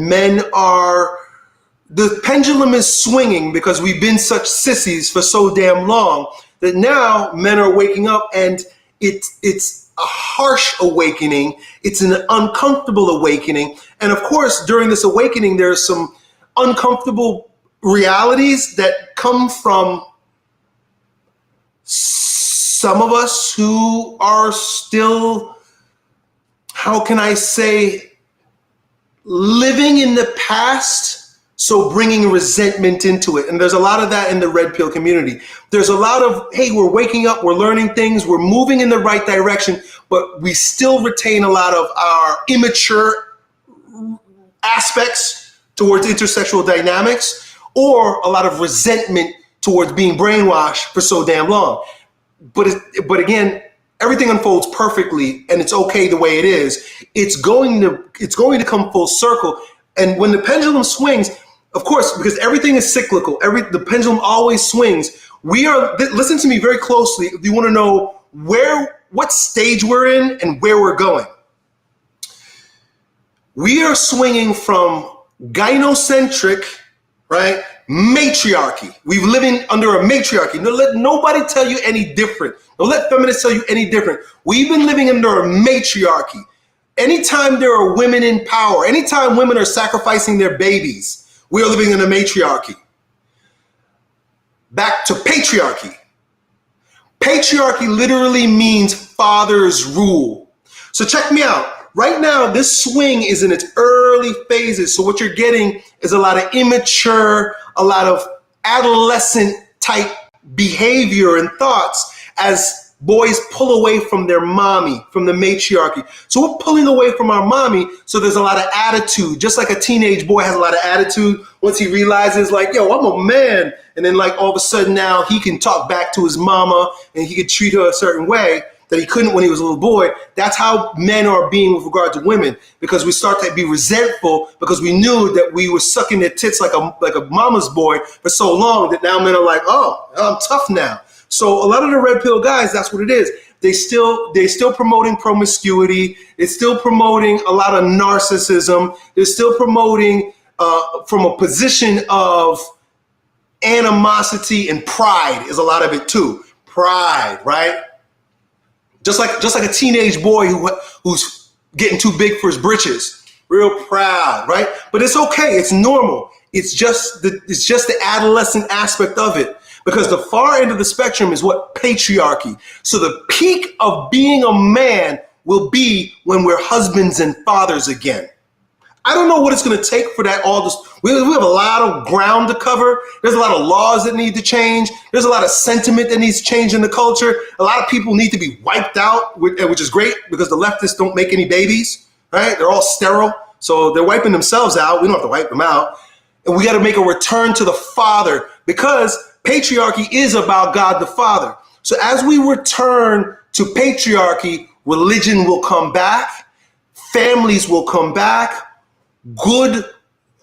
the pendulum is swinging because we've been such sissies for so damn long that now men are waking up, and it's a harsh awakening. It's an uncomfortable awakening. And of course, during this awakening, there's some uncomfortable realities that come from some of us who are still, how can I say, living in the past, so bringing resentment into it. And there's a lot of that in the red pill community. There's a lot of, hey, we're waking up, we're learning things, we're moving in the right direction, but we still retain a lot of our immature aspects towards intersexual dynamics, or a lot of resentment towards being brainwashed for so damn long. But again, everything unfolds perfectly, and it's okay the way it is. It's going to come full circle. And when the pendulum swings, of course, because everything is cyclical, the pendulum always swings. Listen to me very closely if you want to know what stage we're in and where we're going. We are swinging from gynocentric, right, matriarchy. We're living under a matriarchy. Don't let nobody tell you any different. Don't let feminists tell you any different. We've been living under a matriarchy. Anytime there are women in power, anytime women are sacrificing their babies, we are living in a matriarchy. Back to patriarchy. Patriarchy literally means father's rule. So check me out. Right now, this swing is in its early phases. So what you're getting is a lot of immature, a lot of adolescent type behavior and thoughts as boys pull away from their mommy, from the matriarchy. So we're pulling away from our mommy, so there's a lot of attitude. Just like a teenage boy has a lot of attitude once he realizes, like, yo, I'm a man. And then, like, all of a sudden now he can talk back to his mama and he could treat her a certain way that he couldn't when he was a little boy. That's how men are being with regard to women, because we start to be resentful because we knew that we were sucking their tits like a mama's boy for so long that now men are like, oh, I'm tough now. So a lot of the red pill guys, that's what it is. They're still promoting promiscuity. They're still promoting a lot of narcissism. They're still promoting from a position of animosity, and pride is a lot of it too. Pride, right? Just like a teenage boy who's getting too big for his britches, real proud, right? But it's okay. It's normal. It's just the adolescent aspect of it. Because the far end of the spectrum is what? Patriarchy. So the peak of being a man will be when we're husbands and fathers again. I don't know what it's going to take for that all this. We have a lot of ground to cover. There's a lot of laws that need to change. There's a lot of sentiment that needs to change in the culture. A lot of people need to be wiped out, which is great because the leftists don't make any babies, right? They're all sterile. So they're wiping themselves out. We don't have to wipe them out. And we got to make a return to the father, because patriarchy is about God the Father. So as we return to patriarchy, religion will come back, families will come back, good,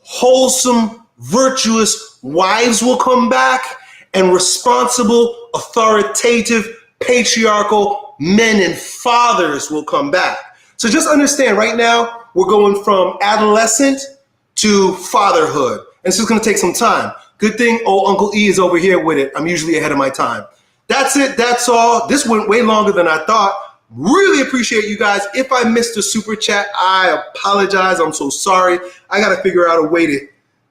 wholesome, virtuous wives will come back, and responsible, authoritative, patriarchal men and fathers will come back. So just understand, right now, we're going from adolescent to fatherhood. And it's just going to take some time. Good thing old Uncle E is over here with it. I'm usually ahead of my time. That's it. That's all. This went way longer than I thought. Really appreciate you guys. If I missed a super chat, I apologize. I'm so sorry. I got to figure out a way to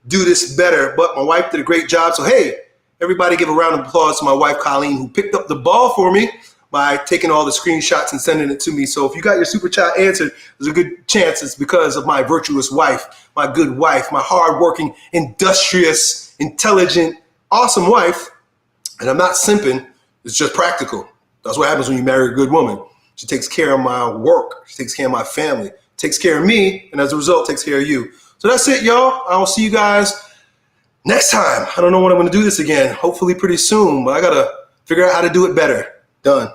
do this better. But my wife did a great job. So, hey, everybody give a round of applause to my wife, Colleen, who picked up the ball for me by taking all the screenshots and sending it to me. So if you got your super chat answered, there's a good chance it's because of my virtuous wife, my good wife, my hardworking, industrious, intelligent, awesome wife. And I'm not simping. It's just practical. That's what happens when you marry a good woman. She takes care of my work. She takes care of my family, takes care of me, and as a result, takes care of you. So that's it, y'all. I'll see you guys next time. I don't know when I'm going to do this again. Hopefully pretty soon, but I got to figure out how to do it better. Done.